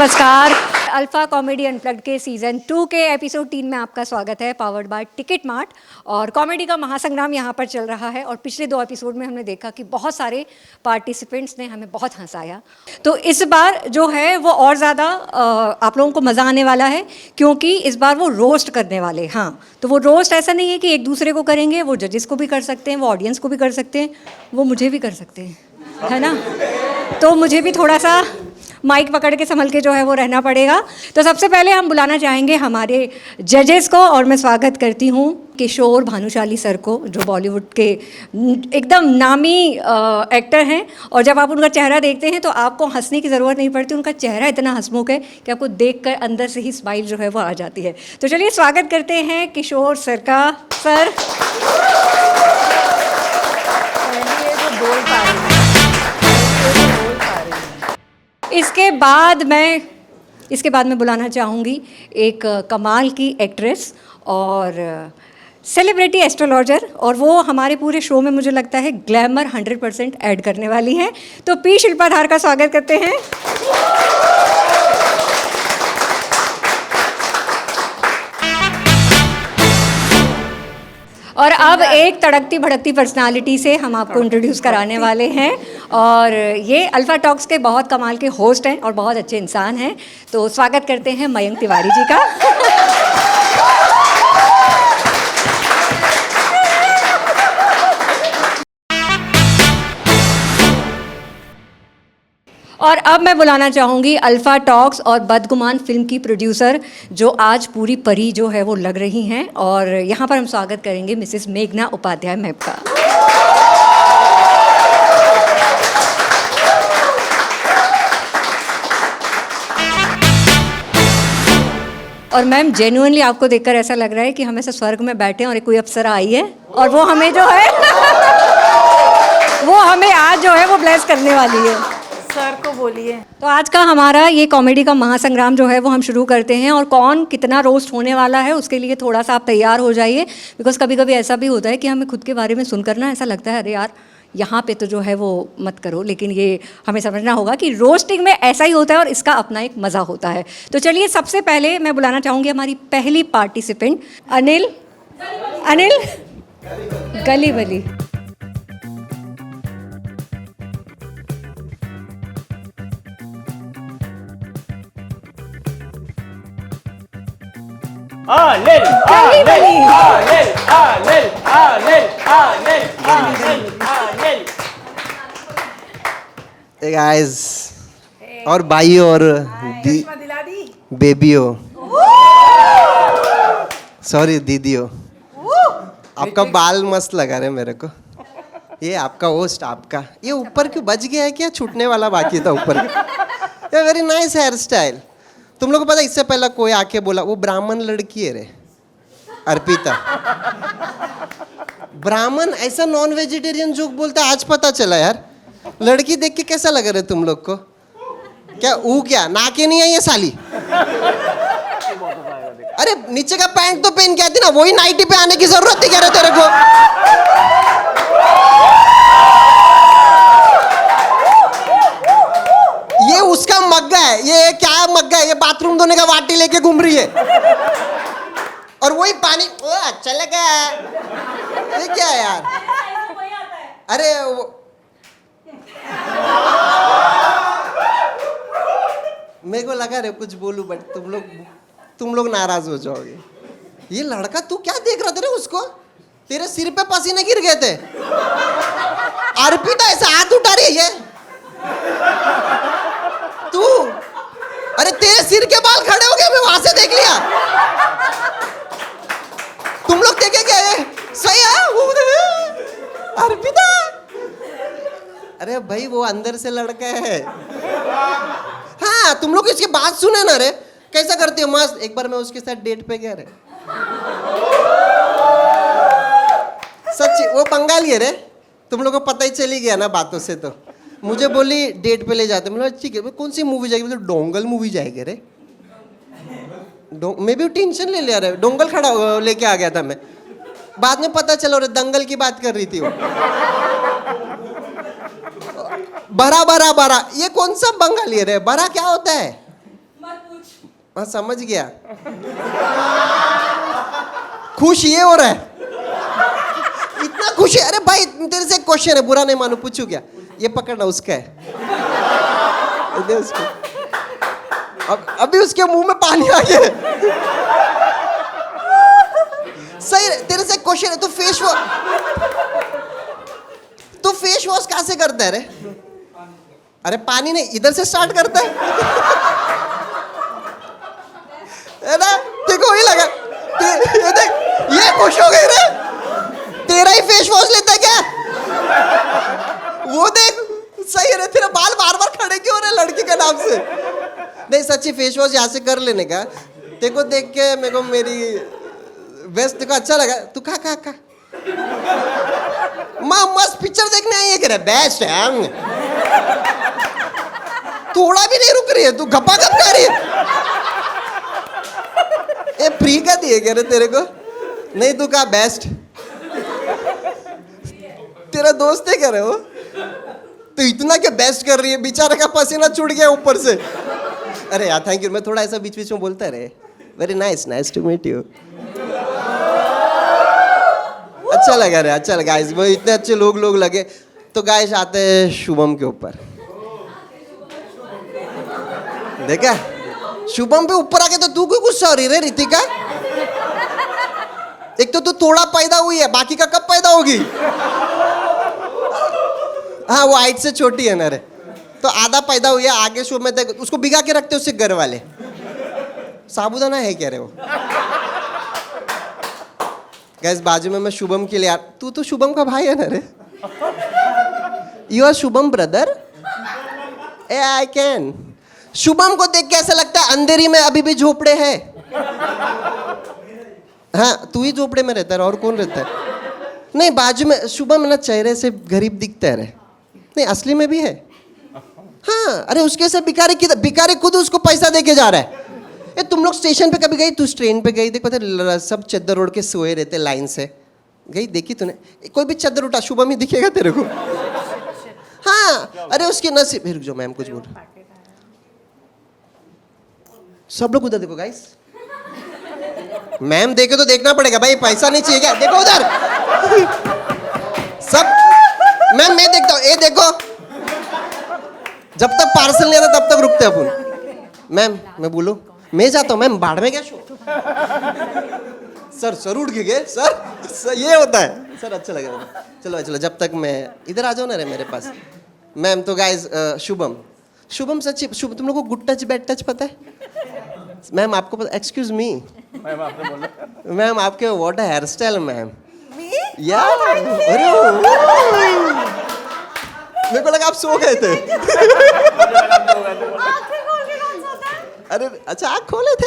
नमस्कार। Alpha comedy unplugged के season 2 के एपिसोड 3 में आपका स्वागत है, पावर्ड बाय टिकट मार्ट। और कॉमेडी का महासंग्राम यहाँ पर चल रहा है और पिछले 2 एपिसोड में हमने देखा कि बहुत सारे पार्टिसिपेंट्स ने हमें बहुत हंसाया। तो इस बार जो है वो और ज़्यादा आप लोगों को मज़ा आने वाला है, क्योंकि इस बार वो रोस्ट करने वाले। हाँ, तो वो रोस्ट ऐसा नहीं है कि एक दूसरे को करेंगे, वो जजेस को भी कर सकते हैं, वो ऑडियंस को भी कर सकते हैं, वो मुझे भी कर सकते हैं, है ना। तो मुझे भी थोड़ा सा माइक पकड़ के संभल के जो है वो रहना पड़ेगा। तो सबसे पहले हम बुलाना चाहेंगे हमारे जजेस को, और मैं स्वागत करती हूँ किशोर भानुशाली सर को, जो बॉलीवुड के एकदम नामी एक्टर हैं। और जब आप उनका चेहरा देखते हैं तो आपको हंसने की ज़रूरत नहीं पड़ती, उनका चेहरा इतना हंसमुख है कि आपको देखकर अंदर से ही स्माइल जो है वो आ जाती है। तो चलिए स्वागत करते हैं किशोर सर का। सर इसके बाद मैं बुलाना चाहूँगी एक कमाल की एक्ट्रेस और सेलिब्रिटी एस्ट्रोलॉजर, और वो हमारे पूरे शो में मुझे लगता है ग्लैमर 100% ऐड करने वाली हैं। तो पी शिल्पाधार का स्वागत करते हैं। और अब एक तड़कती भड़कती पर्सनालिटी से हम आपको इंट्रोड्यूस कराने वाले हैं, और ये अल्फा टॉक्स के बहुत कमाल के होस्ट हैं और बहुत अच्छे इंसान हैं। तो स्वागत करते हैं मयंक तिवारी जी का। और अब मैं बुलाना चाहूँगी अल्फा टॉक्स और बदगुमान फिल्म की प्रोड्यूसर, जो आज पूरी परी जो है वो लग रही हैं, और यहाँ पर हम स्वागत करेंगे मिसेस मेघना उपाध्याय मैम का। और मैम, जेन्युइनली आपको देखकर ऐसा लग रहा है कि हम ऐसे स्वर्ग में बैठे हैं और कोई अप्सरा आई है, और वो हमें जो है वो हमें आज जो है वो ब्लेस करने वाली है। सर को बोलिए। तो आज का हमारा ये कॉमेडी का महासंग्राम जो है वो हम शुरू करते हैं, और कौन कितना रोस्ट होने वाला है उसके लिए थोड़ा सा आप तैयार हो जाइए, बिकॉज कभी कभी ऐसा भी होता है कि हमें खुद के बारे में सुनकर ना ऐसा लगता है अरे यार यहाँ पे तो जो है वो मत करो, लेकिन ये हमें समझना होगा कि रोस्टिंग में ऐसा ही होता है और इसका अपना एक मज़ा होता है। तो चलिए सबसे पहले मैं बुलाना चाहूँगी हमारी पहली पार्टिसिपेंट अनिल गली बली। Hey guys, और भाइयों और बेबियों, सॉरी दीदियों, आपका बाल मस्त लगा रहे मेरे को। ये आपका होस्ट, आपका ये ऊपर क्यों बच गया है, क्या छूटने वाला बाकी था ऊपर? ये वेरी नाइस हेयर स्टाइल। तुम लोग को पता, इससे पहले कोई आके बोला वो ब्राह्मण लड़की है रे, अर्पिता। ब्राह्मण ऐसा नॉन वेजिटेरियन जोक बोलता है, आज पता चला यार। लड़की देख के कैसा लग रहा है तुम लोग को? क्या क्या नाके नहीं है ये साली? अरे नीचे का पैंट तो पहन के आती ना, वही नाइटी पे आने की जरूरत थी क्या रे तेरे को? ये उसका मग्गा है, ये क्या मग्गा है? ये बाथरूम धोने का वाटी लेके घूम रही है, और वही पानी। ओ अच्छा लगा, ये क्या है यार? अरे मेरे को लगा रे कुछ बोलूं, बट तुम लोग नाराज हो जाओगे। ये लड़का तू क्या देख रहा था रे उसको? तेरे सिर पे पसीने गिर गए थे। अर्पिता ऐसा हाथ उठा रही है तू? अरे तेरे सिर के बाल खड़े हो गए, मैं वहां से देख लिया। तुम लोग देखे क्या? सही है अर्पिता? अरे भाई वो अंदर से लड़का है। हाँ, तुम लोग इसकी बात सुने ना रे, कैसा करती हो मस्त। एक बार मैं उसके साथ डेट पे गया रे, सच्ची वो बंगाली है रे, तुम लोग को पता ही चली गया ना बातों से। तो मुझे बोली डेट पे ले जाते, मैंने ठीक है। कौन सी मूवी जाएगी? मतलब डोंगल मूवी जाएगी रे। मैं भी टेंशन ले लिया रे, डोंगल खड़ा लेके आ गया था मैं। बाद में पता चला रे दंगल की बात कर रही थी वो। बरा बरा बरा, ये कौन सा बंगाली है रे? बरा क्या होता है? हाँ समझ गया। खुश ये हो रहा है, इतना खुश है। अरे भाई तेरे से एक क्वेश्चन है, बुरा नहीं मानो, पूछू क्या? ये पकड़ना उसका है, दे उसको। अभी उसके मुंह में पानी आ गया। सही है, तेरे से क्वेश्चन है। तू फेस वॉश कहाँ से करता है रे? अरे पानी नहीं, इधर से स्टार्ट करता है ना? देखो ही लगा, ये खुश हो गई रे, तेरा ही फेस वॉश लेता है क्या? वो देख, सही है रे। तेरा बाल बार बार खड़े क्यों हो रहे लड़की के नाम से? नहीं सच्ची, फेस वॉश यहाँ से कर लेने का। देखो देख के मेरे को मेरी वेस्ट देखो अच्छा लगा। तू खा माँ मस्त पिक्चर देखने आई है क्या? बेस्ट है। थोड़ा भी नहीं रुक रही है, तू गप्पा गप कर रही है। ये फ्री का दिए क्या रे तेरे को? नहीं तू कहा बेस्ट, तेरा दोस्त है क्या रे वो? तो इतना क्या बेस्ट कर रही है? बेचारे का पसीना छूट गया ऊपर से। अरे यार थैंक यू। मैं थोड़ा ऐसा बीच बीच में बोलता रहे। Very nice, nice to meet you. अच्छा लगा रे, अच्छा लगा। गाइस वो इतने अच्छे लोग लगे। तो गाइस आते हैं शुभम के ऊपर। देखा शुभम पे ऊपर आके तो तू क्यों गुस्सा हो रही रे रितिका? एक तो तू थोड़ा पैदा हुई है, बाकी का कब पैदा होगी? हाँ वो हाइट से छोटी है ना रे, तो आधा पैदा हुई है। आगे शुभ में तक उसको भिगा के रखते उससे घर वाले। साबुदाना है क्या रे वो? गैस बाजू में मैं शुभम के लिए तू तो शुभम का भाई है ना रे? You are Shubham brother? A I can. Shubham को देख के ऐसा लगता है अंधेरी में अभी भी झोपड़े हैं। हाँ तू ही झोपड़े में रहता है और कौन रहता है? नहीं बाजू में शुभम ना चेहरे से गरीब दिखता है रे। नहीं असली में भी है। हाँ अरे उसके से भिखारी खुद उसको पैसा दे के जा रहा है। ये तुम लोग स्टेशन पे कभी गई? तू ट्रेन पे गई देख, पता है सब चद्दर ओढ़ के सोए रहते लाइन से। गई देखी तूने? कोई भी चद्दर उठा शुभम ही दिखेगा तेरे को। हाँ अरे उसके नसीब। रुक जाओ मैम कुछ बोल। सब लोग उधर देखो गाइस। मैम देखे तो देखना पड़ेगा भाई, पैसा नहीं चाहिए क्या? देखो उधर सब। मैम मैं देखता हूँ, ये देखो। जब तक पार्सल नहीं आता तब तक रुकते अपन। मैम मैं बोलूं? मैं जाता हूँ मैम, बाढ़ में क्या शो? सर उठ के गए सर, ये होता है सर। अच्छा लगा। चलो जब तक मैं इधर आ जाओ ना रे मेरे पास। मैम तो गाइस शुभम सच्ची तुम लोग को गुड टच बैड टच पता है? मैम आपको पता? एक्सक्यूज मी मैम आपके what a hairstyle ma'am. यार अरे मेरे को लगा आप सो गए थे। अरे अच्छा आँख खोले थे।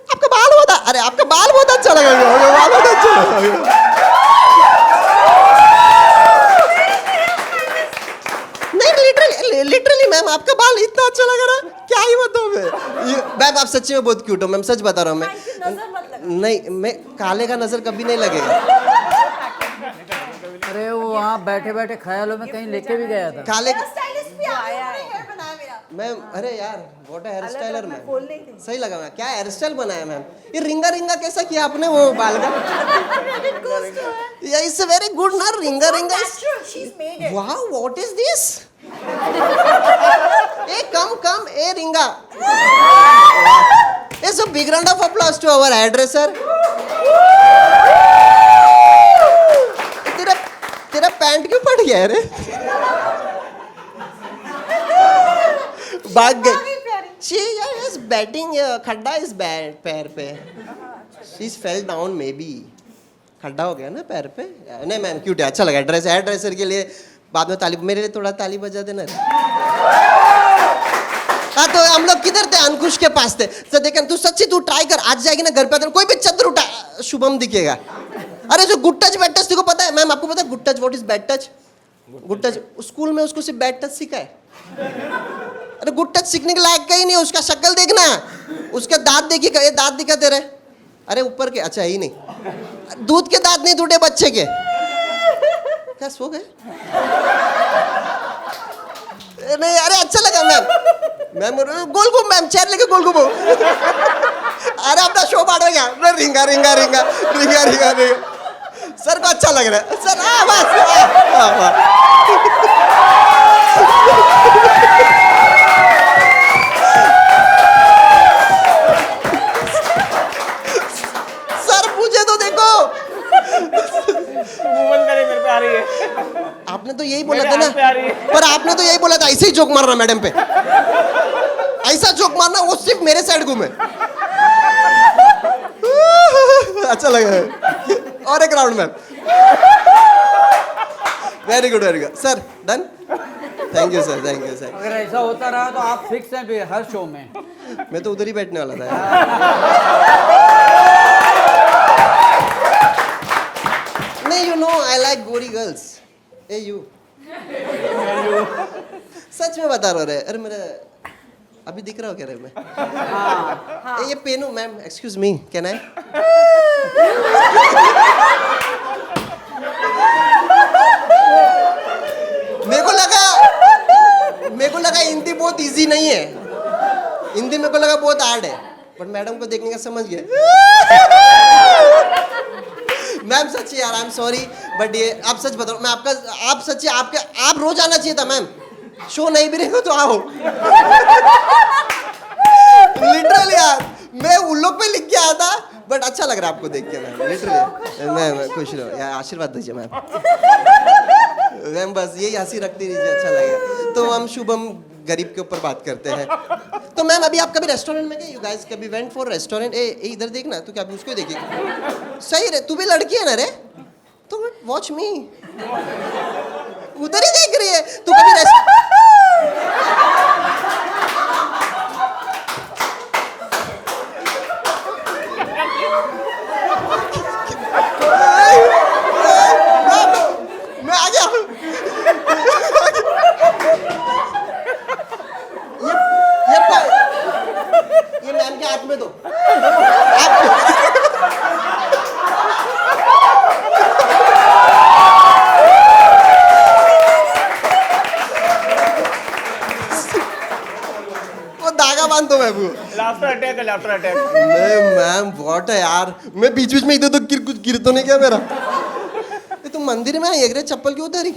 आपका बाल बहुत अच्छा लगा। बाल बहुत अच्छा लगा। नहीं लिटरली मैम आपका बाल इतना अच्छा लग रहा है, क्या ही बताऊं मैं। मैम आप सच्ची में बहुत क्यूट हो मैम, सच बता रहा हूँ मैं। नहीं मैं काले का नजर कभी नहीं लगेगा। अरे वो वहाँ बैठे बैठे ख्यालों में कहीं लेके भी गया था। काले स्टाइलिस्ट भी आया है, हेयर बनाया मेरा। मैम अरे यार what a hair styler ma'am. सही लगा मैम। क्या हेयर स्टाइल बनाया मैम? ये रिंगा कैसा किया आपने वो बाल का? इट्स वेरी गुड ना रिंगा। वाह व्हाट इज दिस? ए कम ए रिंगा। It's a big round of applause to our hairdresser. तेरा पैंट क्यों फट गया रे? भाग गई। She is batting. खड्डा इस पैर पे। She's fell down maybe. खड्डा हो गया ना पैर पे। नहीं मैम क्यूट है, अच्छा लगा। हेयर ड्रेसर के लिए बाद में ताली, मेरे लिए थोड़ा ताली बजा देना। हाँ तो हम लोग किधर थे? अंकुश के पास थे। तो देखन तू सच्ची तू ट्राई कर, आज जाएगी ना घर पे, कोई भी चद्दर उठा शुभम दिखेगा। अरे जो गुड टच बैड टच तेको पता है? मैम आपको पता है good touch what is bad touch? Good touch school में उसको सिर्फ बैड टच सीखा है। अरे गुड टच सीखने के लायक का ही नहीं, उसका शक्ल देखना, उसके दांत देखिए, ये दांत दिखा दे रहे। अरे ऊपर के, अच्छा ही नहीं, दूध के दांत नहीं टूटे बच्चे के। क्या सो गए? नहीं अरे अच्छा लगा मैम गोल घूम मैम चेयर लेके गोल घूमो अरे अपना शो बांटो क्या रिंगा रिंगा रिंगा रिंगा रिंगा रिंगा सर को अच्छा लग रहा है सर बस सर मुझे तो देखो मूवमेंट करे मेरे पे आ रही है आपने तो यही बोला था मेरे ना हाथ पे आ रही है। पर आपने तो यही बोला था ऐसे ही जोक मारना मैडम पे ऐसा जोक मारना वो सिर्फ मेरे साइड घूमे अच्छा लगा और एक round ma'am very good sir done thank you sir अगर ऐसा होता रहा तो आप फिक्स हैं फिर हर शो में। मैं तो उधर ही बैठने वाला था यार। नहीं यू नो आई लाइक गोरी गर्ल्स ए यू सच में बता रहा है अरे मेरा अभी दिख रहा हो क्या रे मैं ए, ये पेन हो ma'am excuse me can I मेरे को लगा हिंदी बहुत इजी नहीं है हिंदी मेरे को लगा बहुत हार्ड है पर मैडम को देखने का समझ गया मैम सच्ची यार आई एम सॉरी बट ये आप सच बताओ मैं आपका आप सच्ची आपके आप रोज आना चाहिए था मैम शो नहीं भी रहेगा तो आओ लिटरली यार मैं उन लोग पे लिख के आया था बट अच्छा लग रहा है आपको देख के मैम लिटरली मैं खुश रहो यार आशीर्वाद दीजिए मैम मैम बस यही हंसी रखती रहिए अच्छा लगेगा तो हम शुभम गरीब के ऊपर बात करते हैं तो मैम अभी आप कभी रेस्टोरेंट में गए यू गाइस कभी वेंट फॉर रेस्टोरेंट ए इधर देखना तू क्या अभी उसको देखेगी सही रे तू भी लड़की है ना रे तो वॉच मी उधर ही देख रही है तू कभी मैं आ गया ये मैम के हाथ में दो वो धागा बांध दो मैम लाफ्टर अटैक नहीं मैम व्हाट है यार मैं बीच बीच में इधर तो कुछ गिर तो नहीं क्या मेरा तुम मंदिर में आई रे चप्पल क्यों उतारी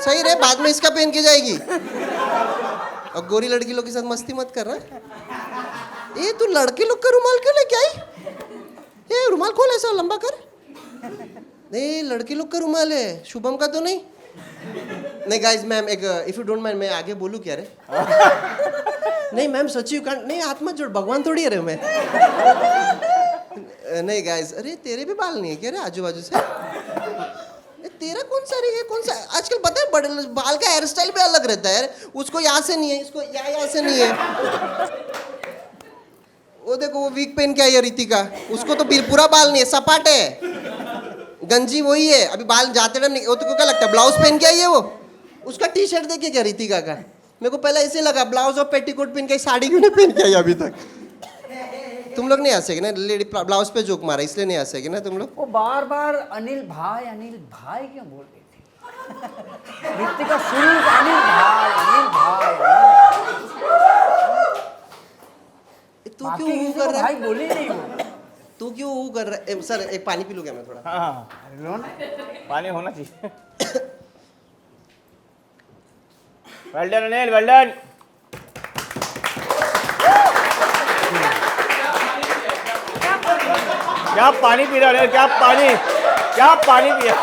सही रे बाद में इसका पहन के जाएगी और गोरी लड़की लोग के साथ मस्ती मत कर रहा ये तू लड़के लोग का रुमाल क्यों लेके आई ये रुमाल खोल ऐसा लंबा कर नहीं लड़के लोग का रुमाल है शुभम का तो नहीं नहीं गाइस मैम एक इफ यू डोंट माइंड मैं आगे बोलूं क्या रे नहीं मैम सच्ची यू कांट नहीं हाथ मत जोड़ भगवान थोड़ी है रे मैं नहीं गाइस अरे तेरे भी बाल नहीं है क्या रे आजू बाजू से तेरा कौन सा रे कौन सा आजकल पता है बड़े बाल का हेयर स्टाइल भी अलग रहता है यार उसको यहाँ से नहीं है इसको यहाँ से नहीं है वो देखो वो वीक पहन के आई है रितिका उसको तो पूरा बाल नहीं है सपाट है गंजी वही है अभी बाल जाते टाइम नहीं वो तो क्या लगता है ब्लाउज पहन के आई है वो उसका टी शर्ट देखिए क्या रितिका का मेरे को पहले ऐसे लगा ब्लाउज और पेटीकोट पहन के साड़ी क्यों नहीं पहन के आई अभी तक तुम लोग नहीं हंसेगे ना लेडी ब्लाउज पे जोक मारा इसलिए नहीं हंसेगे ना तुम लोग वो बार बार अनिल भाई क्यों बोल रही थी ऋतिका शुरू से अनिल भाई तू बाकी क्यों किसी कर को रहा भाई है बोली नहीं वो तू क्यों कर रहा है सर एक पानी पी लूँ क्या मैं थोड़ा हाँ लो ना पानी होना चाहिए well done Anil well done क्या पानी पी रहा है क्या पानी पिया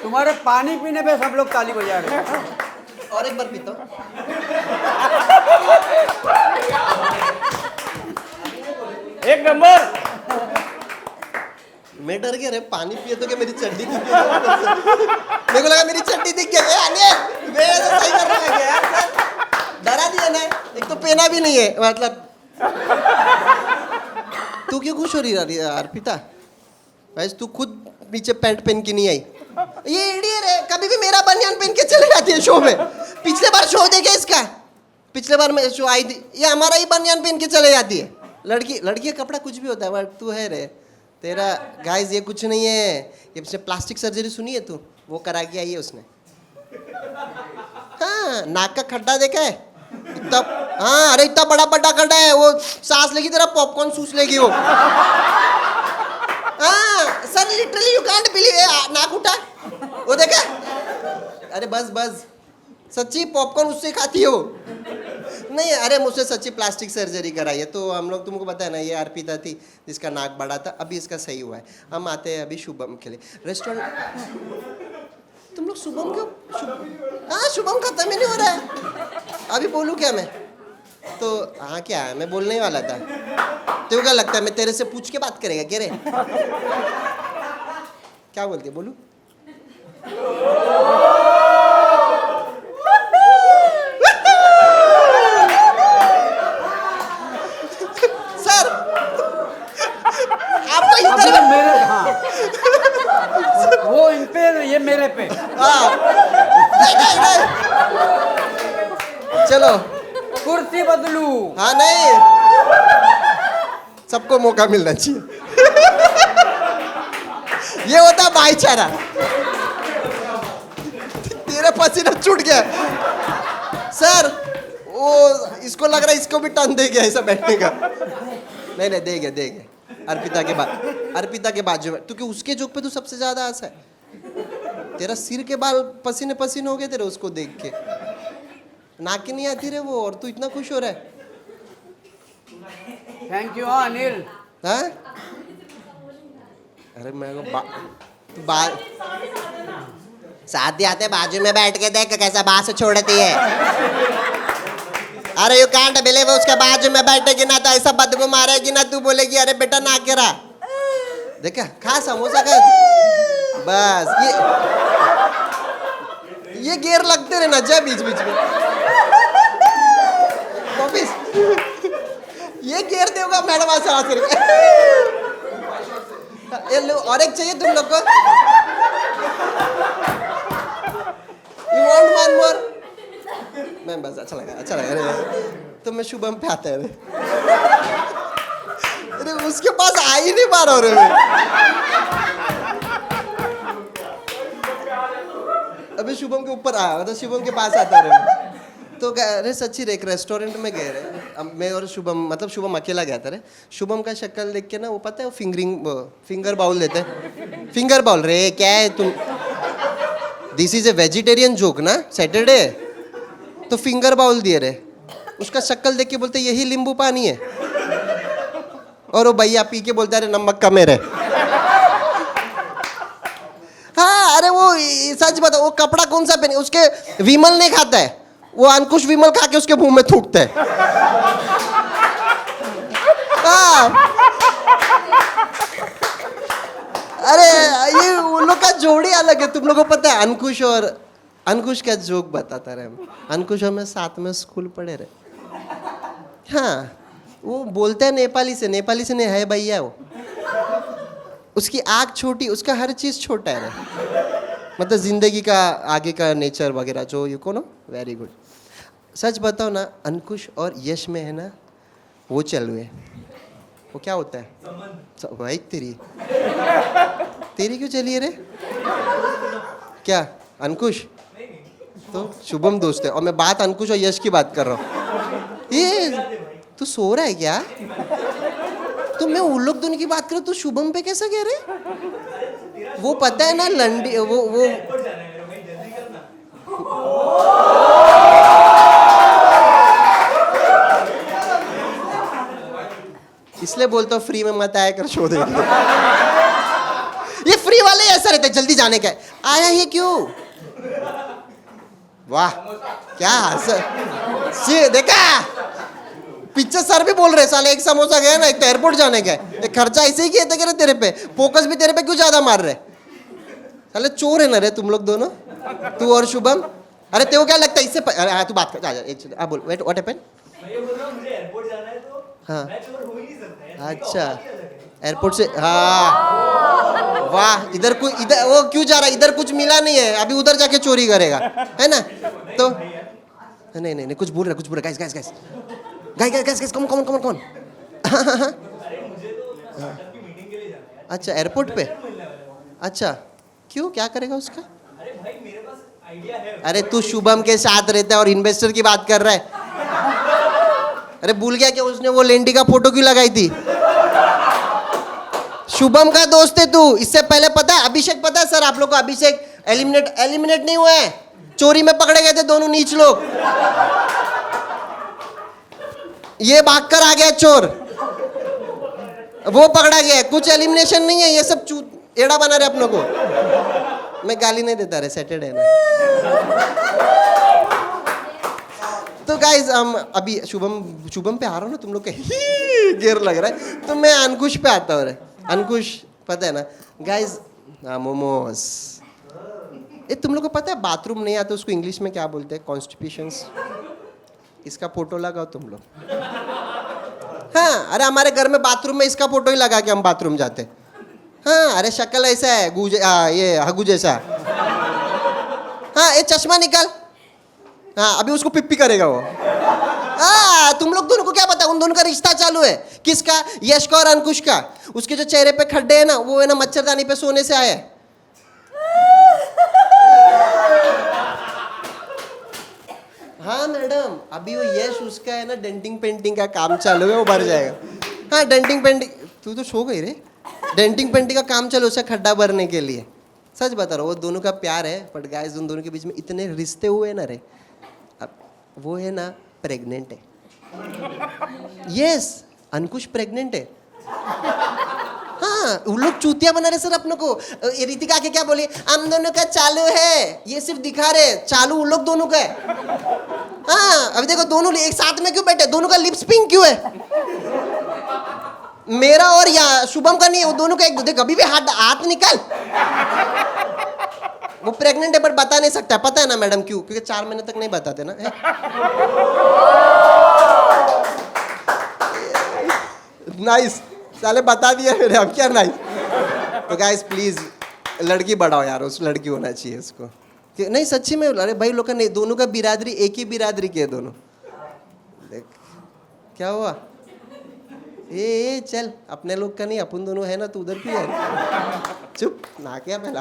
तुम्हारे पानी पीने पे सब लोग ताली बजा रहे हैं और एक बार पीता हूँ एक नंबर मैं डर गया रे पानी पिए तो क्या मेरी चड्डी दिख गई मेरे को लगा मेरी चड्डी दिख गई अनिल मैं तो सही कर रहा है यार डरा दिया ना एक तो पेना भी नहीं है मतलब तू क्यों खुश हो रही है अर्पिता वैसे तू खुद नीचे पैंट पहन के नहीं आई ये इडियट है कभी भी मेरा बनियान पहन के चले जाती है शो में पिछले बार शो देखे इसका पिछले बार मैं शो आई थी ये हमारा ही बनियान पहन के चले जाती है लड़की का कपड़ा कुछ भी होता है बट तू है रे तेरा गाइस ये कुछ नहीं है ये प्लास्टिक सर्जरी सुनी है तू वो करा के आई है उसने हाँ नाक का खड्डा देखा है इतना, हाँ अरे इतना बड़ा बड़ा खड्डा है, वो सांस लेगी तेरा पॉपकॉर्न सूस लेगी वो। हाँ sir literally you can't believe, नाक उठा वो देखा, अरे बस बस सच्ची पॉपकॉर्न उससे खाती है वो। नहीं अरे मुझसे सच्ची प्लास्टिक सर्जरी कराई है, तो हम लोग तुमको पता है ना, ये अर्पिता थी जिसका नाक बड़ा था, अभी इसका सही हुआ है। हम आते हैं अभी शुभम के लिए रेस्टोरेंट। तुम लोग शुभम क्यों हाँ शुभम खत्म ही नहीं हो रहा है, अभी बोलूँ क्या मैं? तो हाँ क्या है, मैं बोलने ही वाला था। तो क्या लगता है मैं तेरे से पूछ के बात करेगा क्या रे? क्या बोलती है, बोलूं? सर आपका अब इधर ये मेरे, हाँ वो इन पे, ये मेरे पे। हाँ नहीं। चलो कुर्सी बदलू। हाँ नहीं, सबको मौका मिलना चाहिए। ये होता है भाईचारा। तेरा पसीना छूट गया सर, वो इसको लग रहा है इसको भी टर्न दे गया ऐसा बैठने का। नहीं नहीं देगे अर्पिता के बाजू में, क्योंकि उसके जोक पे तू सबसे ज्यादा हंसा है। तेरा सिर के बाल पसीने पसीने हो गए तेरे उसको देख के, नाक नहीं आती रे वो, और तू इतना खुश हो रहा है। Thank you Anil. हाँ अरे मैं शादी आते बाजू में बैठ के देख कैसा बांस छोड़ती है। अरे यू कांट बिलीव, उसके बाजू में बैठेगी ना तो ऐसा बदबू मारेगी ना, तू बोलेगी अरे बेटा ना गिरा। देखा खा समोसा का, बस ये गेर लगते रहे ना जा बीच बीच में वापिस। ये गेर देगा मैडम आकर। और एक चाहिए तुम लोग को? You want one more? मैं बस अच्छा लगा तो मैं शुभम पे आता है। अरे उसके पास आ ही नहीं पा रहा रे मैं। अभी शुभम के ऊपर आया, मतलब शुभम के पास आता रहे। तो अरे सच्ची एक रेस्टोरेंट में गए रहे, अब मैं और शुभम, मतलब शुभम अकेला गया था रे। शुभम का शक्ल देख के ना वो पता है वो फिंगर बाउल देते हैं। फिंगर बाउल रे क्या है तुम, this is a vegetarian joke ना, सैटरडे तो फिंगर बाउल दिए रे। उसका शक्ल देख के बोलते यही नींबू पानी है, और वो भैया पी के बोलता है नमक कम है रे। हाँ अरे वो सच बता, वो कपड़ा कौन सा पहने, उसके विमल नहीं खाता है वो, अंकुश विमल खा के उसके मुंह में थूकते है। हाँ अरे ये उन लोग का जोड़ी अलग है, तुम लोगों को पता है। अंकुश का जोक बताता रहे, अंकुश और मैं साथ में स्कूल पढ़े रहे। हाँ वो बोलता है नेपाली से नहीं है भैया वो, उसकी आँख छोटी, उसका हर चीज़ छोटा है रे। मतलब जिंदगी का आगे का नेचर वगैरह जो यू को नो वेरी गुड। सच बताओ ना, अंकुश और यश में है ना वो चल हुए, वो क्या होता है भाई, तेरी क्यों चली है रे? क्या अंकुश? तो शुभम दोस्त है, और मैं बात अंकुश और यश की बात कर रहा हूँ। ये तू सो रहा है क्या? तो मैं उन लोग दोनों की बात कर रहा हूँ, तू शुभम पे कैसा कह रहे? वो पता है ना लंडी वो इसलिए बोलता हूँ फ्री में मत आया कर, शो देख। ये फ्री वाले ऐसा रहता है, जल्दी जाने का है, आया ही क्यों? वाह क्या सर, देखा पीछे सर भी बोल रहे साले, एक समोसा गया ना, एक तो एयरपोर्ट जाने का है, खर्चा ऐसे ही किया था तेरे पे, फोकस भी तेरे पे क्यों ज्यादा मार रहे साले? चोर है ना रे तुम लोग दोनों, तू और शुभम। अरे तेरे को क्या लगता है इससे अरे हाँ तू बात कर, एक बोल, वेट व्हाट हैपेंड? हाँ अच्छा एयरपोर्ट से, हाँ वाह, इधर वो क्यों जा रहा है? इधर कुछ मिला नहीं है, अभी उधर जाके चोरी करेगा, है ना? तो नहीं कुछ बोल रहा, गाइस कौन अच्छा एयरपोर्ट पे, अच्छा क्यों, क्या करेगा उसका? अरे तू शुभम के साथ रहता है और इन्वेस्टर की बात कर रहा है। अरे भूल गया कि उसने वो लेंडी का फोटो क्यों लगाई थी? शुभम का दोस्त है तू। इससे पहले पता है अभिषेक, पता है सर आप लोग को अभिषेक एलिमिनेट नहीं हुआ है, चोरी में पकड़े गए थे दोनों नीच लोग। ये भागकर आ गया चोर, वो पकड़ा गया है। कुछ एलिमिनेशन नहीं है, ये सब एड़ा बना रहे अपनों को। मैं गाली नहीं देता रे, सैटरडे ना। तो गाइज अभी शुभम पे आ रहा हूँ ना, तुम लोग के गिर लग रहा है, तो मैं अंकुश पे आता हूँ रे। अंकुश पता है ना गाइज, मोमोस। ये तुम लोग को पता है बाथरूम नहीं आता उसको इंग्लिश में क्या बोलते हैं? कॉन्स्टिपेशंस। इसका फोटो लगाओ तुम लोग। हाँ, अरे हमारे घर में बाथरूम में इसका फोटो ही लगा के हम बाथरूम जाते। हाँ, अरे शक्ल ऐसा है ये हगू जैसा। हाँ, ये चश्मा निकाल। हाँ, अभी उसको पिप्पी करेगा वो। हाँ, तुम लोग दोनों को क्या पता, उन दोनों का रिश्ता चालू है। किसका? यश का और अंकुश का। उसके जो चेहरे पे खड्डे हैं ना, वो है ना मच्छरदानी पे सोने से आए हैं। हाँ मैडम, अभी वो यश उसका है ना डेंटिंग पेंटिंग का काम चालू है, वो भर जाएगा। हाँ, डेंटिंग पेंटिंग, तू तो सो गई रे। डेंटिंग पेंटिंग का काम चालू उसका खड्डा भरने के लिए। सच बता रहा हूँ, वो दोनों का प्यार है, बट गाइस उन दोनों के बीच में इतने रिश्ते हुए ना रे। अब वो है ना प्रेग्नेंट है। यस, अंकुश प्रेग्नेंट है। हाँ, वो लोग चूतिया बना रहे सर अपनों को। रितिका के क्या बोले, हम दोनों का चालू है, ये सिर्फ दिखा रहे, चालू उन लोग दोनों का है। हाँ, अभी देखो दोनों एक साथ में क्यों बैठे, दोनों का लिप्स पिंक क्यों है? मेरा और या शुभम का नहीं है, वो दोनों का एक देख, अभी भी हाथ निकाल। वो प्रेग्नेंट है बट बता नहीं सकता, पता है ना मैडम क्यों? क्योंकि 4 महीने तक नहीं बताते ना। नाइस, साले बता दिया मेरे, अब क्या नाइस। तो गाइस प्लीज लड़की बढ़ाओ यार, उस लड़की होना चाहिए उसको। नहीं सच्ची में, अरे भाई लोग का नहीं, दोनों का बिरादरी एक ही बिरादरी के दोनों। देख क्या हुआ? ए चल, अपने लोग का नहीं, अपन दोनों है ना, तू उधर क्यों है? चुप ना, क्या पहला।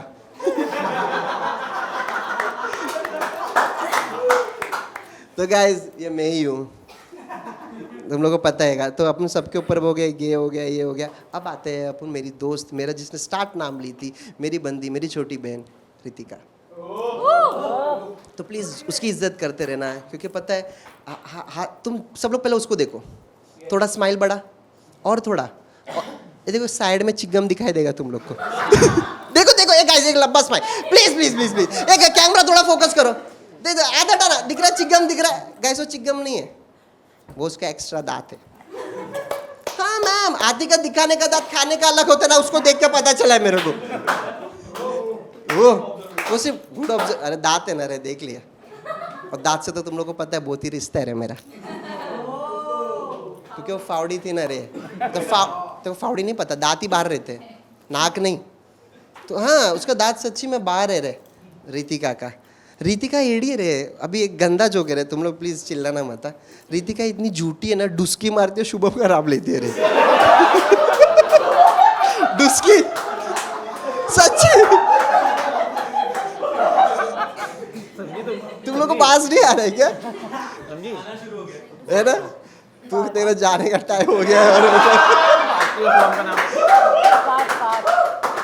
तो गाइस ये मैं ही हूँ, तुम लोगों को पता है। तो अपन सबके ऊपर हो गया, ये हो गया, ये हो गया। अब आते हैं अपन मेरी दोस्त, मेरा जिसने स्टार्ट नाम ली थी, मेरी बंदी, मेरी छोटी बहन रितिका। तो प्लीज़ उसकी इज्जत करते रहना है, क्योंकि पता है तुम सब लोग पहले उसको देखो, थोड़ा स्माइल बढ़ा और थोड़ा, ये देखो साइड में चिकगम दिखाई देगा तुम लोग को। देखो देखो, एक लंबा smile, please please please please. एक कैमरा थोड़ा फोकस करो, देखो आधा टाना दिख रहा है, चिकगम दिख रहा है। गाइस वो चिकगम नहीं है, वो उसका एक्स्ट्रा दांत है। हाँ मैम, आदि का दिखाने का दांत खाने का अलग होता है ना, उसको देख के पता चला है मेरे को। वो सिर्फ गुड ऑब्जर्व, अरे दांत है ना रे, देख लिया। और दांत से तो तुम लोग को पता है बहुत ही रिश्ता है रे मेरा, क्योंकि वो फावड़ी थी ना रे। तो फावड़ी नहीं पता, दांत ही बाहर रहते, नाक नहीं। तो हाँ, उसका दांत सच्ची में बाहर है रे, रितिका का। रितिका एड़ी रे, अभी एक गंदा जोक है रे, तुम लोग प्लीज चिल्लाना मत। रितिका इतनी झूठी है ना, डुस्की मारती है, शुभम का नाम लेती है रे। डुस्की, सच्ची। तुम लोग को पास नहीं आ रहा है क्या? है ना, तू तेरा जाने का टाइम हो गया है।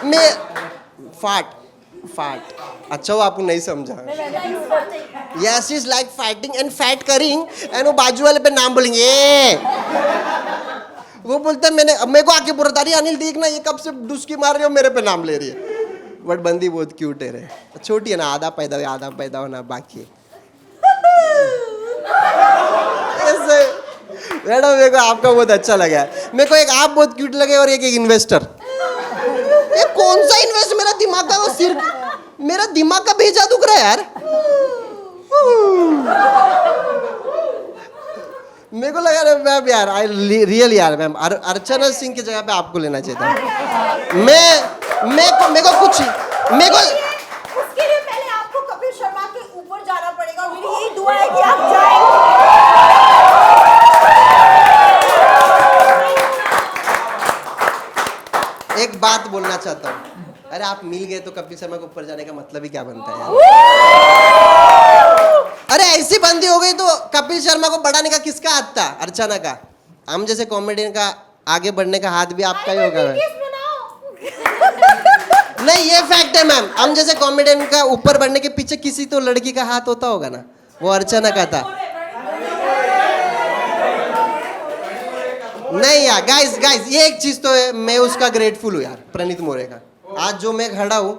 मैं फाट अच्छा वो आपको नहीं समझा। Yes is like fighting and fat caring, and वो बाजू वाले पे नाम बोलेंगे। वो बोलता है मेरे को आके बोल रहा, अनिल देखना ये कब से डुस्की मार रही हो, मेरे पे नाम ले रही है। बट बंदी बहुत क्यूट है रे, छोटी है ना, आधा पैदा होना बाकी है। ऐसे मैडम मेरे को आपका बहुत अच्छा लगा है। मेरे को एक आप बहुत क्यूट लगे और एक इन्वेस्टर। ये कौन सा इन्वेस्ट, मेरा दिमाग का वो सिर, मेरा दिमाग का भेजा दुख रहा है यार। मेरे को लगा मैम यार, आई रियल यार मैम, अर्चना सिंह की जगह पे आपको लेना चाहिए था। मेरे को उसके लिए पहले आपको कपिल शर्मा के ऊपर जाना पड़ेगा, और मेरी यही दुआ है कि आप जाएं। एक बात बोलना चाहता हूँ, अरे आप मिल गए तो कपिल शर्मा को ऊपर जाने का मतलब ही क्या बनता है यार? अरे ऐसी बंदी हो गई तो कपिल शर्मा को बढ़ाने का किसका हाथ था? अर्चना का। हम जैसे कॉमेडियन का आगे बढ़ने का हाथ भी आपका ही होगा। नहीं, ये फैक्ट है मैम। हम जैसे कॉमेडियन का ऊपर बढ़ने के पीछे किसी तो लड़की का हाथ होता होगा ना, वो अर्चना का था। नहीं यार, गाइस ये एक चीज तो है, मैं उसका ग्रेटफुल हूँ यार, प्रणीत मोरे का। आज जो मैं खड़ा हूँ,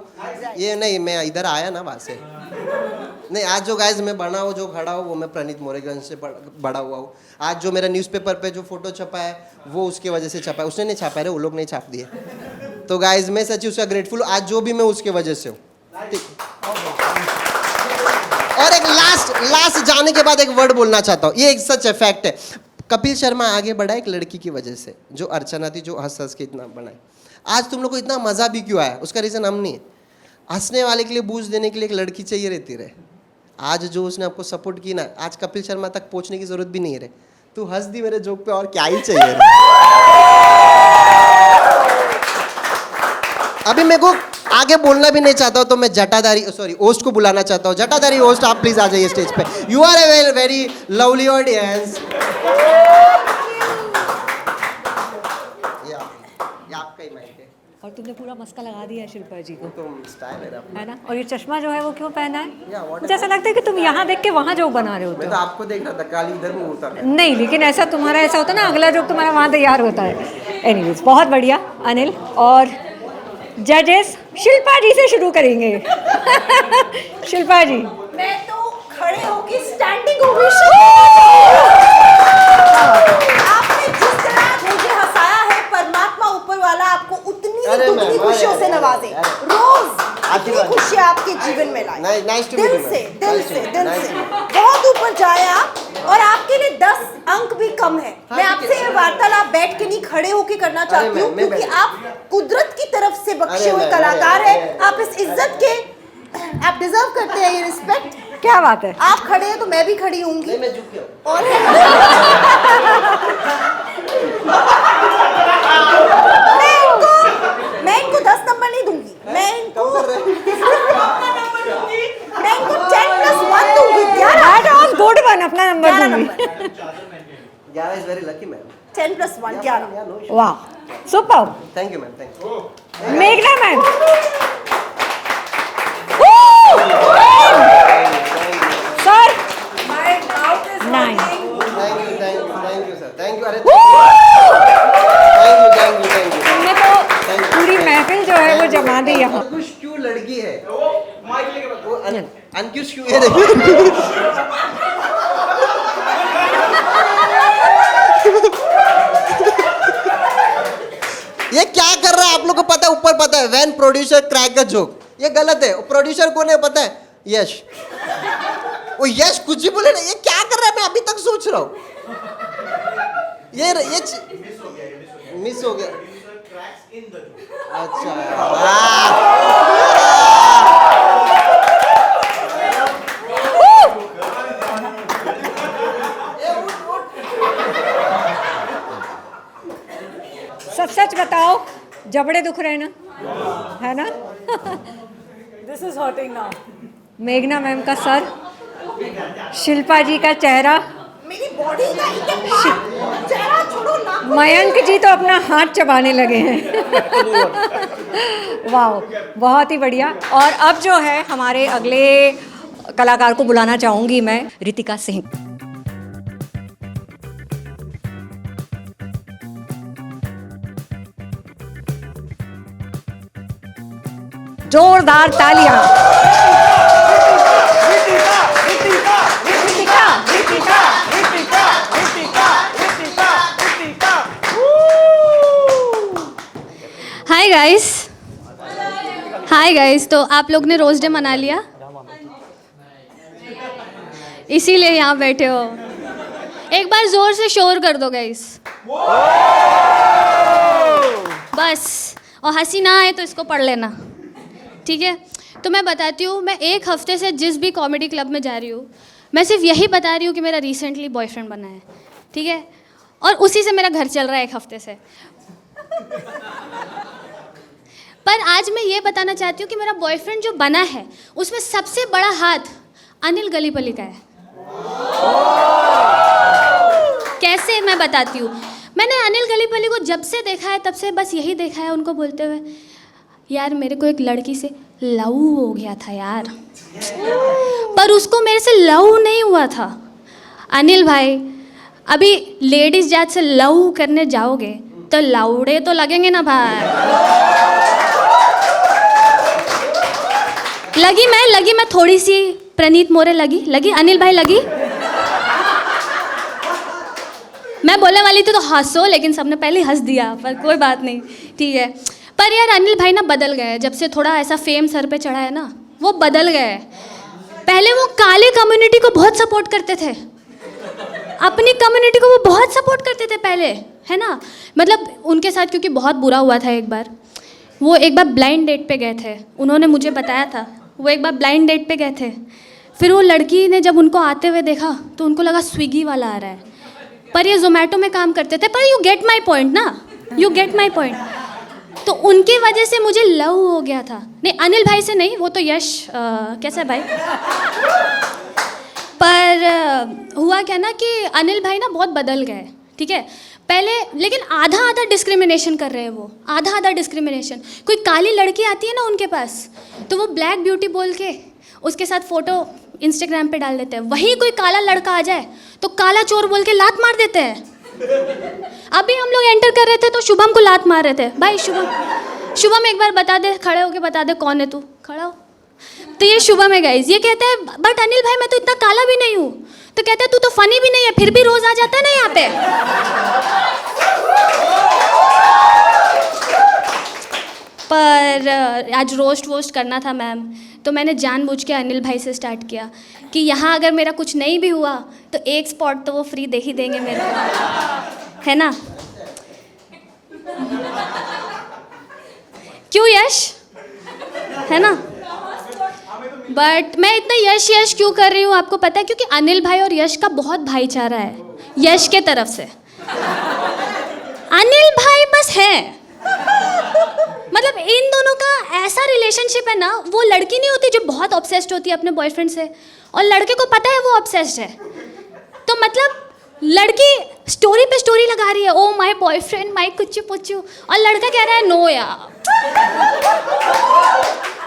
ये नहीं मैं इधर आया ना वहां से, नहीं आज जो गाइस मैं बना हूँ, जो खड़ा हूँ, वो मैं प्रणीत मोरेगंज से बड़ा हुआ हूँ। आज जो मेरा न्यूज़पेपर पे जो फोटो छपा है वो उसकी वजह से छपा है, उसने नहीं छापा है, वो लोग नहीं छाप दिए। तो गाइस मैं सच्ची उसका ग्रेटफुल, आज जो भी मैं उसके वजह से हूँ। और एक लास्ट जाने के बाद एक वर्ड बोलना चाहता हूँ, ये एक सच है, फैक्ट है। कपिल शर्मा आगे बढ़ा एक लड़की की वजह से, जो अर्चना थी, जो हंस हंस के इतना बनाए। आज तुम लोग को इतना मजा भी क्यों आया, उसका रीजन हम नहीं है। हंसने वाले के लिए बूझ देने के लिए एक लड़की चाहिए रहती रहे। आज जो उसने आपको सपोर्ट की ना, आज कपिल शर्मा तक पहुंचने की जरूरत भी नहीं है रे। तू हंस दी मेरे जोक पे, और क्या ही चाहिए रे। अभी मेरे को आगे बोलना भी नहीं चाहता हूँ, तो मैं होस्ट को बुलाना चाहता हूँ। जटाधारी होस्ट, आप प्लीज आ जाइए स्टेज पे। You are a very lovely audience. ये आपका ही माइक है। और तुमने पूरा मस्का लगा दिया है शिल्पा जी को, तुम स्टाइल है ना? और ये चश्मा जो है वो क्यों पहना है? Yeah, what मुझे ऐसा लगता है कि तुम यहाँ देख के वहाँ जोक बना रहे होते मैं हो। तो आपको देख रहा था, काली इधर में होता है। नहीं, लेकिन ऐसा तुम्हारा ऐसा होता है ना, अगला जोक तुम्हारा वहाँ तैयार होता है। एनीवेज, बहुत बढ़िया अनिल। और जजेस शिल्पा जी से शुरू करेंगे। शिल्पा जी। मैं तो खड़े होके स्टैंडिंग ओवेशन। आपने जिस तरह मुझे हंसाया है, परमात्मा ऊपर वाला आपको उतनी अरे दुगनी मैम, खुशियों से अरे, नवाजे, अरे। रोज आती इतनी बात। खुशियां आपके जीवन में लाए। Nice to meet दिल you, से ma'am. दिल Nice to से meet you. दिल Nice से to meet you. बहुत ऊपर जाए आप, और आपके लिए 10 अंक भी कम है। मैं आपसे ये वार्तालाप बैठ के नहीं, खड़े होके करना चाहती हूँ, मैं क्योंकि आप कुदरत की तरफ से बख्शे अरे हुए मैम, कलाकार अरे, हैं। आप इस इज्जत के, आप डिजर्व करते हैं ये रिस्पेक्ट। क्या बात है। आप खड़े हैं तो मैं भी खड़ी होंगी। नहीं, मैं झुक गया हूँ। और मैं इनको 10 नंबर नहीं दूंगी, मैं इनको 10+1 दूंगी। 11 गुड वन, अपना नंबर 11 दूंगी। Number, 11 is very lucky, ma'am. 10+1 11। Yeah, no issue. वाह, super. Thank you, ma'am. Thank you. मेघना ma'am. Sir nine. Thank you, sir. Thank you. अरे thank you. तुमने तो पूरी महफिल जो है वो जमा दी यहाँ। अंकुश क्यों लड़की है? वो अंकुश क्यों है? देखिए। ये क्या कर रहा है आप लोग को पता है? ऊपर पता है, when producer crack a joke, ये गलत है। प्रोड्यूसर कौन है पता है? यश। वो यश कुछ भी बोले ना, ये क्या कर रहा है मैं अभी तक सोच रहा हूँ। ये मिस हो गया। अच्छा सच सच बताओ, जबड़े दुख रहे ना, है ना? This is hurting now. मेघना मैम का सर, शिल्पा जी का चेहरा, मेरी बॉडी का चेहरा छोड़ो ना। मयंक जी तो अपना हाथ चबाने लगे हैं। वाह, बहुत ही बढ़िया। और अब जो है हमारे अगले कलाकार को बुलाना चाहूँगी मैं, रितिका सिंह। जोरदार तालियां। हाय गाइस, तो आप लोग ने रोज डे मना लिया, इसीलिए यहाँ बैठे हो। एक बार जोर से शोर कर दो गाइस, बस। और हंसी ना आए तो इसको पढ़ लेना, ठीक है? तो मैं बताती हूँ, मैं एक हफ्ते से जिस भी कॉमेडी क्लब में जा रही हूँ, मैं सिर्फ यही बता रही हूँ कि मेरा रिसेंटली बॉयफ्रेंड बना है, ठीक है? और उसी से मेरा घर चल रहा है एक हफ्ते से। पर आज मैं ये बताना चाहती हूँ कि मेरा बॉयफ्रेंड जो बना है उसमें सबसे बड़ा हाथ अनिल गलीपली का है। कैसे मैं बताती हूँ। मैंने अनिल गलीपली को जब से देखा है तब से बस यही देखा है उनको बोलते हुए, यार मेरे को एक लड़की से लव हो गया था यार, पर उसको मेरे से लव नहीं हुआ था। अनिल भाई, अभी लेडीज जात से लव करने जाओगे तो लौड़े तो लगेंगे ना भाई। लगी मैं थोड़ी सी प्रणीत मोरे लगी अनिल भाई लगी। मैं बोलने वाली थी तो हंसो, लेकिन सबने पहले हंस दिया, पर कोई बात नहीं, ठीक है। पर यार अनिल भाई ना बदल गए जब से थोड़ा ऐसा फेम सर पे चढ़ा है ना, वो बदल गए। पहले वो काले कम्युनिटी को बहुत सपोर्ट करते थे, अपनी कम्युनिटी को वो बहुत सपोर्ट करते थे पहले, है ना। मतलब उनके साथ क्योंकि बहुत बुरा हुआ था एक बार, वो एक बार ब्लाइंड डेट पे गए थे, उन्होंने मुझे बताया था, वो एक बार ब्लाइंड डेट पे गए थे। फिर वो लड़की ने जब उनको आते हुए देखा तो उनको लगा स्विगी वाला आ रहा है, पर ये जोमेटो में काम करते थे। पर यू गेट माई पॉइंट ना, यू गेट माई पॉइंट। तो उनकी वजह से मुझे लव हो गया था। नहीं, अनिल भाई से नहीं, वो तो यश कैसा है भाई। पर हुआ क्या ना कि अनिल भाई ना बहुत बदल गए, ठीक है। पहले लेकिन आधा डिस्क्रिमिनेशन कर रहे हैं वो, आधा डिस्क्रिमिनेशन। कोई काली लड़की आती है ना उनके पास, तो वो ब्लैक ब्यूटी बोल के उसके साथ फ़ोटो इंस्टाग्राम पे डाल देते हैं। वहीं कोई काला लड़का आ जाए तो काला चोर बोल के लात मार देते हैं। अभी हम लोग एंटर कर रहे थे तो शुभम को लात मार रहे थे। भाई शुभम एक बार बता दे, खड़े होके बता दे कौन है तू, खड़ा हो। तो ये शुभम है गाइस। ये कहता है बट अनिल भाई मैं तो इतना काला भी नहीं हूँ। तो कहता है तू तो फनी भी नहीं है, फिर भी रोज आ जाता है ना यहाँ पे। पर आज रोस्ट वोस्ट करना था मैम, तो मैंने जानबूझ के अनिल भाई से स्टार्ट किया कि यहाँ अगर मेरा कुछ नहीं भी हुआ तो एक स्पॉट तो वो फ्री दे ही देंगे मेरे को, है ना। क्यों यश, है ना। बट मैं इतना यश क्यों कर रही हूँ आपको पता है, क्योंकि अनिल भाई और यश का बहुत भाईचारा है यश के तरफ से। अनिल भाई बस है, मतलब इन दोनों का ऐसा रिलेशनशिप है ना, वो लड़की नहीं होती जो बहुत ऑब्सेस्ड होती है अपने बॉयफ्रेंड से, और लड़के को पता है वो ऑब्सेस्ड है। तो मतलब लड़की स्टोरी पे स्टोरी लगा रही है, ओ माय बॉयफ्रेंड माय कुच्चू पुच्चू, और लड़का कह रहा है नो यार,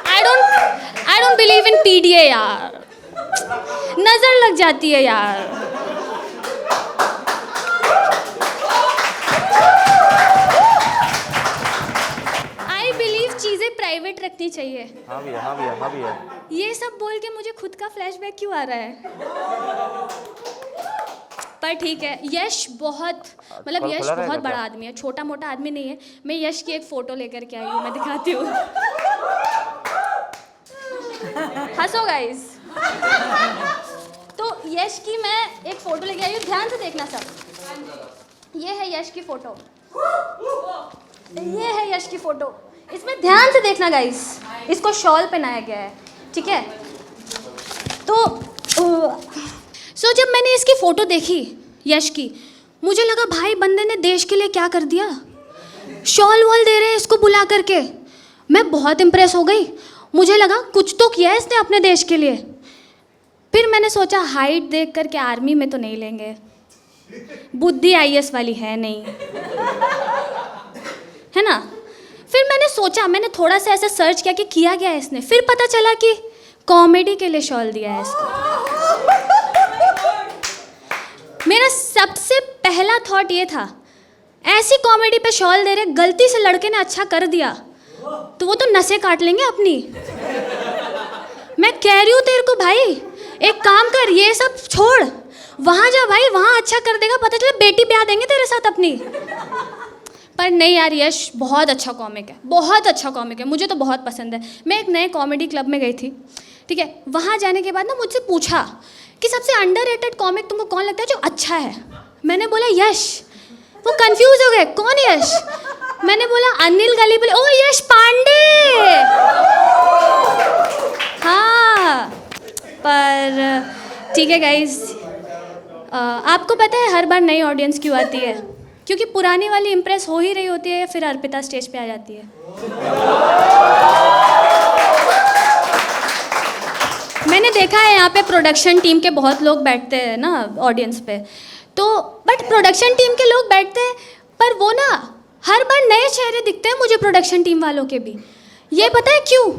I don't believe in PDA यार, नजर लग जाती है यार। चीजें प्राइवेट रखनी चाहिए। हाँ भैया। ये सब बोल के मुझे खुद का फ्लैशबैक क्यों आ रहा है। पर ठीक है, यश बहुत मतलब यश बहुत बड़ा आदमी है, छोटा मोटा आदमी नहीं है। मैं यश की एक फोटो लेकर के आई हूँ, मैं दिखाती हूँ। हंसो गाइस। तो यश की मैं एक फोटो लेके आई हूँ, ध्यान से देखना सब। ये है यश की फोटो, ये है यश की फोटो, इसमें ध्यान से देखना गाइस। इसको शॉल पहनाया गया है, ठीक है। तो जब मैंने इसकी फ़ोटो देखी यश की, मुझे लगा भाई बंदे ने देश के लिए क्या कर दिया, शॉल वॉल दे रहे हैं इसको बुला करके। मैं बहुत इम्प्रेस हो गई, मुझे लगा कुछ तो किया है इसने अपने देश के लिए। फिर मैंने सोचा हाइट देख करके आर्मी में तो नहीं लेंगे, बुद्धि आईएएस वाली है नहीं, है ना। फिर मैंने सोचा, मैंने थोड़ा सा ऐसा सर्च किया कि किया गया है इसने। फिर पता चला कि कॉमेडी के लिए शॉल दिया है इसको। मेरा सबसे पहला थॉट ये था, ऐसी कॉमेडी पे शॉल दे रहे, गलती से लड़के ने अच्छा कर दिया तो वो तो नसें काट लेंगे अपनी। मैं कह रही हूँ तेरे को भाई, एक काम कर, ये सब छोड़, वहाँ जा भाई, वहाँ अच्छा कर देगा, पता चले बेटी ब्याह देंगे तेरे साथ अपनी। पर नहीं यार, यश बहुत अच्छा कॉमिक है, बहुत अच्छा कॉमिक है, मुझे तो बहुत पसंद है। मैं एक नए कॉमेडी क्लब में गई थी, ठीक है। वहाँ जाने के बाद ना मुझसे पूछा कि सबसे अंडररेटेड कॉमिक तुमको कौन लगता है जो अच्छा है। मैंने बोला यश। वो कंफ्यूज हो गए, कौन यश। मैंने बोला अनिल गलीपली। ओ यश पांडे, हाँ। पर ठीक है गाइस, आपको पता है हर बार नई ऑडियंस क्यों आती है? क्योंकि पुरानी वाली इम्प्रेस हो ही रही होती है, फिर अर्पिता स्टेज पे आ जाती है। मैंने देखा है यहाँ पे प्रोडक्शन टीम के बहुत लोग बैठते हैं ना ऑडियंस पे, तो बट प्रोडक्शन टीम के लोग बैठते हैं, पर वो ना हर बार नए चेहरे दिखते हैं मुझे प्रोडक्शन टीम वालों के भी। ये पता है क्यों?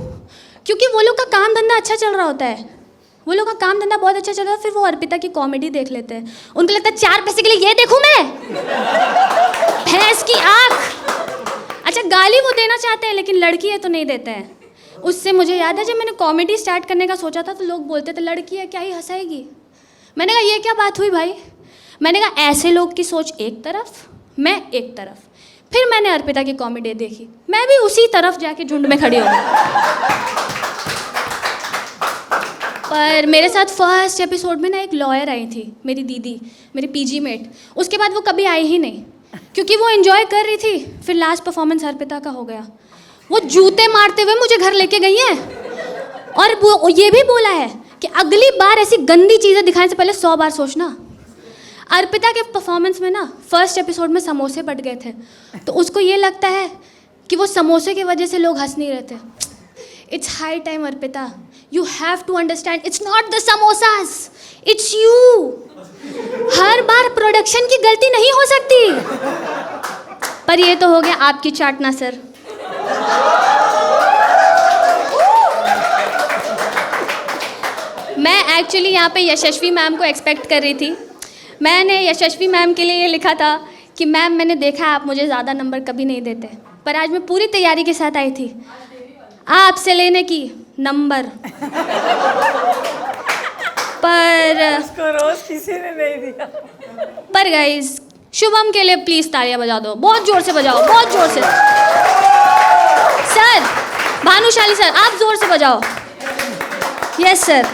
क्योंकि वो लोग का काम धंधा अच्छा चल रहा होता है, वो लोग का काम धंधा बहुत अच्छा चल रहा है, फिर वो अर्पिता की कॉमेडी देख लेते हैं। उनको लगता है 4 पैसे के लिए ये देखूं मैं, भैंस की आँख। अच्छा, गाली वो देना चाहते हैं लेकिन लड़की है तो नहीं देते हैं। उससे मुझे याद है जब मैंने कॉमेडी स्टार्ट करने का सोचा था तो लोग बोलते थे लड़की है क्या ही हंसाएगी। मैंने कहा ये क्या बात हुई भाई? मैंने कहा ऐसे लोग की सोच एक तरफ, मैं एक तरफ। फिर मैंने अर्पिता की कॉमेडी देखी, मैं भी उसी तरफ जाके झुंड में खड़ी हो गई। पर मेरे साथ फर्स्ट एपिसोड में ना एक लॉयर आई थी, मेरी दीदी, मेरी पीजी मेट। उसके बाद वो कभी आई ही नहीं क्योंकि वो एंजॉय कर रही थी। फिर लास्ट परफॉर्मेंस अर्पिता का हो गया, वो जूते मारते हुए मुझे घर लेके गई हैं और वो ये भी बोला है कि अगली बार ऐसी गंदी चीज़ें दिखाने से पहले 100 बार सोचना। अर्पिता के परफॉर्मेंस में ना फर्स्ट एपिसोड में समोसे बट गए थे, तो उसको ये लगता है कि वो समोसे की वजह से लोग हंस नहीं रहे थे। It's high time Arpita, you have to understand, it's not the samosas, it's you. हर बार प्रोडक्शन की गलती नहीं हो सकती। पर ये तो हो गया आपकी चाटना सर। मैं एक्चुअली यहाँ पे यशस्वी मैम को एक्सपेक्ट कर रही थी। मैंने यशस्वी मैम के लिए ये लिखा था कि मैम मैंने देखा आप मुझे ज़्यादा नंबर कभी नहीं देते, पर आज मैं पूरी तैयारी के साथ आई थी आपसे लेने की नंबर। पर उसको रोज किसी ने नहीं दिया। पर गाइस शुभम के लिए प्लीज़ तालियां बजा दो, बहुत ज़ोर से बजाओ, बहुत ज़ोर से। सर भानुशाली सर आप ज़ोर से बजाओ। यस सर,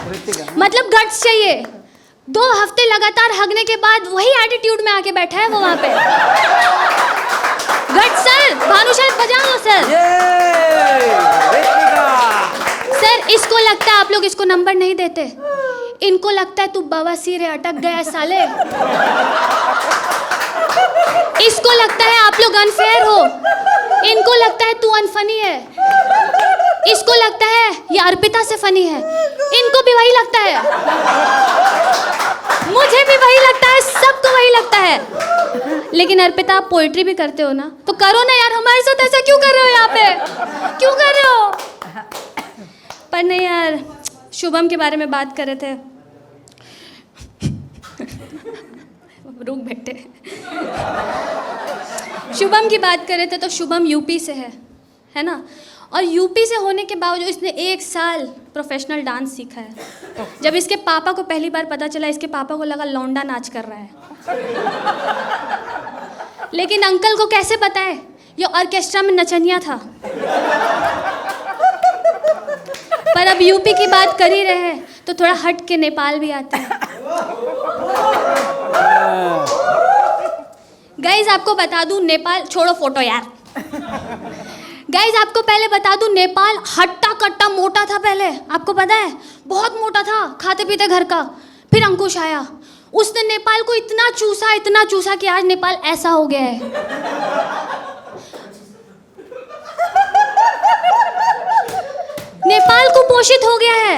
मतलब गट्स चाहिए। 2 हफ्ते लगातार हगने के बाद वही एटीट्यूड में आके बैठा है वो वहाँ पे। गट्स सर, भानुशाली बजा दो सर। सर इसको लगता है आप लोग इसको नंबर नहीं देते, इनको लगता है तू बवासीर है, अटक गया साले। इसको लगता है आप लोग अनफेयर हो, इनको लगता है तू अनफनी है, इसको लगता है ये अर्पिता से फनी है, इनको भी वही लगता है, मुझे भी वही लगता है, सबको वही लगता है। लेकिन अर्पिता आप पोइट्री भी करते हो ना, तो करो ना यार, हमारे साथ ऐसा क्यों कर रहे हो यहाँ पे, क्यों कर रहे हो? पर नहीं यार, शुभम के बारे में बात कर रहे थे। रुक बैठे। शुभम की बात कर रहे थे तो शुभम यूपी से है ना, और यूपी से होने के बावजूद इसने 1 साल प्रोफेशनल डांस सीखा है। जब इसके पापा को पहली बार पता चला, इसके पापा को लगा लौंडा नाच कर रहा है। लेकिन अंकल को कैसे पता है ये ऑर्केस्ट्रा में नचनिया था। पर अब यूपी की बात कर ही रहे हैं तो थोड़ा हट के नेपाल भी आते हैं। गाइज आपको बता दूं, नेपाल छोड़ो फोटो यार। गाइज आपको पहले बता दूं, नेपाल हट्टा कट्टा मोटा था पहले, आपको पता है, बहुत मोटा था, खाते पीते घर का। फिर अंकुश आया, उसने नेपाल को इतना चूसा कि आज नेपाल ऐसा हो गया है। नेपाल कुपोषित हो गया है।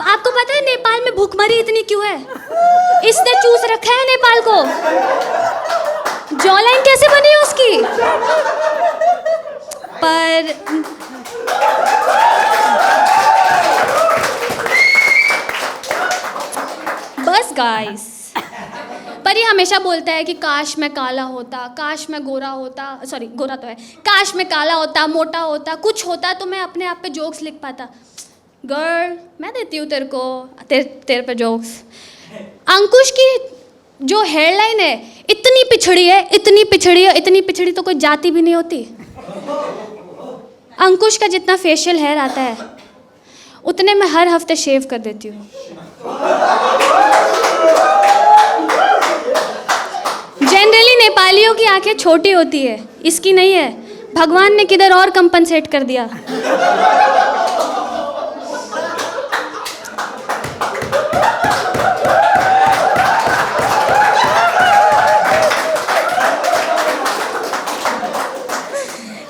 आपको पता है नेपाल में भूखमरी इतनी क्यों है? इसने चूस रखा है नेपाल को। जॉलाइन कैसे बनी है उसकी? पर बस गाइस, पर ये हमेशा बोलता है कि काश मैं काला होता, काश मैं गोरा होता, सॉरी गोरा तो है, काश मैं काला होता, मोटा होता, कुछ होता तो मैं अपने आप पे जोक्स लिख पाता। गर्ल, मैं देती हूँ तेरे को, तेरे पे जोक्स। अंकुश की जो हेयरलाइन है इतनी पिछड़ी है, इतनी पिछड़ी है, इतनी पिछड़ी तो कोई जाति भी नहीं होती। अंकुश का जितना फेशियल हेयर आता है उतने मैं हर हफ्ते शेव कर देती हूँ। जनरली नेपालियों की आंखें छोटी होती है, इसकी नहीं है। भगवान ने किधर और कंपनसेट कर दिया।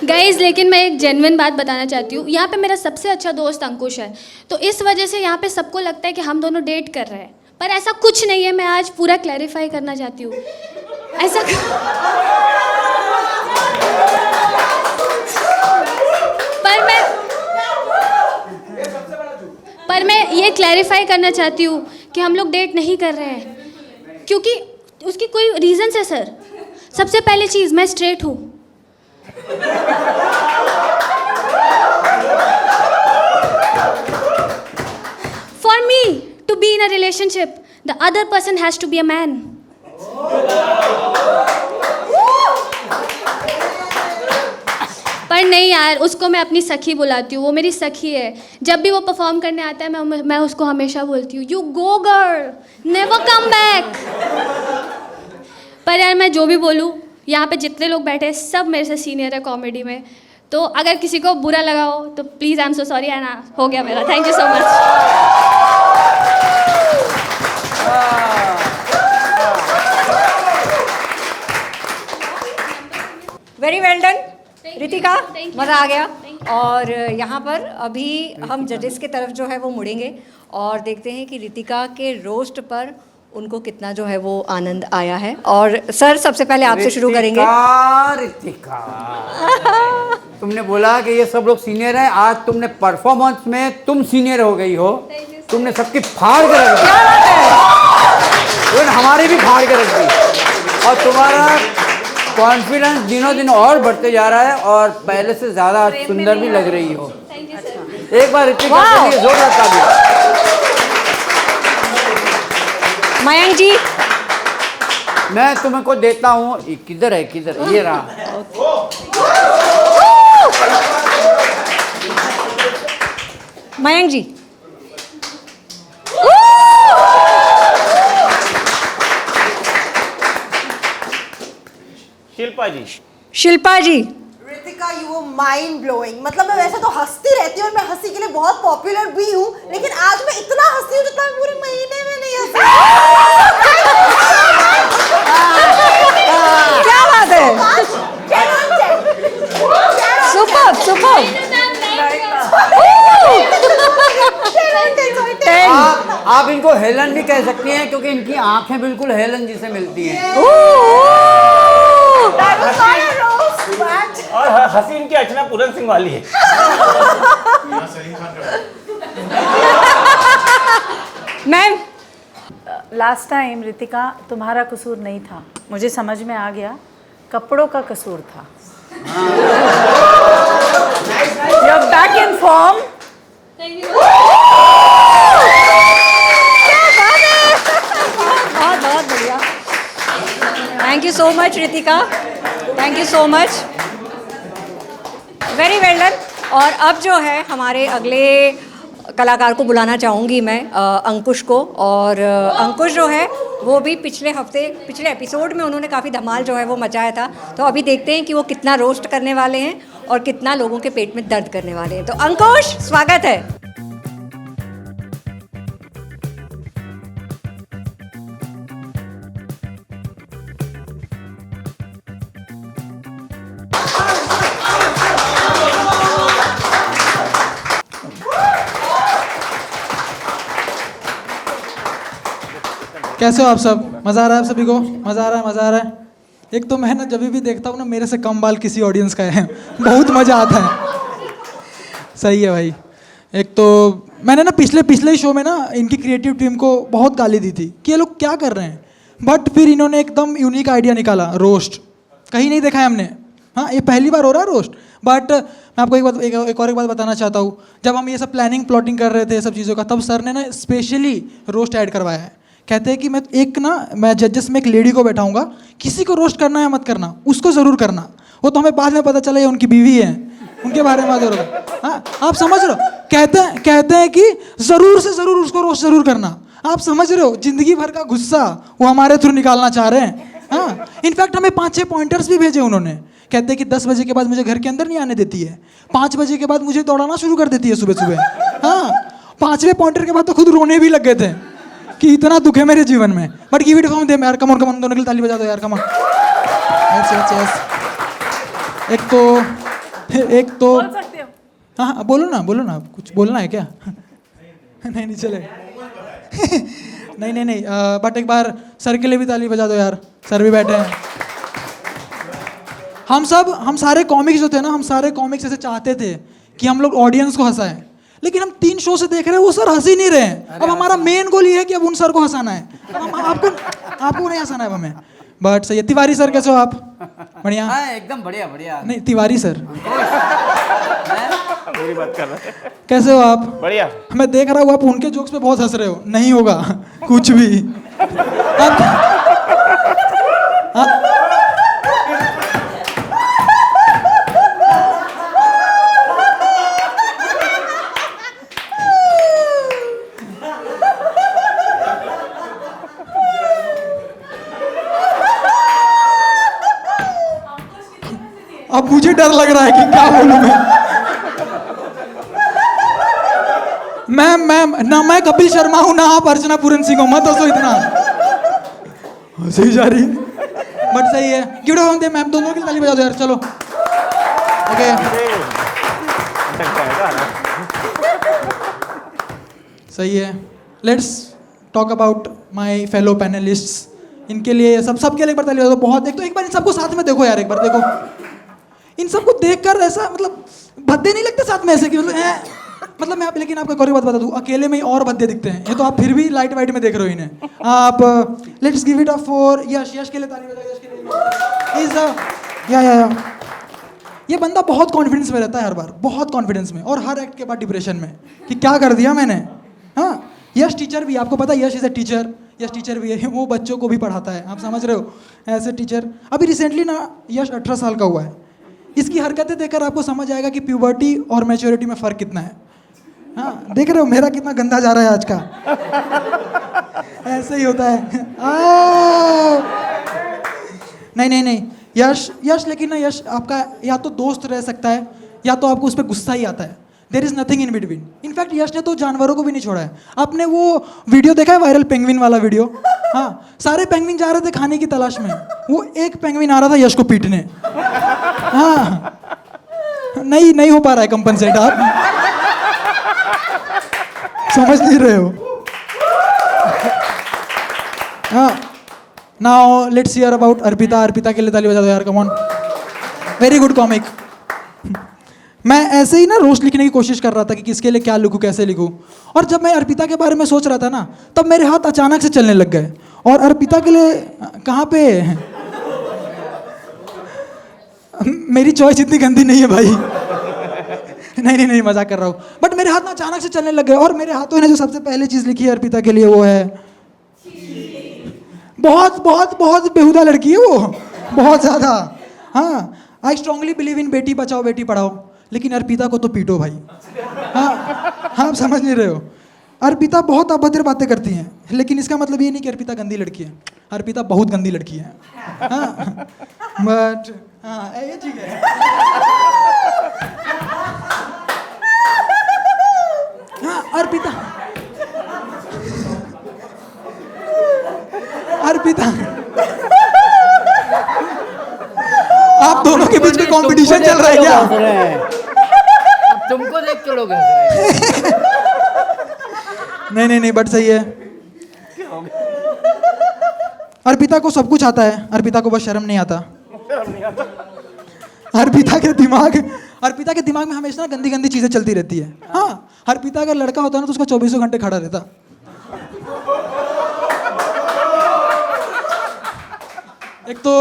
गाइज लेकिन मैं एक जेन्युइन बात बताना चाहती हूँ, यहाँ पे मेरा सबसे अच्छा दोस्त अंकुश है, तो इस वजह से यहाँ पे सबको लगता है कि हम दोनों डेट कर रहे हैं, पर ऐसा कुछ नहीं है। मैं आज पूरा क्लैरिफाई करना चाहती हूँ, ऐसा पर मैं ये क्लैरिफाई करना चाहती हूँ कि हम लोग डेट नहीं कर रहे हैं, क्योंकि उसकी कोई रीजंस है सर। सबसे पहली चीज़, मैं स्ट्रेट हूँ। For me to be in a relationship, the other person has to be a man. पर नहीं यार, उसको मैं अपनी सखी बुलाती हूँ, वो मेरी सखी है। जब भी वो परफॉर्म करने आता है मैं उसको हमेशा बोलती हूँ, you go girl, never come back. पर यार मैं जो भी बोलूँ, यहाँ पे जितने लोग बैठे हैं सब मेरे से सीनियर है कॉमेडी में, तो अगर किसी को बुरा लगा हो तो please I am so sorry. And हो गया मेरा, thank you so much. Very well done Ritika, Thank you. मज़ा आ गया। Thank और यहाँ पर अभी हम जजेस की तरफ जो है वो मुड़ेंगे और देखते हैं कि रितिका के रोस्ट पर उनको कितना जो है वो आनंद आया है। और सर सबसे पहले आपसे शुरू करेंगे। रितिका, तुमने बोला कि ये सब लोग सीनियर हैं, आज तुमने परफॉर्मेंस में तुम सीनियर हो गई हो। तुमने सबकी फाड़ के रख दी, हमारी भी फाड़ के रख दी, और तुम्हारा कॉन्फिडेंस दिनों दिन और बढ़ते जा रहा है और पहले से ज़्यादा सुंदर भी लग रही हो। एक बार रितिका के लिए जोरदार तालियां। मयंक जी, मैं तुम्हें को देता हूँ, किधर है, किधर, ये रहा। Mayank ji, Shilpa ji, Shilpa ji, Ritika, you were mind blowing. मतलब मैं वैसे तो हंसती रहती हूँ और मैं हंसी के लिए बहुत पॉपुलर भी हूँ, लेकिन आज मैं इतना हंसी हूँ जितना मैं पूरे महीने में नहीं हंसी। क्या बात है, सुपर सुपर। आप इनको हेलन भी कह सकती हैं, क्योंकि इनकी आंखें बिल्कुल हेलन जी से मिलती हैं। और हसीन की अर्चना पूरन सिंह वाली है। मैम, लास्ट टाइम रितिका तुम्हारा कसूर नहीं था, मुझे समझ में आ गया, कपड़ों का कसूर था। You are back in form. बहुत बहुत बढ़िया। Thank you so much Ritika, thank you so much, very well done. और अब जो है हमारे अगले कलाकार को बुलाना चाहूँगी मैं, अंकुश को। और अंकुश जो है वो भी पिछले एपिसोड में उन्होंने काफ़ी धमाल जो है वो मचाया था, तो अभी देखते हैं कि वो कितना रोस्ट करने वाले हैं और कितना लोगों के पेट में दर्द करने वाले हैं। तो अंकुश, स्वागत है। कैसे हो आप सब? मज़ा आ रहा है आप सभी को? मज़ा आ रहा है, मज़ा आ रहा है। एक तो मैं ना जब भी देखता हूँ ना, मेरे से कम बाल किसी ऑडियंस का है, बहुत मज़ा आता है। सही है भाई। एक तो मैंने ना पिछले शो में ना इनकी क्रिएटिव टीम को बहुत गाली दी थी कि ये लोग क्या कर रहे हैं, बट फिर इन्होंने एकदम यूनिक आइडिया निकाला, रोस्ट। कहीं नहीं देखा है हमने। हाँ, ये पहली बार हो रहा है रोस्ट। बट मैं आपको एक और बात बताना चाहता हूँ। जब हम ये सब प्लानिंग कर रहे थे सब चीज़ों का, तब सर ने ना स्पेशली रोस्ट ऐड करवाया है। कहते हैं कि मैं जजेस में एक लेडी को बैठाऊंगा, किसी को रोस्ट करना है मत करना, उसको ज़रूर करना। वो तो हमें बाद में पता चला ये उनकी बीवी है, उनके बारे में बात हो रहा है। हाँ, आप समझ रहे हो? कहते हैं कि ज़रूर से ज़रूर उसको रोस्ट ज़रूर करना। आप समझ रहे हो? ज़िंदगी भर का गुस्सा वो हमारे थ्रू निकालना चाह रहे हैं। हाँ, इनफैक्ट हमें 5-6 पॉइंटर्स भी भेजे उन्होंने। कहते हैं कि 10 बजे के बाद मुझे घर के अंदर नहीं आने देती है, 5 बजे के बाद मुझे दौड़ाना शुरू कर देती है सुबह। हाँ, 5वें पॉइंटर के बाद तो खुद रोने भी लग गए थे कि इतना दुख है मेरे जीवन में। But give it form them यार, कम ऑन दोनों के लिए ताली बजा दो यार, कम ऑन। यस। एक तो एक तो बोल सकते हो। हाँ हाँ बोलो ना, कुछ बोलना है क्या? नहीं नहीं चले नहीं नहीं नहीं, बट एक बार सर के लिए भी ताली बजा दो यार, सर भी बैठे हैं। हम सारे कॉमिक्स जो थे ना, हम सारे कॉमिक्स ऐसे चाहते थे कि हम लोग ऑडियंस को हंसाएं, लेकिन हम 3 शो से देख रहे हैं वो सर हंस ही नहीं रहे हैं। अब हमारा मेन गोल ये है कि अब उन सर को हंसाना है, आपको नहीं हंसाना है अब हमें। बट सही है। तिवारी सर कैसे हो आप? बढ़िया। हाँ एकदम बढ़िया बढ़िया। नहीं तिवारी सर पूरी बात कर रहे हैं। कैसे हो आप? बढ़िया। मैं देख रहा हूँ आप उनके जोक्स पे बहुत हंस रहे हो। नहीं होगा कुछ भी। अब मुझे डर लग रहा है कि क्या बोलूं मैं कपिल शर्मा हूं ना आप अर्चना पूरन सिंह हो, मत हंसो इतना। हंसी जा रही है बट सही है। गिव इट अप मैम, दोनों की ताली बजा दो यार। चलो ओके सही है। Let's talk about my fellow panellists. इनके लिए सबके लिए एक बार ताली बजा दो। बहुत एक बार इन सबको साथ में देखो यार, एक बार देखो इन सबको देखकर ऐसा मतलब भद्दे नहीं लगते साथ में ऐसे कि मतलब मैं लेकिन आपको एक और बात बता दूं, अकेले में ही और भद्दे दिखते हैं। ये तो आप फिर भी लाइट वाइट में देख रहे हो इन्हें आप। Let's give it up for Yash. Yash के लिए ताली बजाओ। यश के लिए इज या ये बंदा बहुत कॉन्फिडेंस में रहता है हर बार, बहुत कॉन्फिडेंस में, और हर एक्ट के बाद डिप्रेशन में कि क्या कर दिया मैंने। हाँ यश टीचर भी, आपको पता है Yash is a teacher. Yash teacher भी है, वो बच्चों को भी पढ़ाता है, आप समझ रहे हो, ऐसे टीचर। अभी रिसेंटली ना यश 18 साल का हुआ है। इसकी हरकतें देखकर आपको समझ आएगा कि प्यूबर्टी और मैच्योरिटी में फ़र्क कितना है। हाँ देख रहे हो मेरा कितना गंदा जा रहा है आज का। ऐसे ही होता है। नहीं यश लेकिन ना यश आपका या तो दोस्त रह सकता है या तो आपको उस पर गुस्सा ही आता है। There is nothing in between. In fact Yash ने तो जानवरों को भी नहीं छोड़ा है। आपने वो वीडियो देखा है वायरल पेंगुइन वाला वीडियो? हाँ सारे पेंगुइन जा रहे थे खाने की तलाश में, वो एक पेंगुइन आ रहा था यश को पीटने। हाँ नहीं हो पा रहा है कंपनसेट, आप समझ नहीं रहे हो। हाँ now let's hear about Arpita. Arpita के लिए ताली बजा दो यार, come on. Very good comic. मैं ऐसे ही ना रोस्ट लिखने की कोशिश कर रहा था कि किसके लिए क्या लिखूं, कैसे लिखूं, और जब मैं अर्पिता के बारे में सोच रहा था ना तब मेरे हाथ अचानक से चलने लग गए। और अर्पिता के लिए कहाँ पे मेरी चॉइस इतनी गंदी नहीं है भाई। नहीं मजाक कर रहा हूँ, बट मेरे हाथ ना अचानक से चलने लग गए। और मेरे हाथों ने जो सबसे पहले चीज़ लिखी है अर्पिता के लिए वो है बहुत बेहुदा लड़की है वो, बहुत ज़्यादा। हाँ I strongly believe in Beti Bachao Beti Padhao, लेकिन अर्पिता को तो पीटो भाई। हाँ आप समझ नहीं रहे हो। अर्पिता बहुत अभद्र बातें करती हैं, लेकिन इसका मतलब ये नहीं कि अर्पिता गंदी लड़की है। अर्पिता बहुत गंदी लड़की है। हाँ बट हाँ ये ठीक है। हाँ अर्पिता आप दोनों के बीच में कंपटीशन चल रहा है क्या? तुमको देख के लोग हंस रहे हैं। नहीं बट सही है। अर्पिता को सब कुछ आता है, अर्पिता को बस शर्म नहीं आता। अर्पिता के दिमाग में हमेशा गंदी गंदी चीजें चलती रहती है। हाँ अर्पिता अगर लड़का होता ना तो उसका 24 घंटे खड़ा रहता। एक तो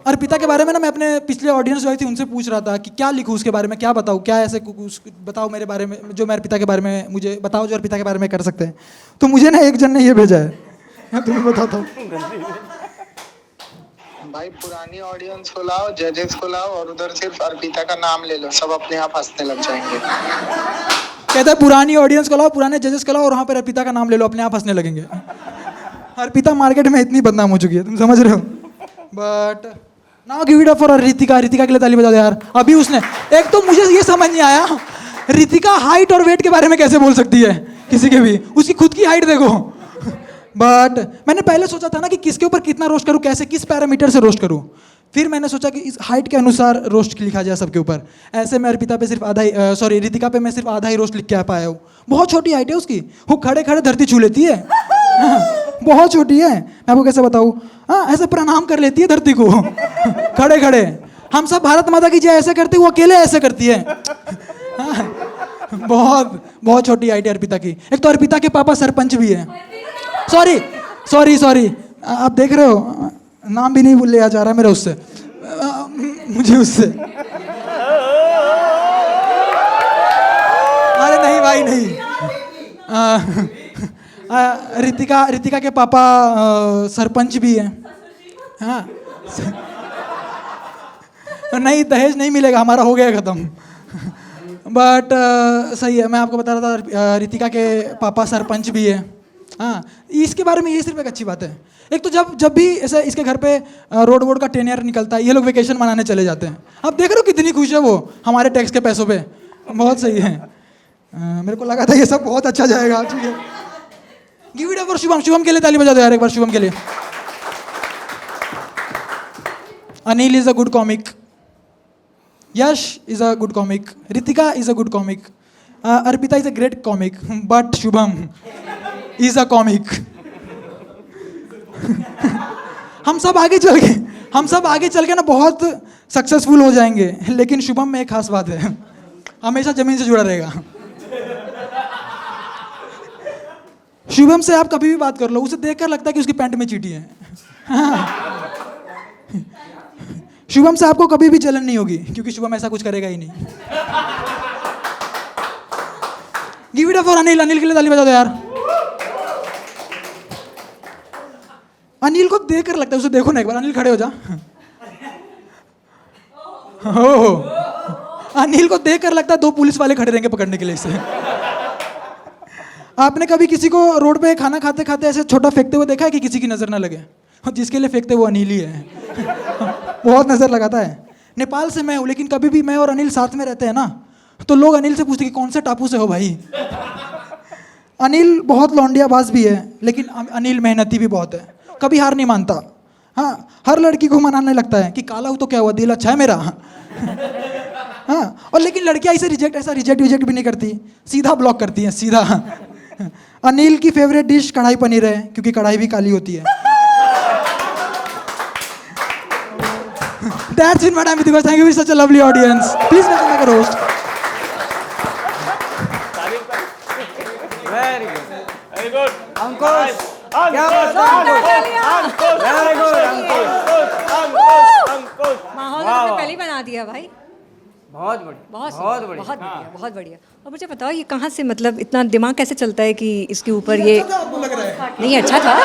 अर्पिता के बारे में ना मैं अपने पिछले ऑडियंस जो आई थी उनसे पूछ रहा था कि क्या लिखूं उसके बारे में, क्या बताऊं, क्या ऐसे बताओ मेरे बारे में जो मैं अर्पिता के बारे में, मुझे बताओ जो अर्पिता के बारे में कर सकते हैं। तो मुझे ना एक जन ने ये भेजा है, मैं तुम्हें बताता हूँ। भाई पुरानी ऑडियंस को लाओ, जजेस को लाओ और उधर सिर्फ अर्पिता का नाम ले लो, सब अपने आप हंसने लग जाएंगे। कहता है पुरानी ऑडियंस को लाओ, पुराने जजेस को लाओ और वहाँ पर अर्पिता का नाम ले लो, अपने आप हंसने लगेंगे। अर्पिता मार्केट में इतनी बदनाम हो चुकी है, तुम समझ रहे हो। But now give it up for Ritika. Ritika के लिए ताली बजा दो यार। अभी उसने एक तो मुझे ये समझ नहीं आया रितिका हाइट और वेट के बारे में कैसे बोल सकती है किसी के भी, उसकी खुद की हाइट देखो। बट मैंने पहले सोचा था ना कि किसके ऊपर कितना रोस्ट करूं, कैसे किस पैरामीटर से रोस्ट करूं, फिर मैंने सोचा कि इस हाइट के अनुसार रोस्ट लिखा जाए सबके ऊपर। ऐसे मैं अर्पिता पे सिर्फ आधा ही रितिका पे मैं सिर्फ आधा ही रोस्ट लिख के आ पाया हूँ। बहुत छोटी हाइट है उसकी, वो खड़े खड़े धरती छू लेती है। बहुत छोटी है, मैं आपको कैसे बताऊँ। हाँ, ऐसे प्रणाम कर लेती है धरती को खड़े खड़े। हम सब भारत माता की जय ऐसे करते, वो अकेले ऐसे करती है। बहुत बहुत छोटी हाइट है अर्पिता की। एक तो अर्पिता के पापा सरपंच भी है। सॉरी आप देख रहे हो, नाम भी नहीं लिया जा रहा मेरा उससे, मुझे उससे। अरे नहीं भाई नहीं। रितिका के पापा सरपंच भी हैं। हाँ नहीं, दहेज नहीं मिलेगा, हमारा हो गया ख़त्म। बट सही है, मैं आपको बता रहा था रितिका के पापा सरपंच भी है। हाँ, इसके बारे में ये सिर्फ एक अच्छी बात है। एक तो जब भी ऐसे इसके घर पे रोड का टेनियर निकलता है, ये लोग वेकेशन मनाने चले जाते हैं। आप देख रहे हो कितनी खुश है वो हमारे टैक्स के पैसों पे। बहुत सही है। मेरे को लगा था ये सब बहुत अच्छा जाएगा। ठीक है, give it up for Shubham. Shubham के लिए ताली बजा दो यार एक बार, शुभम के लिए। Anil is a good comic, Yash is a good comic, Ritika is a good comic, Arpita is a great comic, but Shubham is a comic. हम सब आगे चल के ना बहुत सक्सेसफुल हो जाएंगे, लेकिन शुभम में एक खास बात है, हमेशा जमीन से जुड़ा रहेगा। शुभम से आप कभी भी बात कर लो, उसे देखकर लगता है कि उसकी पैंट में चींटी है। शुभम से आपको कभी भी जलन नहीं होगी, क्योंकि शुभम ऐसा कुछ करेगा ही नहीं। Give it up for Anil. Anil के लिए ताली बजा दो यार। अनिल को देखकर लगता है, उसे देखो ना एक बार। अनिल खड़े हो जा। अनिल को देखकर लगता है 2 पुलिस वाले खड़े रहेंगे पकड़ने के लिए इसे। आपने कभी किसी को रोड पे खाना खाते खाते ऐसे छोटा फेंकते हुए देखा है कि किसी की नजर ना लगे? और जिसके लिए फेंकते वो अनिल ही है। बहुत नजर लगाता है। नेपाल से मैं हूँ, लेकिन कभी भी मैं और अनिल साथ में रहते हैं ना, तो लोग अनिल से पूछते कि कौन से टापू से हो भाई। अनिल बहुत लौंडियाबाज भी है, लेकिन अनिल मेहनती भी बहुत है, कभी हार नहीं मानता। हाँ, हर लड़की को मनाने लगता है कि काला हूँ तो क्या हुआ, दिल अच्छा है मेरा। हाँ, और लेकिन लड़कियाँ इसे रिजेक्ट भी नहीं करती, सीधा ब्लॉक करती हैं, सीधा। अनिल की फेवरेट डिश कढ़ाई पनीर है, क्योंकि कढ़ाई भी काली होती है। That's it, madam. Thank you for such a lovely audience. Please welcome my host. Very good, very good Ankush. क्या बात है, माहौल आपने पहले ही बना दिया भाई। बहुत बढ़िया, बहुत बहुत बढ़िया। बहुत बढ़िया, बहुत बढ़िया। और मुझे बताओ, ये कहाँ से, मतलब इतना दिमाग कैसे चलता है कि इसके ऊपर ये नहीं अच्छा था?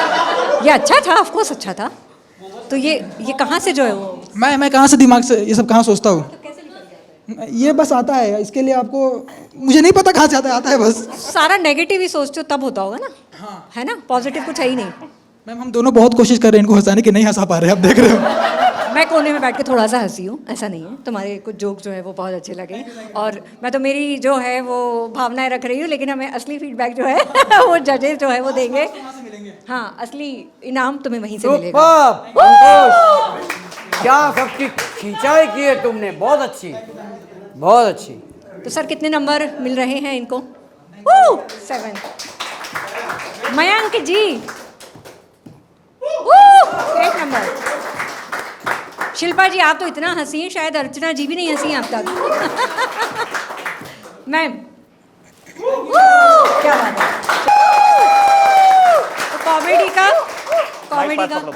ये अच्छा था, ऑफ कोर्स अच्छा था। तो ये कहाँ से जो है वो, मैं कहाँ से दिमाग से ये सब कहाँ सोचता हूँ? ये बस आता है, इसके लिए आपको, मुझे नहीं पता कहाँ से आता है बस। सारा नेगेटिव ही सोचते हो तब होता होगा ना? हाँ, है ना, पॉजिटिव कुछ है ही नहीं। मैम हम दोनों बहुत कोशिश कर रहे हैं इनको हंसाने की, नहीं हंसा पा रहे, आप देख रहे हो। मैं कोने में बैठ के थोड़ा सा हंसी हूँ, ऐसा नहीं है। तुम्हारे कुछ जोक जो है वो बहुत अच्छे लगे, और मैं तो मेरी जो है वो भावनाएं रख रही हूँ, लेकिन हमें असली फीडबैक जो है वो जजेस जो है वो देंगे। हाँ, असली इनाम तुम्हें वहीं से मिलेगा। अंकुश, क्या सबकी खिंचाई की है तुमने, बहुत अच्छी, बहुत अच्छी। तो सर कितने नंबर मिल रहे हैं इनको? 7। मयंक जी 8 नंबर। शिल्पा जी आप तो इतना हंसी हैं, शायद अर्चना जी भी नहीं हंसी हैं अब तक। मैम क्या बात है। तो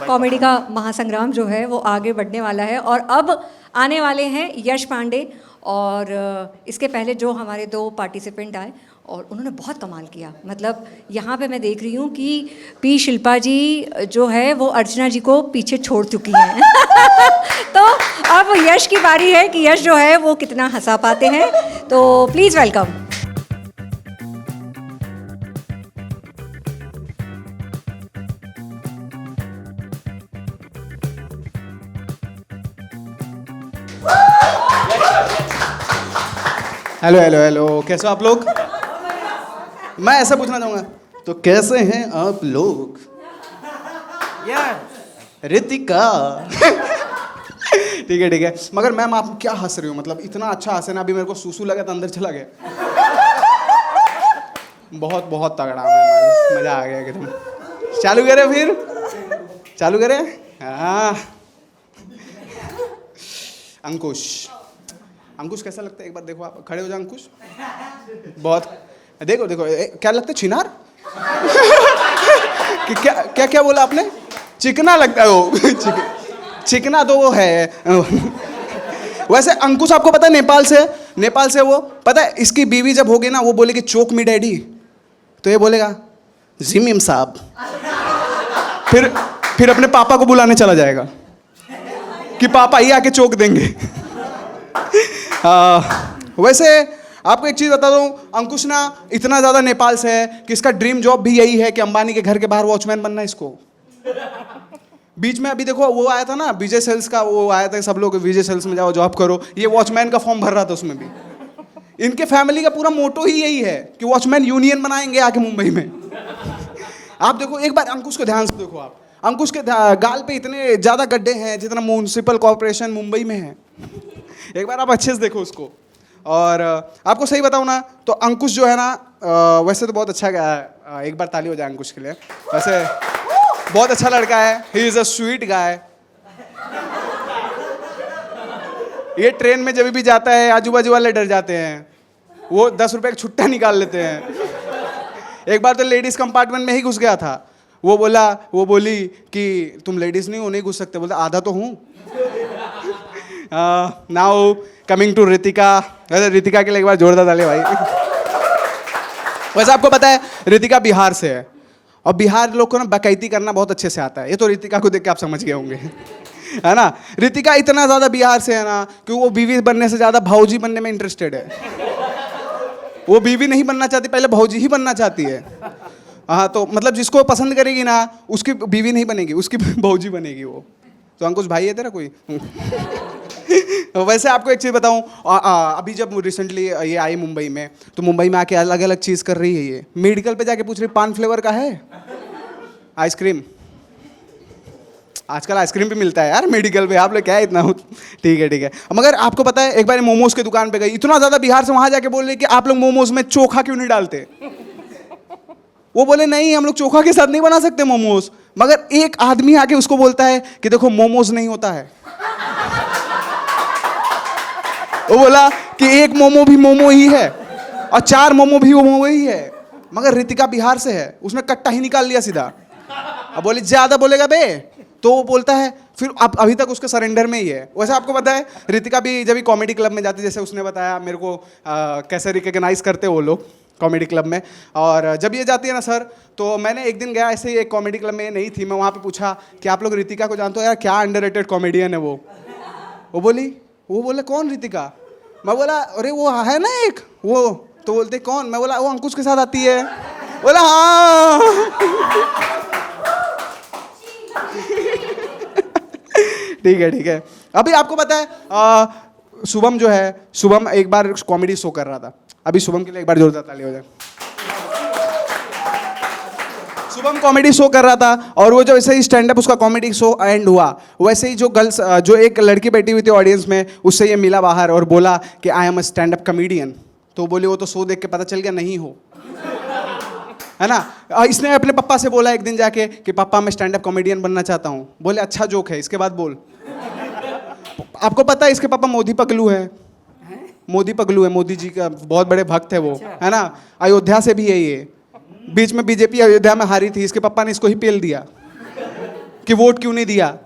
कॉमेडी का महासंग्राम जो है वो आगे बढ़ने वाला है, और अब आने वाले हैं यश पांडे। और इसके पहले जो हमारे 2 पार्टिसिपेंट आए और उन्होंने बहुत कमाल किया। मतलब यहाँ पे मैं देख रही हूँ कि पी शिल्पा जी जो है वो अर्चना जी को पीछे छोड़ चुकी हैं। तो अब यश की बारी है कि यश जो है वो कितना हंसा पाते हैं। तो please welcome. Hello hello hello, कैसे हो आप लोग? मैं ऐसा पूछना चाहूँगा, तो कैसे हैं आप लोग? यस रितिका ठीक है ठीक है, मगर मैम आप क्या हंस रही हो, मतलब इतना अच्छा हंसे ना, अभी मेरे को सूसू लगा तो अंदर चला गया। बहुत बहुत तगड़ा मैम, मजा आ गया एकदम। चालू करें फिर, चालू करें। हाँ अंकुश, अंकुश कैसा लगता है एक बार देखो, आप खड़े हो जाओ अंकुश। बहुत देखो देखो क्या लगता है, छिनार कि क्या क्या क्या बोला आपने, चिकना लगता है वो। चिकना तो वो है। वैसे अंकुश आपको पता है नेपाल से, नेपाल से वो पता है, इसकी बीवी जब होगी ना वो बोलेगी चोक मी डैडी, तो ये बोलेगा जिमिम साहब, फिर अपने पापा को बुलाने चला जाएगा कि पापा ही आके चोक देंगे। वैसे आपको एक चीज़ बता दूं, अंकुश ना इतना ज़्यादा नेपाल से है कि इसका ड्रीम जॉब भी यही है कि अंबानी के घर के बाहर वॉचमैन बनना है इसको। बीच में अभी देखो वो आया था ना विजय सेल्स का, वो आया था सब लोग विजय सेल्स में जाओ जॉब करो, ये वॉचमैन का फॉर्म भर रहा था उसमें भी। इनके फैमिली का पूरा मोटो ही यही है कि वॉचमैन यूनियन बनाएंगे आके मुंबई में। आप देखो एक बार अंकुश को ध्यान से देखो आप, अंकुश के गाल पे इतने ज़्यादा गड्ढे हैं जितना म्यूनसिपल कॉर्पोरेशन मुंबई में है। एक बार आप अच्छे से देखो उसको। और आपको सही बताऊँ ना तो अंकुश जो है ना वैसे तो बहुत अच्छा गाया है, एक बार ताली हो जाए अंकुश के लिए। वैसे बहुत अच्छा लड़का है, he is a sweet guy. ये ट्रेन में जब भी जाता है आजू बाजू वाले डर जाते हैं, वो 10 रुपए का छुट्टा निकाल लेते हैं। एक बार तो लेडीज़ कंपार्टमेंट में ही घुस गया था, वो बोली कि तुम लेडीज़ नहीं हो, नहीं घुस सकते, बोलते आधा तो हूँ। Now coming to Ritika. वैसे रितिका के लिए एक बार जोरदार ताली भाई। वैसे आपको पता है रितिका बिहार से है, और बिहार लोग को ना बकैती करना बहुत अच्छे से आता है, ये तो रितिका को देख के आप समझ गए होंगे, है ना। रितिका इतना ज़्यादा बिहार से है ना कि वो बीवी बनने से ज़्यादा भौजी बनने में इंटरेस्टेड है। वो बीवी नहीं बनना चाहती, पहले भौजी ही बनना चाहती है। हाँ तो मतलब जिसको पसंद करेगी ना उसकी बीवी नहीं बनेगी, उसकी भौजी बनेगी वो। तो अंकुश भाई है तेरा कोई। वैसे आपको एक चीज़ बताऊं, अभी जब रिसेंटली ये आई मुंबई में, तो मुंबई में आके अलग अलग चीज़ कर रही है। ये मेडिकल पे जाके पूछ रही पान फ्लेवर का है, आइसक्रीम। आजकल आइसक्रीम भी मिलता है यार मेडिकल पे, आप लोग क्या है इतना। ठीक है। मगर आपको पता है एक बार मोमोज की दुकान पे गई, इतना ज़्यादा बिहार से, वहाँ जाके बोल रहे कि आप लोग मोमोज में चोखा क्यों नहीं डालते। वो बोले नहीं हम लोग चोखा के साथ नहीं बना सकते मोमोज। मगर एक आदमी आके उसको बोलता है कि देखो मोमोज नहीं होता है। वो बोला कि एक मोमो भी मोमो ही है और 4 मोमो भी मोमो ही है। मगर रितिका बिहार से है, उसने कट्टा ही निकाल लिया सीधा। अब बोले ज़्यादा बोलेगा बे, तो वो बोलता है फिर अब अभी तक उसके सरेंडर में ही है। वैसे आपको पता है रितिका भी जब भी कॉमेडी क्लब में जाती है, जैसे उसने बताया मेरे को कैसे रिकग्नाइज करते वो लोग कॉमेडी क्लब में, और जब ये जाती है ना सर, तो मैंने एक दिन गया ऐसे ही एक कॉमेडी क्लब में, नहीं थी, मैं वहाँ पे पूछा कि आप लोग रितिका को जानते हो यार, क्या अंडररेटेड कॉमेडियन है वो बोले कौन रितिका। मैं बोला अरे वो है ना एक वो, तो बोलते कौन। मैं बोला वो अंकुश के साथ आती है। बोला हाँ। ठीक है। अभी आपको पता है शुभम जो है, शुभम एक बार कॉमेडी शो कर रहा था। अभी शुभम के लिए एक बार जोरदार ताली हो जाए। शुभम कॉमेडी शो कर रहा था, और वो जो वैसे ही स्टैंड अप उसका कॉमेडी शो एंड हुआ, वैसे ही जो एक लड़की बैठी हुई थी ऑडियंस में, उससे ये मिला बाहर और बोला कि I am a stand up comedian. तो बोले वो तो शो देख के पता चल गया नहीं हो, है ना। इसने अपने पापा से बोला एक दिन जाके कि पापा मैं स्टैंड अप कॉमेडियन बनना चाहता हूँ। बोले अच्छा जोक है, इसके बाद बोल। आपको पता है इसके पापा मोदी पगलू है, मोदी जी का बहुत बड़े भक्त है वो, है ना। अयोध्या से भी है ये, बीच में बीजेपी अयोध्या में हारी थी, इसके पापा ने इसको ही पेल दिया कि वोट क्यों नहीं दिया।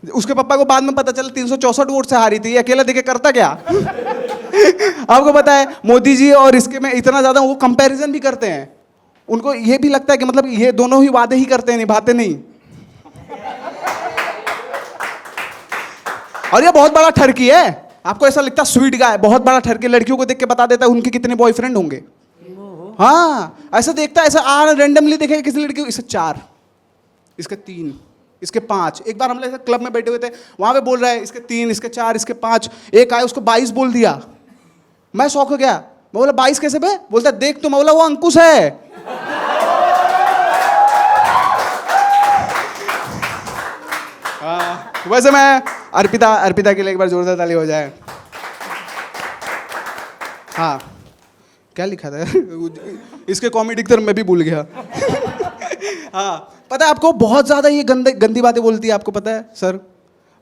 उसके पापा को बाद में पता चला 364 वोट से हारी थी, अकेला देके करता क्या। आपको पता है मोदी जी और इसके में इतना ज़्यादा वो कंपैरिजन भी करते हैं, उनको ये भी लगता है कि मतलब ये दोनों ही वादे ही करते हैं, निभाते नहीं। और ये बहुत बड़ा ठरकी है, आपको ऐसा लगता है स्वीट गाय, बहुत बड़ा ठरकी, लड़कियों को देख के बता देता है उनके कितने बॉयफ्रेंड होंगे। हाँ ऐसा देखता है, ऐसा रैंडमली देखेगा किसी लड़की को, इसके 4, इसके 3, इसके 5। एक बार हम लोग क्लब में बैठे हुए थे, वहां पे बोल रहा है इसके 3, इसके 4, इसके 5। एक आया उसको 22 बोल दिया, मैं शौक हो गया। मैं बोला 22 कैसे बे? बोलता देख तो। मैं बोला वो अंकुश है। वैसे मैं अर्पिता के लिए एक बार जोरदार ताली हो जाए। हाँ, क्या लिखा था इसके कॉमेडी की तरफ मैं भी भूल गया। हाँ, पता है आपको बहुत ज़्यादा ये गंदी बातें बोलती है, आपको पता है सर?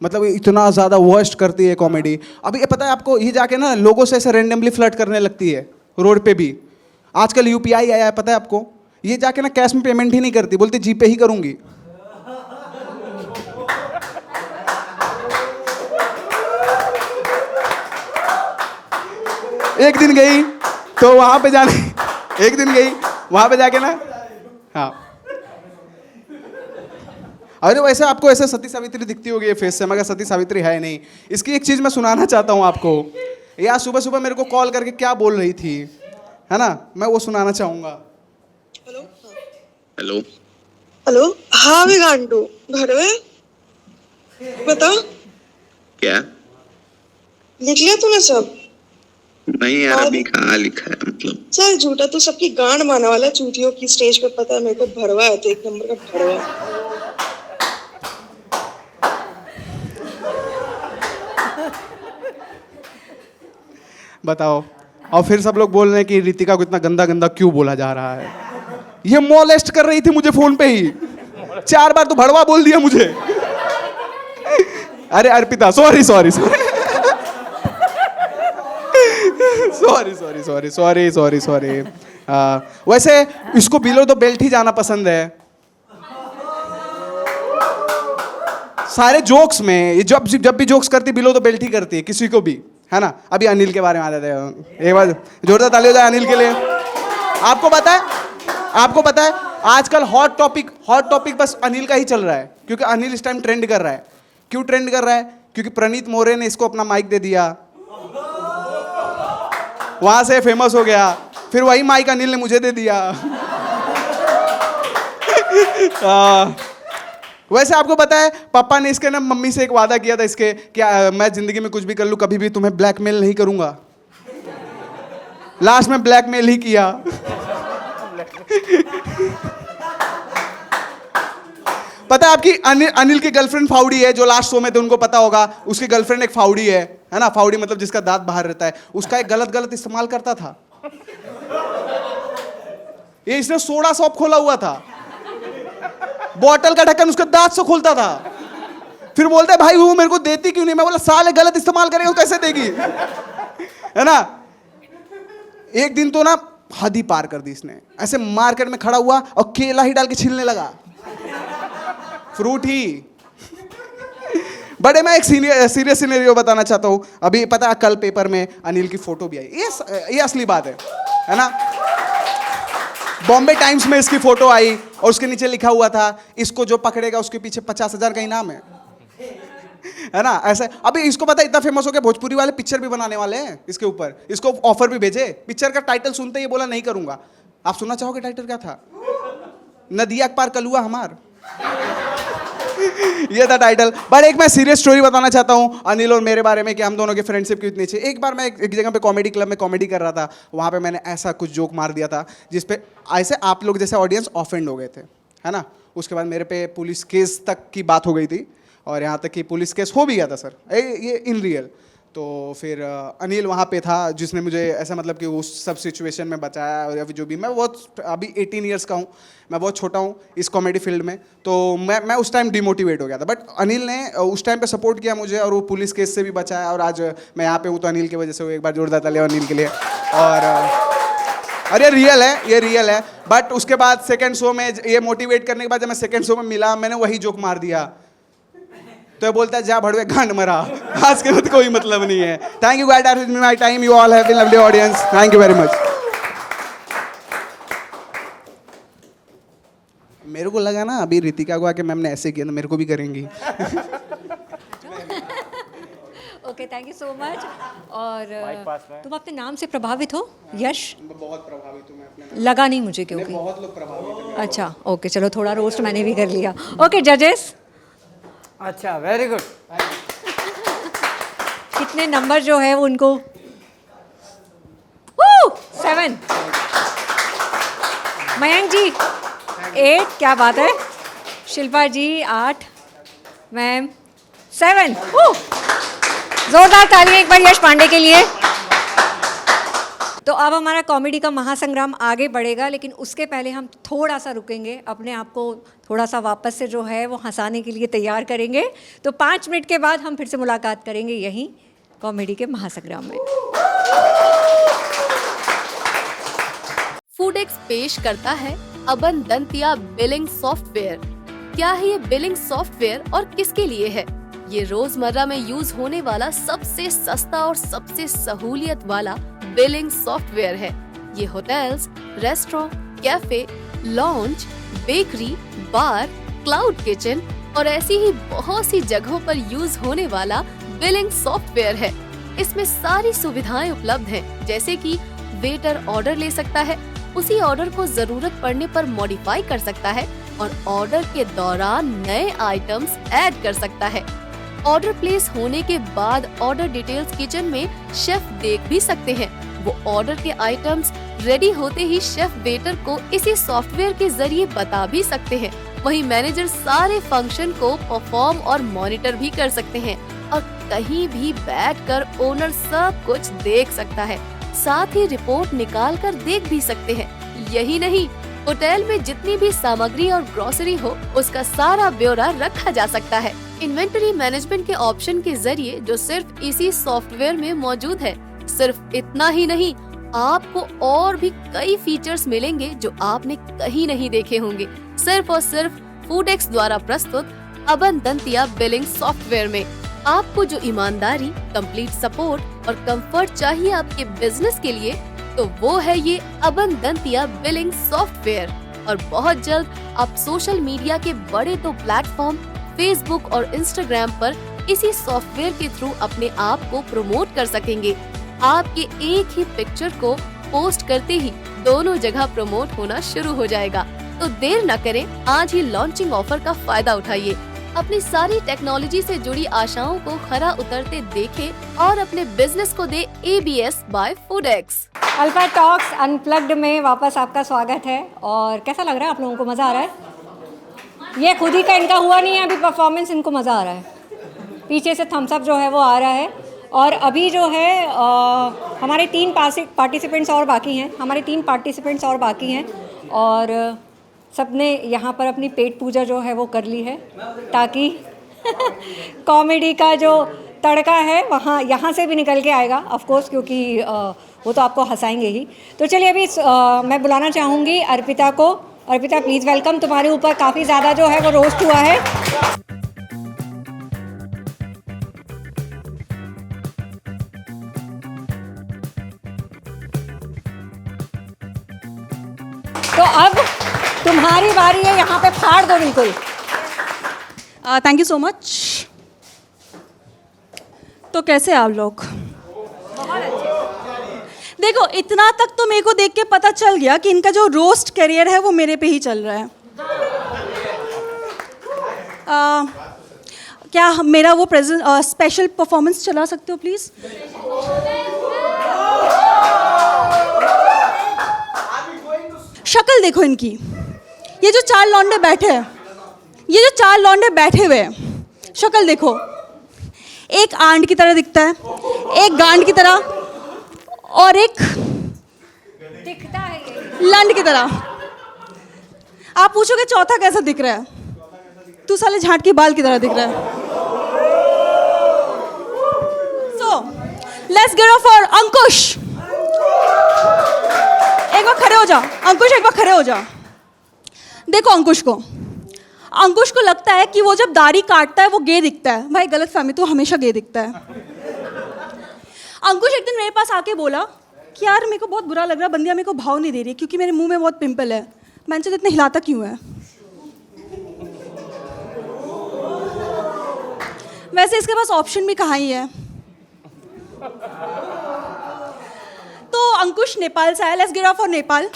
मतलब इतना ज़्यादा वर्स्ट करती है कॉमेडी। अभी ये पता है आपको, ये जाके ना लोगों से ऐसे रेंडमली फ्लर्ट करने लगती है रोड पे भी। आजकल यूपीआई आया है, पता है आपको? ये जाके ना कैश में पेमेंट ही नहीं करती, बोलती जीपे ही करूँगी। एक दिन गई तो वहाँ पे जाके ना, हाँ, अरे वैसे आपको ऐसे सती सावित्री दिखती होगी ये फेस से, मगर सती सावित्री है नहीं। इसकी एक चीज़ मैं सुनाना चाहता हूँ आपको। यार सुबह सुबह मेरे को कॉल करके क्या बोल रही थी, है ना, मैं वो सुनाना चाहूँगा। हेलो हेलो, हाँ विगांटू घर में बता। क्या लिख लिया तूने सब? नहीं यार, अभी कहाँ लिखा है, मतलब चल झूठा तू सबकी गांड मारने वाला चूतियों की स्टेज पे, पता है मेरे को भरवा है, तो एक नंबर का भरवा। बताओ, और फिर सब लोग बोल रहे हैं कि रितिका को इतना गंदा गंदा क्यों बोला जा रहा है। ये मोलेस्ट कर रही थी मुझे फोन पे ही, 4 बार तो भड़वा बोल दिया मुझे। अरे Arpita, sorry sorry sorry sorry sorry sorry sorry sorry sorry. वैसे इसको बिलो द बेल्ट ही जाना पसंद है। सारे जोक्स में ये जब भी जोक्स करती बिलो द बेल्ट ही करती है, किसी को भी, है ना। अभी अनिल के बारे में आ जाते हैं, एक बार जोरदार ताली हो जाए अनिल के लिए। आपको पता है आजकल हॉट टॉपिक बस अनिल का ही चल रहा है, क्योंकि अनिल इस टाइम ट्रेंड कर रहा है। क्यों ट्रेंड कर रहा है? क्योंकि प्रणीत मोरे ने इसको अपना माइक दे दिया, वहां से फेमस हो गया, फिर वही माइक अनिल ने मुझे दे दिया। वैसे आपको पता है पापा ने इसके ना मम्मी से एक वादा किया था इसके कि मैं जिंदगी में कुछ भी कर लूं, कभी भी तुम्हें ब्लैकमेल नहीं करूंगा। लास्ट में ब्लैकमेल ही किया। पता है आपकी अनिल की गर्लफ्रेंड फाउडी है, जो लास्ट शो में थे उनको पता होगा। उसकी गर्लफ्रेंड एक फाउडी है ना, फाउडी मतलब जिसका दांत बाहर रहता है। उसका एक गलत इस्तेमाल करता था ये। इसने सोडा शॉप खोला हुआ था, बॉटल का ढक्कन उसके दांत से खोलता था। फिर बोलता है भाई वो मेरे को देती क्यों नहीं? मैं बोला साले गलत इस्तेमाल करेगा कैसे देगी, है ना। एक दिन तो ना हद ही पार कर दी इसने। ऐसे मार्केट में खड़ा हुआ और केला ही डाल के छीलने लगा, फ्रूट ही। बड़े मैं एक सीरियस सिनेरियो बताना चाहता हूं। अभी पता है कल पेपर में अनिल की फोटो भी आई, ये असली बात है ना। बॉम्बे टाइम्स में इसकी फोटो आई और उसके नीचे लिखा हुआ था, इसको जो पकड़ेगा उसके पीछे 50,000 का इनाम है ना। ऐसे अभी इसको पता है इतना फेमस हो गया, भोजपुरी वाले पिक्चर भी बनाने वाले हैं इसके ऊपर। इसको ऑफर भी भेजे, पिक्चर का टाइटल सुनते ही बोला नहीं करूंगा। आप सुनना चाहोगे टाइटल क्या था? नदिया के पार कलुआ हमार। ये था टाइटल। बट एक मैं सीरियस स्टोरी बताना चाहता हूँ अनिल और मेरे बारे में, कि हम दोनों की फ्रेंडशिप कितनी अच्छी। एक बार मैं एक जगह पे कॉमेडी क्लब में कॉमेडी कर रहा था, वहाँ पे मैंने ऐसा कुछ जोक मार दिया था जिसपे ऐसे आप लोग जैसे ऑडियंस ऑफेंड हो गए थे, है ना। उसके बाद मेरे पे पुलिस केस तक की बात हो गई थी, और यहाँ तक कि पुलिस केस हो भी गया था सर, ये इन रियल। तो फिर अनिल वहाँ पे था जिसने मुझे ऐसा मतलब कि उस सब सिचुएशन में बचाया। और अभी जो भी मैं बहुत अभी 18 ईयर्स का हूँ, मैं बहुत छोटा हूँ इस कॉमेडी फील्ड में, तो मैं उस टाइम डिमोटिवेट हो गया था। बट अनिल ने उस टाइम पे सपोर्ट किया मुझे, और वो पुलिस केस से भी बचाया। और आज मैं यहाँ पे हूँ तो अनिल की वजह से हूँ। एक बार जोरदार ताली अनिल के लिए। और अरे ये रियल है। बट उसके बाद सेकेंड शो में ये मोटिवेट करने के बाद जब मैं सेकेंड शो में मिला, मैंने वही जोक मार दिया, तो ये बोलता है जा भड़वे गांड मरा। आज के बाद कोई मतलब नहीं है। Thank you guys, my time, you all have been lovely audience, thank you very much. मेरे को लगा ना अभी रितिका को आके मैम ने ऐसे किया तो मेरे को भी करेंगी। Okay, thank you so much. और तुम अपने नाम से प्रभावित हो यश? बहुत प्रभावित हूँ मैं अपने, लगा नहीं मुझे क्योंकि बहुत लोग प्रभावित हैं। अच्छा ओके, चलो थोड़ा रोस्ट मैंने भी कर लिया। ओके जजेस, अच्छा वेरी गुड। कितने नंबर जो है वो उनको 7। मयंक जी 8, क्या बात है। शिल्पा जी 8, मैम 7। जोरदार तालियां एक बार यश पांडे के लिए। तो अब हमारा कॉमेडी का महासंग्राम आगे बढ़ेगा, लेकिन उसके पहले हम थोड़ा सा रुकेंगे, अपने आप को थोड़ा सा वापस से जो है वो हंसाने के लिए तैयार करेंगे। तो 5 मिनट के बाद हम फिर से मुलाकात करेंगे यहीं कॉमेडी के महासंग्राम में। फूडेक्स पेश करता है अबन दंतिया बिलिंग सॉफ्टवेयर। क्या है ये बिलिंग सॉफ्टवेयर और किसके लिए है? ये रोजमर्रा में यूज होने वाला सबसे सस्ता और सबसे सहूलियत वाला बिलिंग सॉफ्टवेयर है। ये hotels, restaurant, cafe, lounge, bakery, bar, cloud kitchen और ऐसी ही बहुत सी जगहों पर यूज होने वाला बिलिंग सॉफ्टवेयर है। इसमें सारी सुविधाएं उपलब्ध हैं, जैसे कि वेटर ऑर्डर ले सकता है, उसी ऑर्डर को जरूरत पड़ने पर मॉडिफाई कर सकता है और ऑर्डर के दौरान नए आइटम्स ऐड कर सकता है। ऑर्डर प्लेस होने के बाद ऑर्डर डिटेल्स किचन में शेफ देख भी सकते हैं। वो ऑर्डर के आइटम्स रेडी होते ही शेफ वेटर को इसी सॉफ्टवेयर के जरिए बता भी सकते हैं। वहीं मैनेजर सारे फंक्शन को परफॉर्म और मॉनिटर भी कर सकते हैं और कहीं भी बैठकर ओनर सब कुछ देख सकता है। साथ ही रिपोर्ट निकाल कर देख भी सकते हैं। यही नहीं, होटल में जितनी भी सामग्री और ग्रोसरी हो उसका सारा ब्यौरा रखा जा सकता है। इन्वेंटरी मैनेजमेंट के ऑप्शन के जरिए जो सिर्फ इसी सॉफ्टवेयर में मौजूद है। सिर्फ इतना ही नहीं, आपको और भी कई फीचर्स मिलेंगे जो आपने कहीं नहीं देखे होंगे, सिर्फ और सिर्फ फूडेक्स द्वारा प्रस्तुत अबन दंतिया बिलिंग सॉफ्टवेयर में। आपको जो ईमानदारी, कंप्लीट सपोर्ट और कंफर्ट चाहिए आपके बिजनेस के लिए, तो वो है ये अबन दंतिया बिलिंग सॉफ्टवेयर। और बहुत जल्द आप सोशल मीडिया के बड़े तो प्लेटफॉर्म फेसबुक और इंस्टाग्राम पर इसी सॉफ्टवेयर के थ्रू अपने आप को प्रमोट कर सकेंगे। आपके एक ही पिक्चर को पोस्ट करते ही दोनों जगह प्रमोट होना शुरू हो जाएगा। तो देर न करें, आज ही लॉन्चिंग ऑफर का फायदा उठाइए। अपनी सारी टेक्नोलॉजी से जुड़ी आशाओं को खरा उतरते देखें और अपने बिजनेस को दे ABS by Foodex. Alpha Talks Unplugged में वापस आपका स्वागत है। और कैसा लग रहा है आप लोगों को? मज़ा आ रहा है? ये खुद ही का इनका हुआ नहीं है अभी परफॉर्मेंस, इनको मज़ा आ रहा है। पीछे से थम्स अप जो है वो आ रहा है। और अभी जो है हमारे 3 पार्टिसिपेंट्स और बाकी हैं। और सबने यहाँ पर अपनी पेट पूजा जो है वो कर ली है, ताकि कॉमेडी का जो तड़का है वहाँ यहाँ से भी निकल के आएगा ऑफ कोर्स, क्योंकि वो तो आपको हंसाएंगे ही। तो चलिए अभी मैं बुलाना चाहूँगी अर्पिता को। Arpita please welcome. तुम्हारे ऊपर काफ़ी ज़्यादा जो है वो रोस्ट हुआ है। तो अब तुम्हारी बारी है, यहाँ पे फाड़ दो बिल्कुल। Thank you so much. तो कैसे आप लोग? देखो, इतना तक तो मेरे को देख के पता चल गया कि इनका जो रोस्ट करियर है वो मेरे पे ही चल रहा है। क्या मेरा वो स्पेशल परफॉर्मेंस चला सकते हो प्लीज़? शक्ल देखो इनकी। ये जो 4 लौंडे बैठे हुए हैं, शक्ल देखो। एक आंट की तरह दिखता है, एक गांड की तरह, और एक दिखता है लंड की तरह। आप पूछोगे चौथा कैसा दिख रहा है? तू साले झांट के बाल की तरह दिख रहा है। So let's give up for Ankush. एक बार खड़े हो जा अंकुश, एक बार खड़े हो जा। देखो अंकुश को लगता है कि वो जब दाढ़ी काटता है वो गे दिखता है। भाई गलत फहमी, तो हमेशा गे दिखता है। अंकुश एक दिन मेरे पास आके बोला कि यार मेरे को बहुत बुरा लग रहा है, बंदियाँ मेरे को भाव नहीं दे रही क्योंकि मेरे मुंह में बहुत पिंपल है। मैंने सोचा इतना हिलाता क्यों है? वैसे इसके पास ऑप्शन भी कहाँ ही है। तो अंकुश नेपाल से आया। Let's give up for Nepal,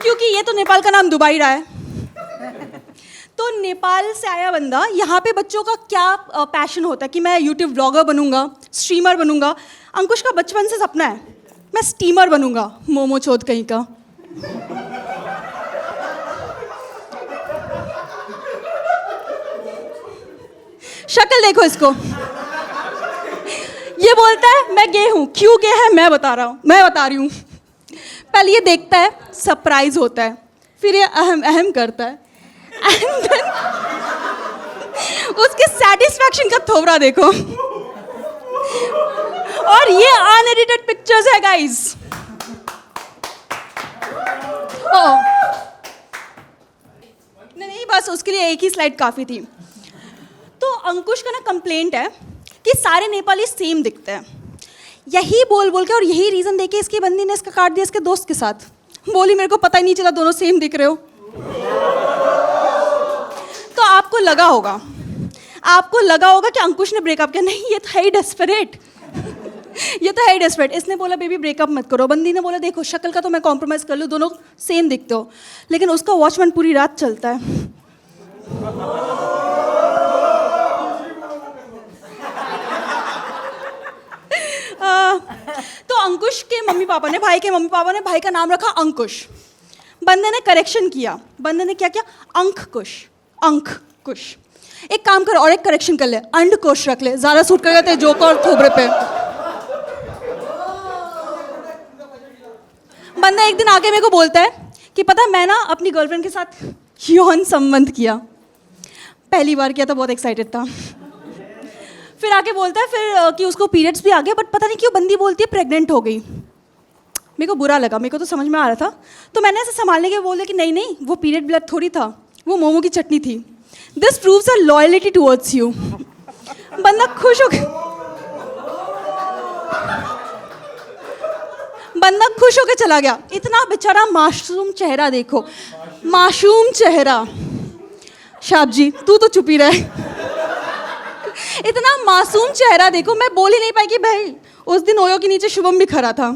क्योंकि ये तो नेपाल का नाम दुबई रहा है। तो नेपाल से आया बंदा, यहाँ पे बच्चों का क्या पैशन होता है कि मैं यूट्यूब व्लॉगर बनूंगा, स्ट्रीमर बनूंगा। अंकुश का बचपन से सपना है मैं स्टीमर बनूंगा। मोमो चोद कहीं का। शक्ल देखो इसको, ये बोलता है मैं गे हूँ, क्यों गे है मैं बता रही हूँ। पहले ये देखता है, सरप्राइज होता है, फिर ये अहम अहम करता है, एंड देन उसके सेटिस्फैक्शन का थोबड़ा देखो। और ये अनएडिटेड पिक्चर्स है गाइस। नहीं, बस उसके लिए एक ही स्लाइड काफ़ी थी। तो अंकुश का ना कंप्लेंट है कि सारे नेपाली सेम दिखते हैं। यही बोल बोल के और यही रीज़न देके इसकी बंदी ने इसका काट दिया इसके दोस्त के साथ। बोली मेरे को पता ही नहीं चला दोनों सेम दिख रहे हो। तो आपको लगा होगा कि अंकुश ने ब्रेकअप किया। नहीं, ये तो है ही डेस्परेट। ये तो है ही डेस्परेट। इसने बोला बेबी ब्रेकअप मत करो। बंदी ने बोला देखो शक्ल का तो मैं कॉम्प्रोमाइज़ कर लूँ, दोनों सेम दिखते हो, लेकिन उसका वॉचमैन पूरी रात चलता है। तो अंकुश के मम्मी पापा ने, भाई के मम्मी पापा ने भाई का नाम रखा अंकुश। बंदे ने करेक्शन किया। बंदे ने क्या किया? अंकुश। एक काम कर और एक करेक्शन कर ले, अंडकोश रख ले, ज़्यादा सूट कर जाते जोक और थोबरे पे। बंदा एक दिन आके मेरे को बोलता है कि पता मैं ना अपनी गर्लफ्रेंड के साथ यौन संबंध किया। पहली बार किया तो बहुत एक्साइटेड था। फिर आके बोलता है फिर कि उसको पीरियड्स भी आ गया, बट पता नहीं क्यों बंदी बोलती है प्रेग्नेंट हो गई। मेरे को बुरा लगा, मेरे को तो समझ में आ रहा था, तो मैंने ऐसे संभालने के बोल दिया कि नहीं वो पीरियड ब्लड थोड़ी था, वो मोमो की चटनी थी। This proves a loyalty towards you. बंदा खुश होकर चला गया। इतना बेचारा मासूम चेहरा देखो, मासूम चेहरा। शाब जी तू तो चुप ही रहे। इतना मासूम चेहरा देखो। मैं बोल ही नहीं पाई कि भाई उस दिन ओयो के नीचे शुभम भी खड़ा था।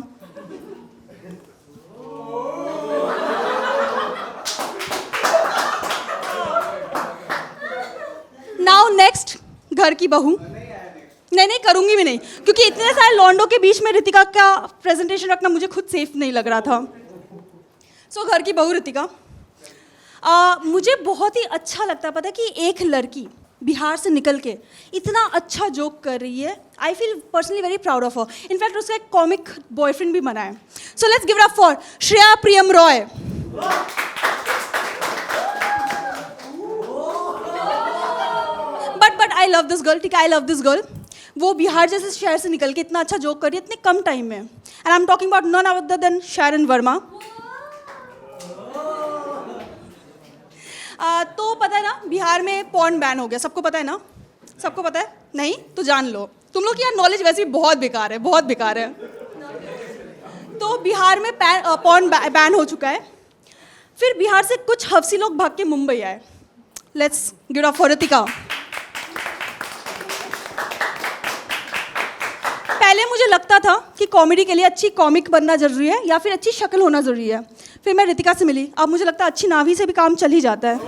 नाउ नेक्स्ट घर की बहू। नहीं करूंगी भी नहीं, क्योंकि इतने सारे लॉन्डो के बीच में रितिका का प्रेजेंटेशन रखना मुझे खुद सेफ नहीं लग रहा था। सो घर की बहू रितिका। मुझे बहुत ही अच्छा लगता है पता है कि एक लड़की बिहार से निकल के इतना अच्छा जोक कर रही है। I feel personally very proud of her. In fact उसका एक कॉमिक बॉयफ्रेंड भी बना है। So let's give it up for Shreya Priyam Roy. But I love this girl, ठीक है, आई लव दिस गर्ल। वो बिहार जैसे शहर से निकल के इतना अच्छा जोक कर रही है इतने कम टाइम में। And I am talking about none other than Sharon Verma. तो पता है ना बिहार में पॉर्न बैन हो गया, सबको पता है ना? सबको पता है? नहीं तो जान लो। तुम लोग की यार नॉलेज वैसे भी बहुत बेकार है, बहुत बेकार है। तो बिहार में पॉर्न बैन हो चुका है। फिर बिहार से कुछ हफ्सी लोग भाग के मुंबई आए। Let's give up for Ritika. पहले मुझे लगता था कि कॉमेडी के लिए अच्छी कॉमिक बनना जरूरी है या फिर अच्छी शक्ल होना जरूरी है। फिर मैं रितिका से मिली, अब मुझे लगता है अच्छी नाभि से भी काम चल ही जाता है।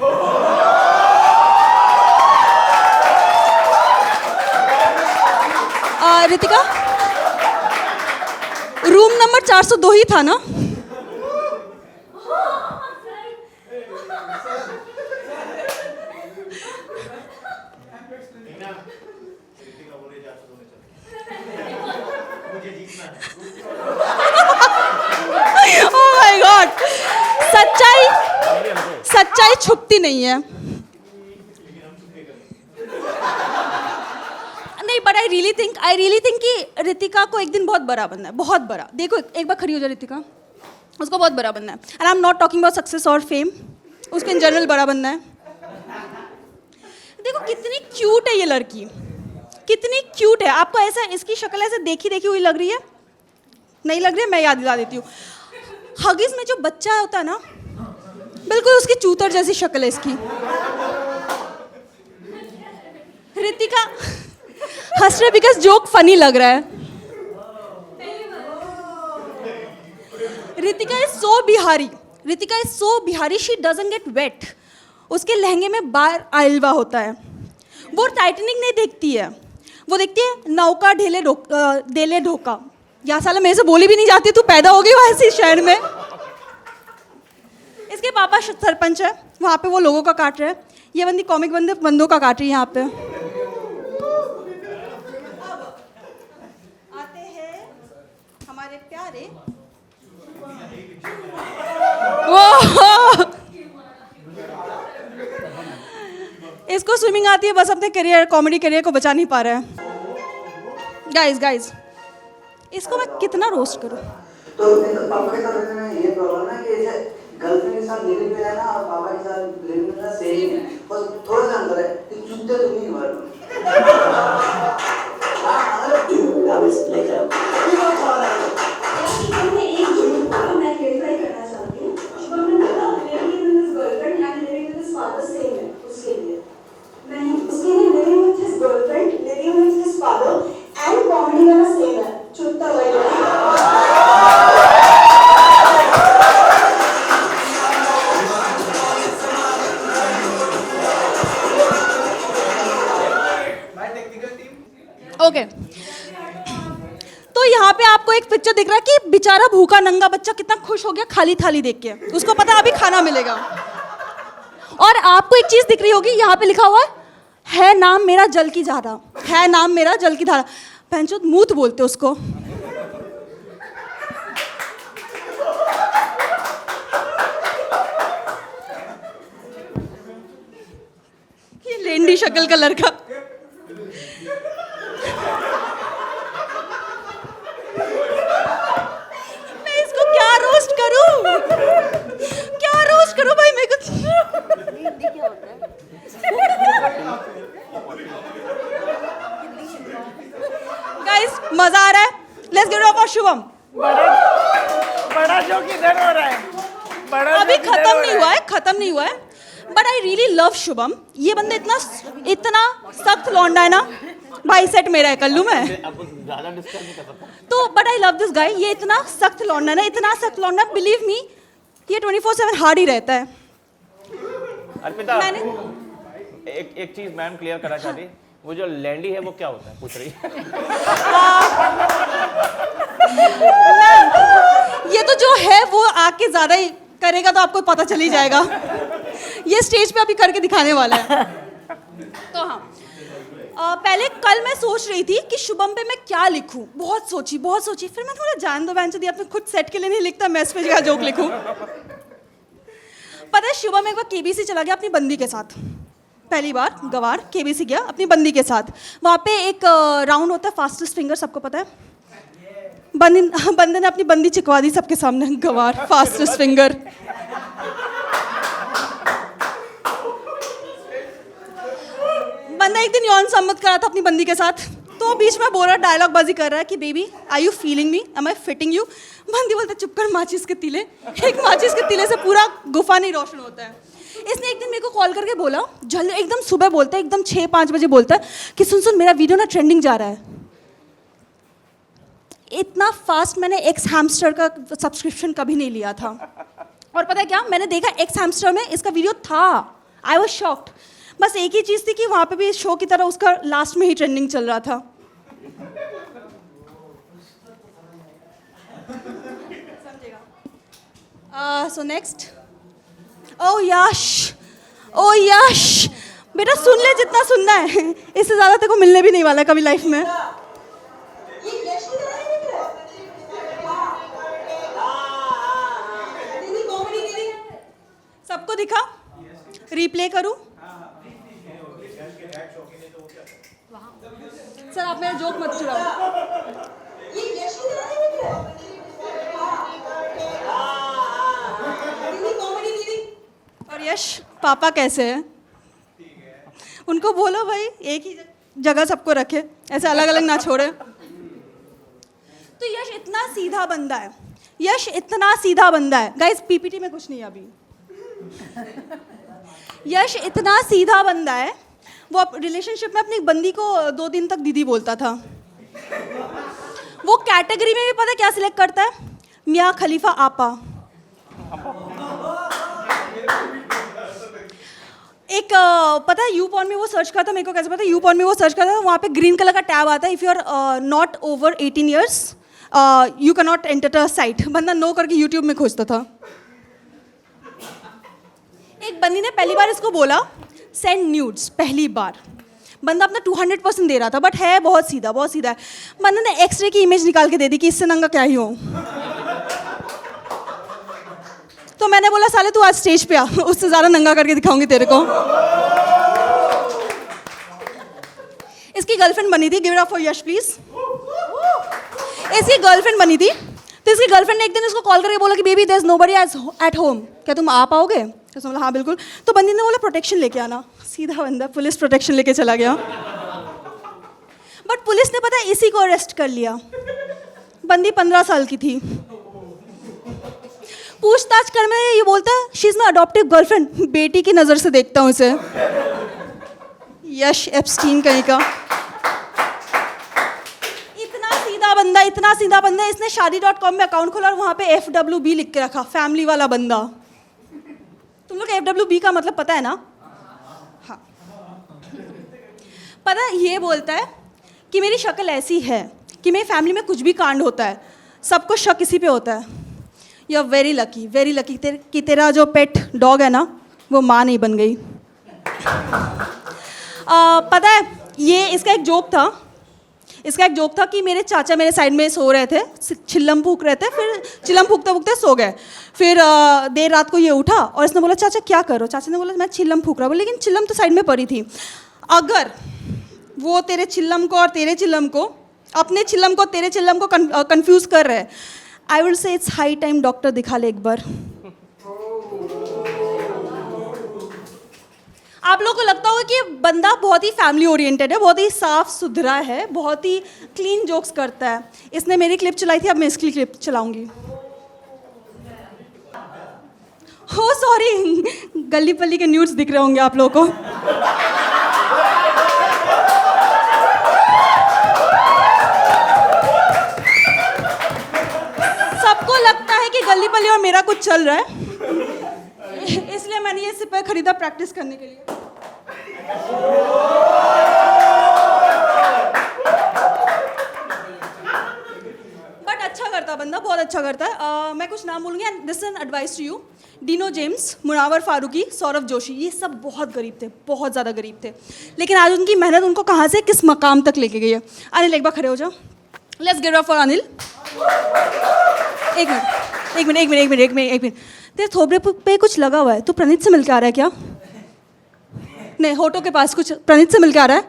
रितिका, रूम नंबर 402 ही था ना? Oh my God! सच्चाई छुपती नहीं है। नहीं, बट आई रियली थिंक कि रितिका को एक दिन बहुत बड़ा बनना है, बहुत बड़ा। देखो एक बार खड़ी हो जाए रितिका, उसको बहुत बड़ा बनना है। And I am not talking about success और फेम, उसको इन जनरल बड़ा बनना है। देखो कितनी क्यूट है ये लड़की, कितनी क्यूट है। आपको ऐसा इसकी शक्ल ऐसे देखी हुई लग रही है? नहीं लग रही है? मैं याद दिला देती हूँ। हगीज में जो बच्चा होता है ना, बिल्कुल उसकी चूतर जैसी शक्ल है इसकी। रितिका हंस रहे बिकॉज जोक फनी लग रहा है। Ritika is so Bihari, she doesn't get weight. उसके लहंगे में बार आइलवा होता है। वो टाइटनिंग नहीं देखती है, वो देखती है नौका ढेले ढोका। या साला मेरे से बोली भी नहीं जाती, तू पैदा हो गई वैसे शहर में। इसके पापा सरपंच है, वहाँ पे वो लोगों का काट रहे हैं। ये बंदी कॉमिक बंदों का काट रही है यहाँ पे। प्यारे प्यारे वो इसको स्विमिंग आती है, बस अपने करियर कॉमेडी करियर को बचा नहीं पा रहा है। गाइस इसको मैं कितना रोस्ट करूं? तो पापा के साथ में ये प्रॉब्लम है कि जैसे गर्लफ्रेंड के साथ लिविंग में रहना और पापा के साथ लिविंग में सेम है, बस थोड़ा सा अंतर है कि चुनते तुम ही घर ओके तो यहाँ पे आपको एक पिक्चर दिख रहा है कि बेचारा भूखा नंगा बच्चा कितना खुश हो गया खाली थाली देख के, उसको पता अभी खाना मिलेगा। और आपको एक चीज दिख रही होगी, यहाँ पे लिखा हुआ है नाम मेरा जल की धारा, है नाम मेरा जल की धारा। पंचोत मूत बोलते उसको। ये लेंडी शक्ल का लड़का। मैं इसको क्या रोस्ट करूं? क्या रोस्ट करूं भाई मेरे को? गाइस मजा आ रहा है। Let's give it up for Shubham. बड़ा जोक इधर हो रहा है, बड़ा अभी जोक इधर खत्म हो नहीं रहा हुआ है, खत्म नहीं हुआ है। But I really love Shubham. ये बंदा इतना सख्त लौंडा है ना भाई। सेट मेरा है, कर लूं मैं ज्यादा डिस्कस नहीं कर सकता। तो but I love this guy. ये इतना सख्त लौंडा है ना, इतना सख्त लौंडा, बिलीव मी ये 24/7 हार्ड ही रहता है। अर्पिता एक चीज मैम क्लियर करना चाहती, वो जो लैंडी है वो क्या होता है पूछ रही है। ये तो जो है वो आके ज्यादा ही करेगा तो आपको पता चल ही जाएगा। ये स्टेज पे अभी करके दिखाने वाला है। तो हाँ पहले कल मैं सोच रही थी कि शुभम पे मैं क्या लिखूं, बहुत सोची। फिर मैं थोड़ा जान दो बहन, अपने खुद सेट के लिए नहीं लिखता, मैं इस पे क्या जोक लिखूं। पता है शुभम एक बार केबीसी चला गया अपनी बंदी के साथ। पहली बार गवार केबीसी गया अपनी बंदी के साथ। वहाँ पे एक राउंड होता है फास्टेस्ट फिंगर, सबको पता है। बंदे ने अपनी बंदी चिकवा दी सबके सामने। गवार फास्टेस्ट फिंगर। बंदा एक दिन यौन संबंध करा था अपनी बंदी के साथ, तो बीच में बोल रहा डायलॉग बाजी कर रहा है कि baby are you feeling me, am I fitting you. बंदी बोलते चुप कर, माचिस के तीले। एक माचिस के तीले से पूरा गुफा नहीं रोशन होता है। इसने एक दिन मेरे को कॉल करके बोला, जल्दी एकदम सुबह बोलता है, एकदम 6-5 बजे बोलता है कि सुन मेरा वीडियो ना ट्रेंडिंग जा रहा है। इतना फास्ट मैंने एक्स हैमस्टर का सब्सक्रिप्शन कभी नहीं लिया था। और पता है क्या, मैंने देखा एक्स हैमस्टर में इसका वीडियो था। I was shocked. बस एक ही चीज़ थी कि वहाँ पे भी शो की तरह उसका लास्ट में ही ट्रेंडिंग चल रहा था। So next. ओ यश बेटा सुन ले जितना सुनना है, इससे ज़्यादा तेरे को मिलने भी नहीं वाला है कभी लाइफ में। सबको दिखा? रिप्ले करूं? सर आप मेरा जोक मत चुराओ। और यश पापा कैसे हैं? उनको बोलो भाई एक ही जगह सबको रखे, ऐसे अलग अलग ना छोड़े। तो यश इतना सीधा बंदा है, यश इतना सीधा बंदा है। गाइस पीपीटी में कुछ नहीं है अभी। यश इतना सीधा बंदा है, वो रिलेशनशिप में अपनी बंदी को 2 दिन तक दीदी बोलता था। वो कैटेगरी में भी पता क्या सिलेक्ट करता है? मियाँ खलीफा आपा। एक पता है यूपॉर्न में वो सर्च करता, मेरे को कैसे पता है? यूपॉर्न में वो सर्च करता, वहाँ पे ग्रीन कलर का टैब आता है, if you are not over 18 years you can not enter the site. बंदा नो करके यूट्यूब में खोजता था। एक बंदी ने पहली बार इसको बोला सेंड न्यूड्स, पहली बार बंदा अपना 200% दे रहा था, बट है बहुत सीधा, बहुत सीधा है। बंदे ने एक्सरे की इमेज निकाल के दे दी कि इससे नंगा क्या ही हो। तो मैंने बोला साले तू आज स्टेज पे आ, उससे ज़्यादा नंगा करके दिखाऊंगी तेरे को। इसकी गर्लफ्रेंड बनी थी, give it up for Yash please. इसकी गर्लफ्रेंड बनी थी, तो इसकी गर्लफ्रेंड ने एक दिन इसको कॉल करके बोला कि baby there is nobody at home, क्या तुम आ पाओगे? तो उसने बोला हाँ बिल्कुल। तो बंदी ने बोला प्रोटेक्शन लेके आना। सीधा बंदा पुलिस प्रोटेक्शन लेके चला गया, बट पुलिस ने पता है इसी को अरेस्ट कर लिया। बंदी 15 साल की थी। पूछताछ कर में ये बोलता है she is my adoptive girlfriend, बेटी की नज़र से देखता हूँ इसे। यश एप्स्टीन कहीं का। इतना सीधा बंदा, इसने शादी.com में अकाउंट खोला और वहाँ पे FWB लिख के रखा, फैमिली वाला बंदा। तुम लोग FWB का मतलब पता है ना? हाँ पता है, ये बोलता है कि मेरी शक्ल ऐसी है कि मेरी फैमिली में कुछ भी कांड होता है सबको शक इसी पे होता है। यू आर वेरी लकी कि तेरा जो पेट डॉग है ना वो माँ नहीं बन गई। पता है ये इसका एक जोक था कि मेरे चाचा मेरे साइड में सो रहे थे, चिल्लम फूक रहे थे, फिर चिल्लम फूकते फूकते सो गए। फिर देर रात को ये उठा और इसने बोला चाचा क्या करो? चाचा ने बोला मैं चिल्लम फूक रहा हूँ। लेकिन चिल्लम तो साइड में पड़ी थी। अगर वो तेरे चिल्लम को और तेरे चिल्लम को, अपने चिल्लम को तेरे चिल्लम को कंफ्यूज कर रहे हैं, I will say it's high time doctor दिखा ले एक बार। आप लोगों को लगता होगा कि ये बंदा बहुत ही फैमिली ओरिएंटेड है, बहुत ही साफ सुथरा है, बहुत ही क्लीन जोक्स करता है। इसने मेरी क्लिप चलाई थी, अब मैं इसकी क्लिप चलाऊंगी। हो सॉरी, गली पल्ली के न्यूड्स दिख रहे होंगे आप लोगों को। सबको लगता है कि गली पल्ली और मेरा कुछ चल रहा है, इसलिए मैंने ये सिपर खरीदा प्रैक्टिस करने के लिए। बट अच्छा करता बंदा, बहुत अच्छा करता है। मैं कुछ नाम बोलूँगी, this is an advice to you. Dino James, Munawar Faruqui, Saurabh Joshi, ये सब बहुत गरीब थे, बहुत ज़्यादा गरीब थे, लेकिन आज उनकी मेहनत उनको कहाँ से किस मकाम तक लेके गई है। अनिल एक बार खड़े हो जाओ, let's give up for Anil. एक मिनट, तेरे थोबड़े पे कुछ लगा हुआ है, तू प्रणीत से मिलके आ रहा है क्या? नहीं, होठों के पास कुछ प्रणीत से मिलके आ रहा है?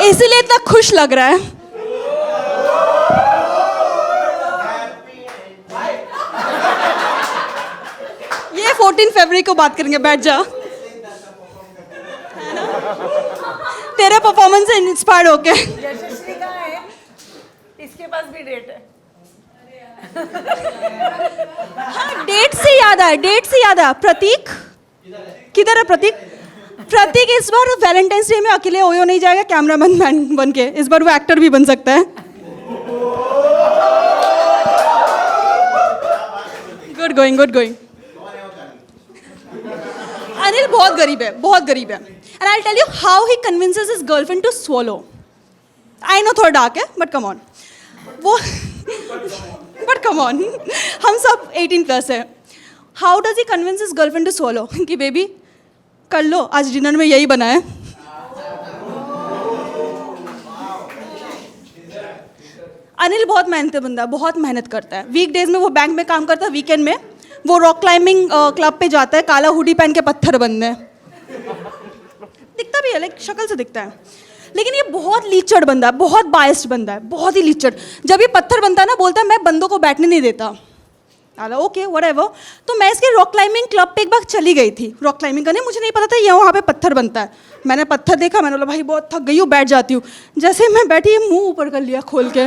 इसीलिए इतना खुश लग रहा है। ये 14 फरवरी को बात करेंगे, बैठ जा। तेरे परफॉर्मेंस से इंस्पायर्ड होके। यशस्वी कहाँ है? इसके पास भी डेट है। हाँ, डेट से याद आया, प्रतीक किधर है? प्रतीक इस बार वैलेंटाइंस डे में अकेले ओयो नहीं जाएगा कैमरामैन बन के, इस बार वो एक्टर भी बन सकता है। Good going. अनिल बहुत गरीब है। And I'll tell you how he convinces his girlfriend to swallow. I know थोड़ा डार्क है, but come on. हम सब 18+ है। How does he convince his girlfriend to swallow? कि बेबी कर लो, आज डिनर में यही बना है। अनिल बहुत मेहनती बंदा, बहुत मेहनत करता है। वीकडेज में वो बैंक में काम करता है, वीकेंड में वो रॉक क्लाइंबिंग क्लब पे जाता है, काला हुडी पहन के पत्थर बंदे दिखता भी है, लाइक शक्ल से दिखता है। लेकिन ये बहुत लीचड़ बंदा है, बहुत बायस्ड बंदा है, बहुत ही लीचड़। जब ये पत्थर बनता है ना, बोलता है मैं बंदों को बैठने नहीं देता। Okay whatever. तो मैं इसके रॉक क्लाइंबिंग क्लब पे एक बार चली गई थी रॉक क्लाइंबिंग करने, मुझे नहीं पता था ये वहाँ पे पत्थर बनता है। मैंने पत्थर देखा, मैंने बोला भाई बहुत थक गई हूँ, बैठ जाती हूँ। जैसे मैं बैठी, ये मुंह ऊपर कर लिया खोल के।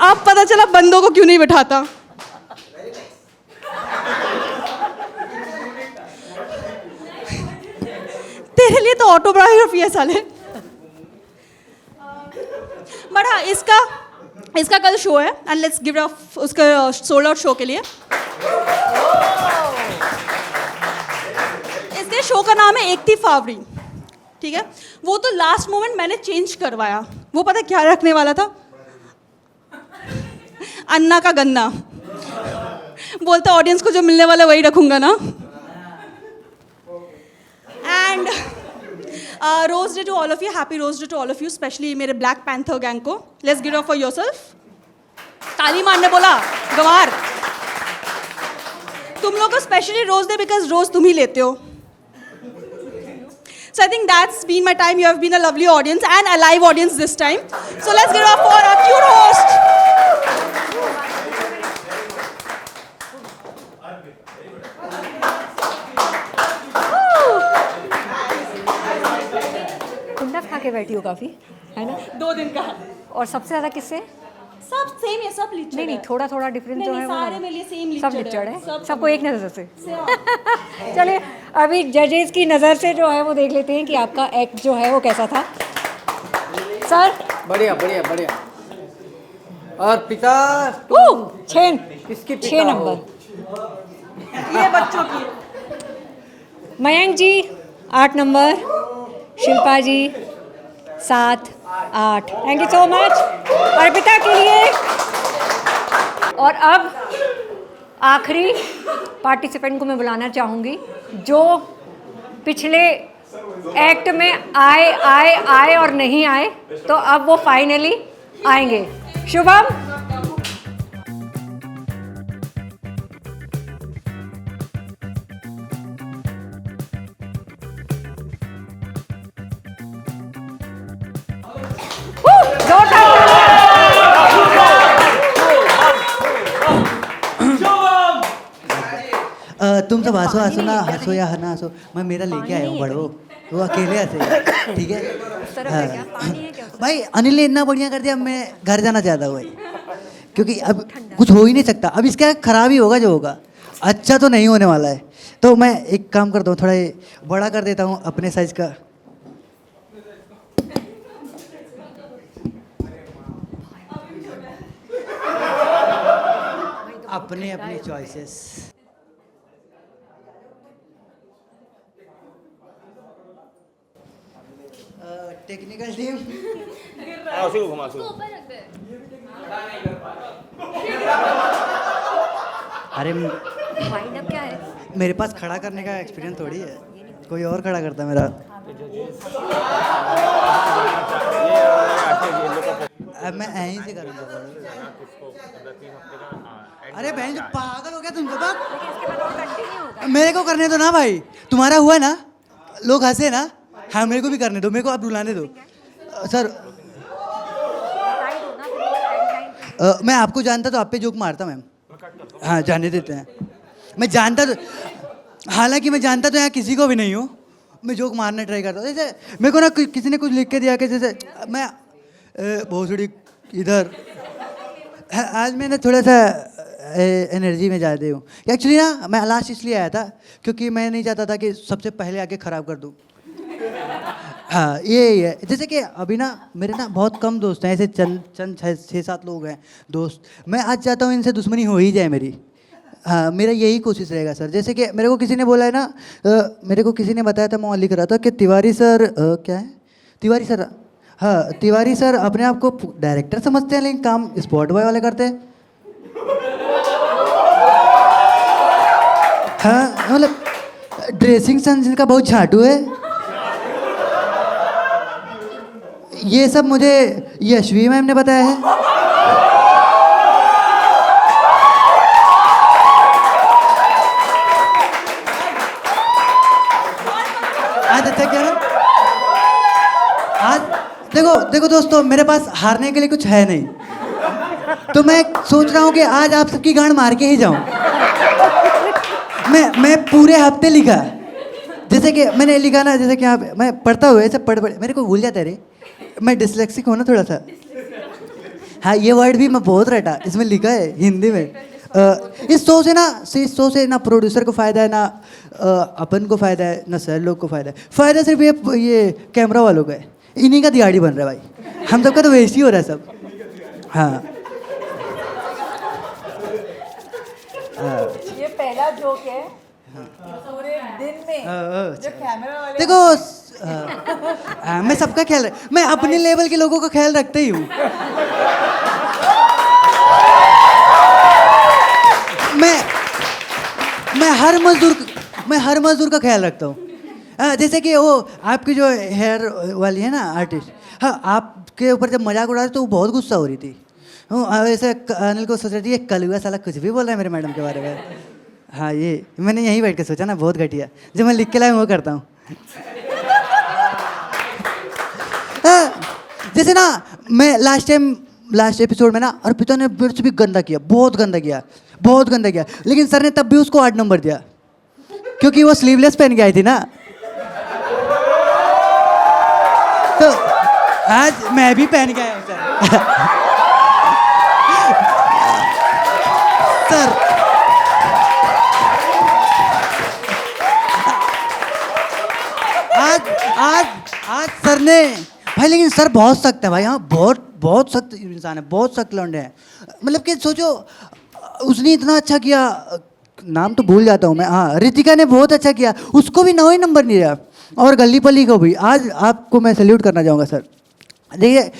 अब पता चला बंदों को क्यों नहीं बैठाता। तेरे लिए तो ऑटोबायोग्राफी है साले। बट हाँ, इसका कल शो है, एंड लेट्स गिव अप उसका सोल्ड आउट शो के लिए। इसके शो का नाम है एक थी फावरी, ठीक है। वो तो लास्ट मोमेंट मैंने चेंज करवाया। वो पता क्या रखने वाला था? अन्ना का गन्ना। बोलता ऑडियंस को जो मिलने वाला वही रखूंगा ना. And rose day to all of you, happy rose day to all of you, specially मेरे ब्लैक पैंथर गैंग को. Let's give up for yourself. ताली मारने बोला गवार. तुम लोग को स्पेशली रोज डे बिकॉज रोज तुम ही लेते हो. So I think that's been my time. You have been a lovely audience and a live audience this time. So let's give it up for our cute host. कुंडा खा के बैठी हो काफी, है ना? 2 दिन का. और सबसे ज्यादा किससे? सब सेम है, सब लिचड़. नहीं, थोड़ा थोड़ा डिफरेंस जो है वो सारे मेरे लिए सेम सब लिचड़ लिचड़ है, सब सबको एक नज़र से. चलिए अभी जजेस की नज़र से जो है वो देख लेते हैं कि आपका एक्ट जो है वो कैसा था. सर बढ़िया बढ़िया बढ़िया. और पिता 6 किसकी 6 नंबर. ये बच्चों की. Mayank ji 8 number, Shilpa ji 7 8. Thank you so much Arpita के लिए. और अब आखिरी पार्टिसिपेंट को मैं बुलाना चाहूँगी जो पिछले एक्ट में आए और नहीं आए, तो अब वो फाइनली आएंगे. शुभम. तुम सब हंसो ना, हंसो या ना हंसो, मैं मेरा लेके आया हूँ बड़ो. वो अकेले हंसे, ठीक है. भाई अनिल ने इतना बढ़िया कर दिया, अब मैं घर जाना चाहता हूँ भाई, क्योंकि अब कुछ हो ही नहीं सकता. अब इसका खराब ही होगा जो होगा, अच्छा तो नहीं होने वाला है. तो मैं एक काम करता हूँ, थोड़ा ये बड़ा कर देता हूँ अपने साइज का. अपने अपने चॉइसेस. टेक्निकल टीम उसी को घुमा, उसी को. अरे वाइंड अप क्या है? मेरे पास खड़ा करने का एक्सपीरियंस थोड़ी है, कोई और खड़ा करता मेरा. अब मैं यहीं से करूँगा. अरे बहन जो पागल हो गया तुम तो. मेरे को करने दो ना भाई, तुम्हारा हुआ ना, लोग हंसे ना. हाँ मेरे को भी करने दो, मेरे को आप रुलाने दो. सर मैं आपको जानता तो आप पे जोक मारता मैम. हाँ जाने देते हैं. मैं जानता तो, हालांकि मैं जानता तो यहाँ किसी को भी नहीं हूँ, मैं जोक मारने ट्राई करता हूँ. जैसे मेरे को ना किसी ने कुछ लिख के दिया कि जैसे मैं भोसड़ी इधर. आज मैंने थोड़ा सा एनर्जी में ज़्यादा हूँ. एक्चुअली ना मैं लास्ट इसलिए आया था क्योंकि मैं नहीं चाहता था कि सबसे पहले आके ख़राब कर दूँ. हाँ ये है. जैसे कि अभी ना मेरे ना बहुत कम दोस्त हैं, ऐसे चंद 6-7 लोग हैं दोस्त. मैं आज चाहता हूँ इनसे दुश्मनी हो ही जाए मेरी. हाँ मेरा यही कोशिश रहेगा सर. जैसे कि मेरे को किसी ने बोला है ना, मेरे को किसी ने बताया था, मैं लिख रहा था कि तिवारी सर क्या है, तिवारी सर, हाँ तिवारी सर अपने आप को डायरेक्टर समझते हैं लेकिन काम स्पॉट बॉय वाले करते हैं. हाँ मतलब ड्रेसिंग सेंस इनका बहुत झाटू है. ये सब मुझे यशवी मैम ने बताया है. आज अच्छा क्या ना, आज देखो दोस्तों, मेरे पास हारने के लिए कुछ है नहीं, तो मैं सोच रहा हूँ कि आज आप सबकी गांड मार के ही जाऊं. मैं पूरे हफ्ते लिखा, जैसे कि मैंने लिखा ना, जैसे कि आप मैं पढ़ता हुआ ऐसे पढ़ मेरे को भूल जाता है रे, मैं डिसलेक्सिक हूँ ना थोड़ा सा. हाँ ये वर्ड भी मैं बहुत रटा, इसमें लिखा है हिंदी में. इस शो से ना प्रोड्यूसर को फ़ायदा है, ना अपन को फ़ायदा है, ना सर लोग को फ़ायदा है. फ़ायदा सिर्फ ये कैमरा वालों का है, इन्हीं का दिहाड़ी बन रहा है भाई. हम सबका तो वैसे ही हो रहा है सब. हाँ ये पहला जोक है पूरे दिन में जो कैमरा वाले. देखो मैं सबका ख्याल मैं अपने लेवल के लोगों का ख्याल रखता ही हूँ. मैं हर मजदूर का ख्याल रखता हूँ। जैसे कि वो आपकी जो हेयर वाली है ना आर्टिस्ट, हाँ आपके ऊपर जब मजाक उड़ा रहे तो वो बहुत गुस्सा हो रही थी। ऐसे अनिल को सोच रही थी ये कलुआ साला कुछ भी बोल रहा है मेरे मैडम के बारे में। हाँ ये मैंने यहीं बैठ के सोचा ना, बहुत घटिया। जो मैं लिख के लाया वो करता हूँ। जैसे ना मैं लास्ट एपिसोड में ना अर्पिता ने मेरे से भी गंदा किया, बहुत गंदा किया, लेकिन सर ने तब भी उसको 8 नंबर दिया क्योंकि वो स्लीवलेस पहन के आई थी ना। तो आज मैं भी पहन के आया हूँ सर। आज सर ने भाई, लेकिन सर बहुत सख्त है भाई। हाँ बहुत सख्त इंसान है, बहुत सख्त लौंडे हैं। मतलब कि सोचो उसने इतना अच्छा किया, नाम तो भूल जाता हूँ मैं। हाँ रितिका ने बहुत अच्छा किया, उसको भी 9 ही नंबर नहीं दिया, और गली पली को भी। आज आपको मैं सैल्यूट करना चाहूँगा सर। देखिए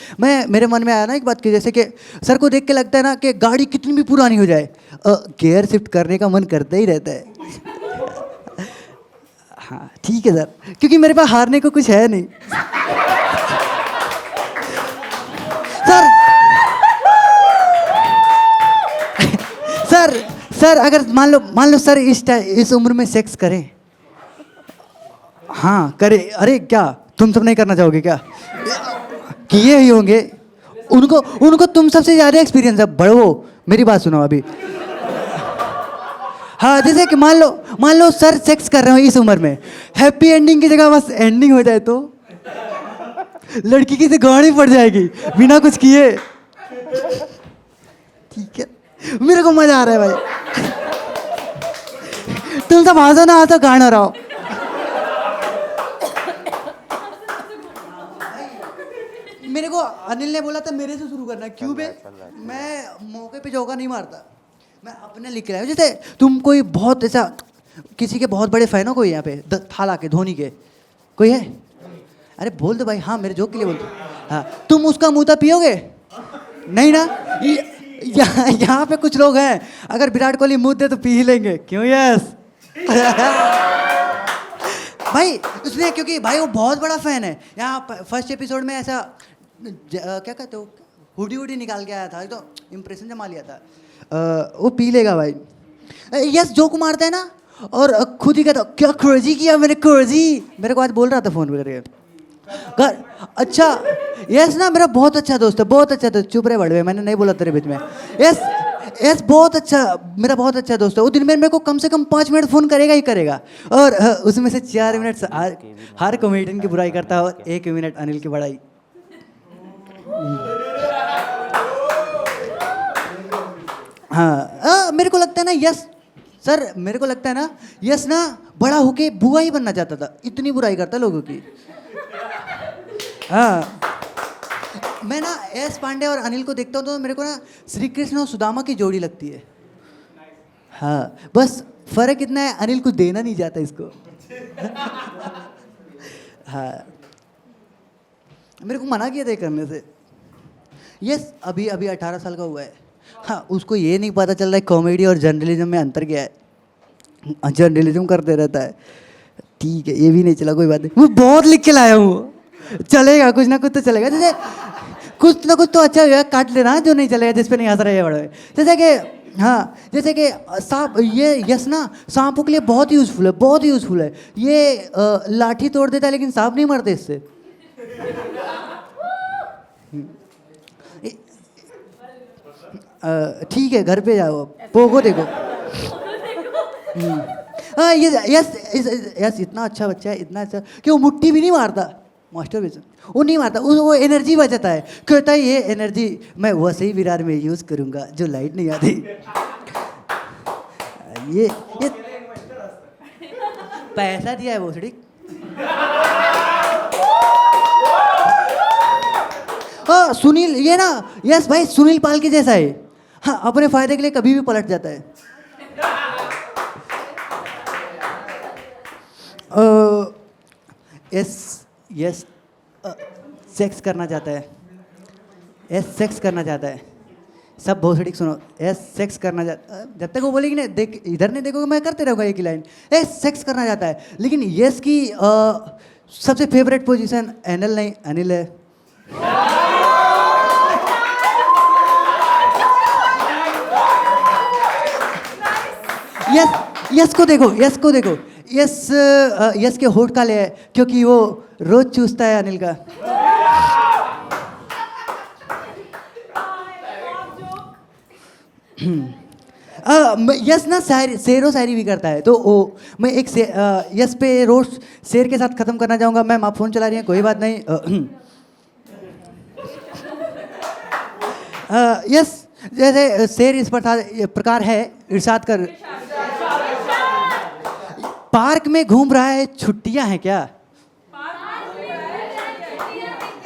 मेरे मन में आया ना एक बात की, जैसे कि सर को देख के लगता है ना कि गाड़ी कितनी भी पुरानी हो जाए गियर शिफ्ट करने का मन करता ही रहता है। हाँ ठीक है सर, क्योंकि मेरे पास हारने को कुछ है नहीं। सर अगर मान लो सर इस उम्र में सेक्स करें, हाँ करे, अरे क्या तुम सब नहीं करना चाहोगे क्या? किए ही होंगे, उनको तुम सबसे ज़्यादा एक्सपीरियंस है। बढ़ो, मेरी बात सुनो अभी। हाँ जैसे कि मान लो सर सेक्स कर रहे हो इस उम्र में, हैप्पी एंडिंग की जगह बस एंडिंग हो जाए तो लड़की की से गाड़ी पड़ जाएगी बिना कुछ किए। ठीक है, मेरे को मजा आ रहा है भाई। तुम सब हंसो ना हंसो, गाना रहो। मेरे को अनिल ने बोला था मेरे से शुरू करना, क्यों बे? मैं मौके पे जोका नहीं मारता, मैं अपने लिख के लाया हूँ। जैसे तुम कोई बहुत ऐसा किसी के बहुत बड़े फैन हो कोई यहाँ पे, थाला के, धोनी के कोई है? अरे बोल दो भाई, हाँ मेरे जोक के लिए बोल दो। हाँ तुम उसका मुँह पियोगे नहीं ना? यहाँ पे कुछ लोग हैं, अगर विराट कोहली मुँह दे तो पी ही लेंगे, क्यों? यस भाई उसने, क्योंकि भाई वो बहुत बड़ा फैन है। यहाँ फर्स्ट एपिसोड में ऐसा क्या कहते हो, हुडी निकाल के आया था, तो इम्प्रेशन जमा लिया था। वो पी लेगा भाई। यस जोक मारता है ना, और खुद ही कहता क्या क्रेजी किया मैंने, क्रेजी। मेरे को आज बोल रहा था फोन पे करके घर। अच्छा यस ना मेरा बहुत अच्छा दोस्त है, बहुत अच्छा दोस्त। चुप रहे बड़वे, मैंने नहीं बोला तेरे बीच में। यस बहुत अच्छा, मेरा बहुत अच्छा दोस्त है। वो दिन में मेरे को कम से कम 5 मिनट फ़ोन करेगा ही करेगा, और उसमें से 4 मिनट हर कॉमेडियन की बुराई करता है और 1 मिनट अनिल की बड़ाई। हाँ मेरे को लगता है ना यस सर, मेरे को लगता है ना यस ना बड़ा होके बुआ ही बनना चाहता था, इतनी बुराई करता लोगों की। हाँ मैं ना एस पांडे और अनिल को देखता हूँ तो मेरे को ना श्री कृष्ण और सुदामा की जोड़ी लगती है। हाँ बस फर्क इतना है, अनिल को देना नहीं जाता इसको। हाँ मेरे को मना किया था करने से। यस अभी 18 साल का हुआ है। हाँ उसको ये नहीं पता चल रहा है कॉमेडी और जर्नलिज्म में अंतर क्या है। जर्नलिज्म करते रहता है, ठीक है ये भी नहीं चला, कोई बात नहीं। मैं बहुत लिख के लाया हूँ, चलेगा कुछ ना कुछ तो चलेगा। जैसे कुछ ना कुछ तो अच्छा हुआ, काट लेना जो नहीं चलेगा, जिस पे नहीं हंस रहे हैं बड़े। जैसे कि हाँ जैसे कि सांप, ये यस ना सांपों के लिए बहुत यूज़फुल है, बहुत यूज़फुल है। ये लाठी तोड़ देता है लेकिन सांप नहीं मरते इससे। ठीक है घर पे जाओ, पोगो देखो। हाँ ये यस इतना अच्छा बच्चा है, इतना अच्छा कि वो मुट्ठी भी नहीं मारता, मास्टर बेचन वो नहीं मारता, वो एनर्जी बचाता है। कहता है ये एनर्जी मैं वैसे ही विरार में यूज़ करूँगा जो लाइट नहीं आती। ये पैसा दिया है वो थोड़ी। हाँ सुनील, ये ना यस भाई सुनील पाल के जैसा है। हाँ अपने फायदे के लिए कभी भी पलट जाता है। यस सेक्स करना चाहता है, यस सेक्स करना चाहता है। सब भोसड़ी सुनो। ए सेक्स करना जाता, जब तक वो बोलेगी ना देख इधर नहीं देखोगे मैं करते रहूँगा एक ही लाइन। ए सेक्स करना जाता है, लेकिन यस की सबसे फेवरेट पोजीशन एनल नहीं अनिल है। यस को देखो, यस को देखो, यस के होठ काले है क्योंकि वो रोज चूसता है अनिल का। यस ना शेरो शायरी भी करता है, तो वो मैं एक यस पे रोज शेर के साथ खत्म करना चाहूँगा। मैम आप फ़ोन चला रही हैं, कोई बात नहीं। यस जैसे शेर इस प्रकार है, इरशाद कर। पार्क में घूम रहा है, छुट्टियां हैं क्या?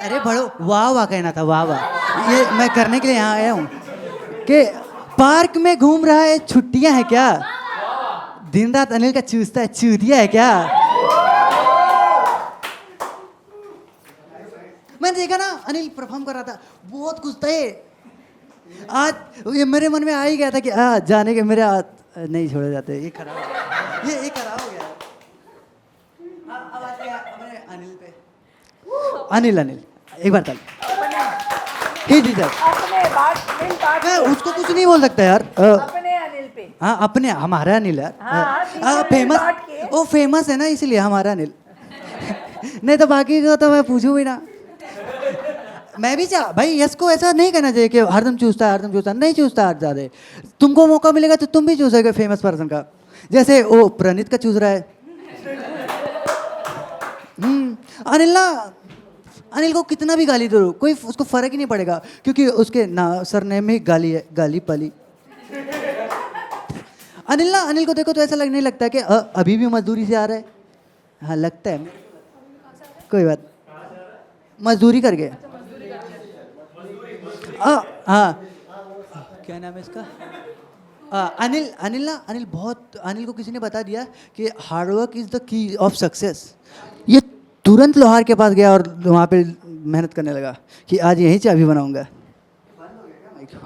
अरे बड़ो वाह वाह कहना था, वाह वाह, ये मैं करने के लिए यहाँ आया हूँ कि पार्क में घूम रहा है, छुट्टियां हैं क्या? दिन रात अनिल का चूसता है, चूतिया है क्या? मैंने देखा ना अनिल परफॉर्म कर रहा था, बहुत कुछ था ये। आज ये मेरे मन में आ ही गया था कि जाने के मेरे हाथ नहीं छोड़े जाते, ये खराब हो गया, ये खराब हो गया। अब आते हैं अपने अनिल पे। अनिल एक बार चल ही जी सर, मैं उसको कुछ नहीं बोल सकता यार। अपने अनिल पे, हाँ अपने, हमारा अनिल यार, फेमस, वो फेमस है ना इसलिए हमारा अनिल। नहीं तो बाकी को तो मैं पूछूं भी ना। मैं भी चाह भाई, यस को ऐसा नहीं कहना चाहिए कि हरदम चूसता है, नहीं चूसता हर ज़्यादा। तुमको मौका मिलेगा तो तुम भी चूसोगे फेमस पर्सन का, जैसे वो प्रणीत का चूस रहा है। अनिल को कितना भी गाली दो, कोई उसको फर्क ही नहीं पड़ेगा क्योंकि उसके सरनेम में गाली है, गाली पली। अनिल को देखो तो ऐसा नहीं लगता कि अभी भी मजदूरी से आ रहा है। हाँ लगता है, कोई बात, मजदूरी करके। हाँ क्या नाम है इसका? अनिल बहुत, अनिल को किसी ने बता दिया कि hard work is the key of success. ये तुरंत लोहार के पास गया और वहाँ पे मेहनत करने लगा कि आज यहीं चाबी बनाऊंगा।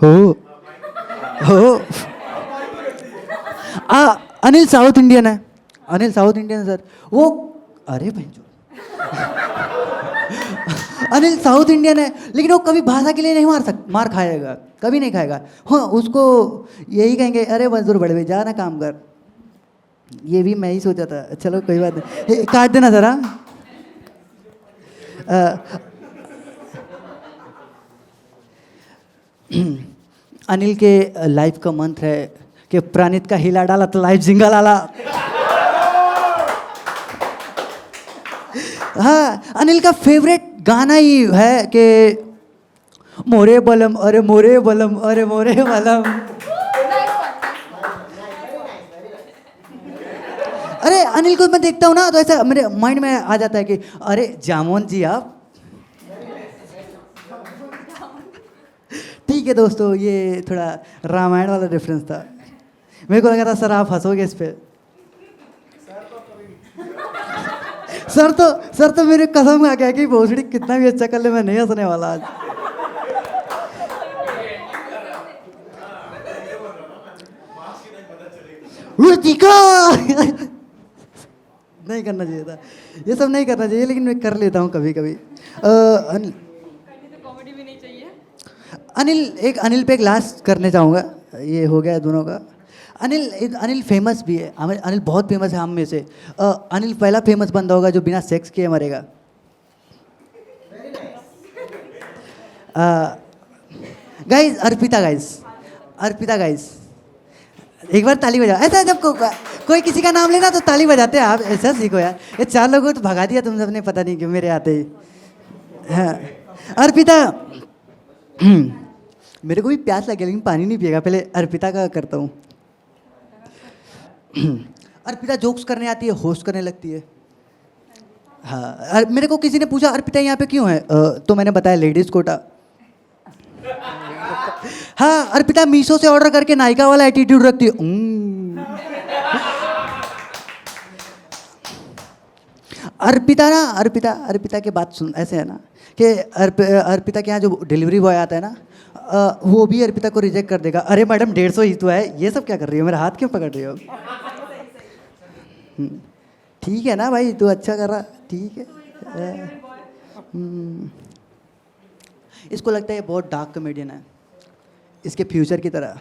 हो अनिल साउथ इंडियन है, अनिल साउथ इंडियन सर। वो अरे भाई अनिल साउथ इंडियन है, लेकिन वो कभी भाषा के लिए नहीं मार खाएगा, कभी नहीं खाएगा। हाँ उसको यही कहेंगे अरे मजदूर बड़े भाई जा ना काम कर। ये भी मैं ही सोचा था, चलो कोई बात नहीं, काट देना जरा। अनिल के लाइफ का मंत्र है कि प्राणित का हिला डाला तो लाइफ जिंगा लाला। हाँ अनिल का फेवरेट गाना ही है कि मोरे बलम अरे मोरे बलम अरे मोरे बलम। अरे अनिल को मैं देखता हूँ ना तो ऐसा मेरे माइंड में आ जाता है कि अरे जामोन जी आप। ठीक है दोस्तों, ये थोड़ा रामायण वाला रेफरेंस था, मेरे को लगा था सर आप हंसोगे इस पे। सर तो मेरे कसम खा गया कि भोसड़ी कितना भी अच्छा कर ले मैं नहीं हंसने वाला आज। नहीं करना चाहिए था, ये सब नहीं करना चाहिए, लेकिन मैं कर लेता हूँ कभी कभी। अनिल पे एक लास्ट करने चाहूँगा, ये हो गया दोनों का। अनिल फेमस भी है, अनिल बहुत फेमस है हम में से। अनिल पहला फेमस बंदा होगा जो बिना सेक्स किए मरेगा। गाइस अर्पिता गाइस एक बार ताली बजाओ। ऐसा जब कोई किसी का नाम लेना तो ताली बजाते हैं आप, ऐसा सीखो यार। ये 4 लोगों को तो भगा दिया तुम सबने, पता नहीं क्यों मेरे आते ही। हाँ अर्पिता मेरे को भी प्यास लगे लेकिन पानी नहीं पिएगा, पहले अर्पिता का करता हूँ। अर्पिता जोक्स करने आती है, होस्ट करने लगती है। हाँ मेरे को किसी ने पूछा अर्पिता यहाँ पे क्यों है, तो मैंने बताया लेडीज कोटा। हाँ अर्पिता मीशो से ऑर्डर करके नायिका वाला एटीट्यूड रखती है। अर्पिता ना, अर्पिता की बात सुन, ऐसे है ना कि अर्पिता के यहाँ जो डिलीवरी बॉय आता है ना, वो भी अर्पिता को रिजेक्ट कर देगा। अरे मैडम 150 ही तो है, ये सब क्या कर रही हो, मेरा हाथ क्यों पकड़ रही हो? ठीक है ना भाई, तू अच्छा कर रहा, ठीक है। इसको लगता है ये बहुत डार्क कॉमेडियन है, इसके फ्यूचर की तरह।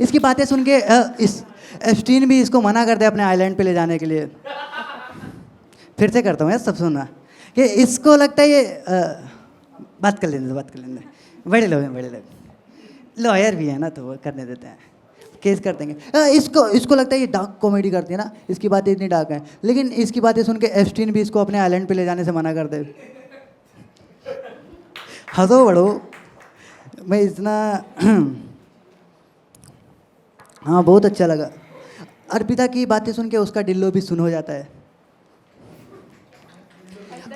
इसकी बातें सुन के इस एप्स्टीन भी इसको मना करते हैं अपने आइलैंड पे ले जाने के लिए। फिर से करता हूँ यार, सब सुनना कि इसको लगता है ये बात कर लेने दो, बड़े लोग लॉयर भी है ना, तो वो करने देते हैं, केस कर देंगे। इसको लगता है ये डार्क कॉमेडी करती है ना, इसकी बातें इतनी डार्क हैं, लेकिन इसकी बातें सुन के एप्स्टीन भी इसको अपने आइलैंड पे ले जाने से मना कर दे। हंसो बड़ो, मैं इतना हाँ बहुत अच्छा लगा। अर्पिता की बातें सुन के उसका दिल्लो भी सुन हो जाता है।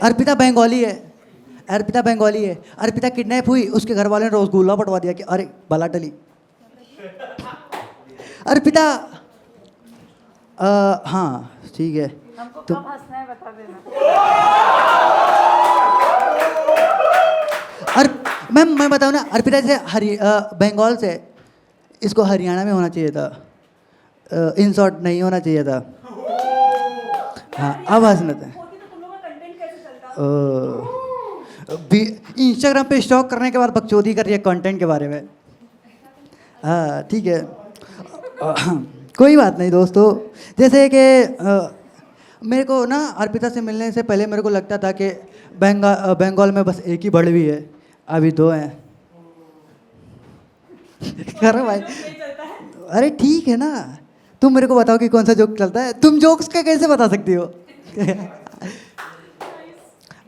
अर्पिता बंगाली है, अर्पिता किडनैप हुई, उसके घर वाले ने रसगुल्ला पटवा दिया कि अरे बाला टली। अर्पिता हाँ ठीक है, हमको तो कब हंसना है बता देना। मैं बताऊँ ना, अर्पिता जैसे बंगाल से, इसको हरियाणा में होना चाहिए था, इन शॉर्ट नहीं होना चाहिए था। हाँ अब हंसना था। इंस्टाग्राम पे स्टॉक करने के बाद बकचोदी कर रही है कंटेंट के बारे में। हाँ ठीक है, कोई बात नहीं दोस्तों। जैसे कि मेरे को ना अर्पिता से मिलने से पहले मेरे को लगता था कि बंगाल में बस एक ही बड़वी है, अभी 2 हैं। करो भाई, अरे ठीक है ना, तुम मेरे को बताओ कि कौन सा जोक चलता है, तुम जोक्स का कैसे बता सकती हो?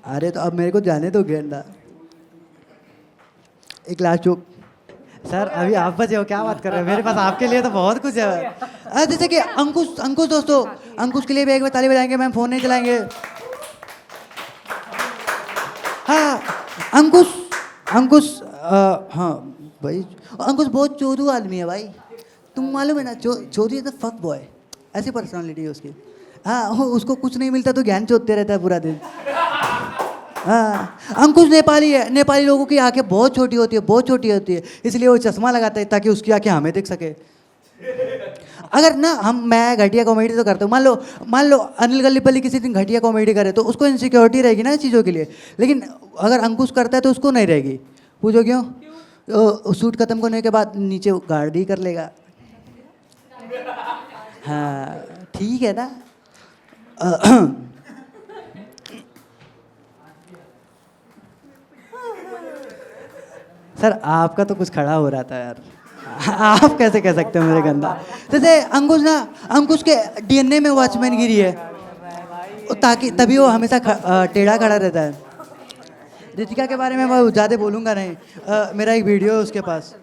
अरे तो अब मेरे को जाने दो गेंदा। एक लास्ट जोक। सर अभी आप बचे हो, क्या बात कर रहे हो, मेरे पास आपके लिए तो बहुत कुछ है। जैसे कि अंकुश दोस्तों, अंकुश के लिए भी एक बार ताली बजाएंगे, मैम फोन नहीं चलाएंगे। हाँ अंकुश हाँ भाई, अंकुश बहुत चोदू आदमी है भाई, तुम मालूम है ना, चोदू इज द फक बॉय, ऐसी पर्सनालिटी है उसकी। हाँ उसको कुछ नहीं मिलता तो ज्ञान चोदते रहता है पूरा दिन। हाँ अंकुश नेपाली है, नेपाली लोगों की आंखें बहुत छोटी होती है, इसलिए वो चश्मा लगाता है ताकि उसकी आंखें हमें दिख सके। अगर ना मैं घटिया कॉमेडी तो करता हूँ, मान लो अनिल गल्लीपल्ली किसी दिन घटिया कॉमेडी करे तो उसको इनसिक्योरिटी रहेगी ना चीज़ों के लिए, लेकिन अगर अंकुश करता है तो उसको नहीं रहेगी। पूछो क्यों? शूट खत्म होने के बाद नीचे गार्ड ही कर लेगा। हाँ ठीक है ना। सर आपका तो कुछ खड़ा हो रहा था यार, आप कैसे कह सकते हो मेरे गंदा। जैसे अंकुश के डीएनए में वॉचमैन गिरी है, ताकि तभी वो हमेशा टेढ़ा खड़ा रहता है। रितिका के बारे में मैं ज़्यादा बोलूँगा नहीं, मेरा एक वीडियो है उसके पास।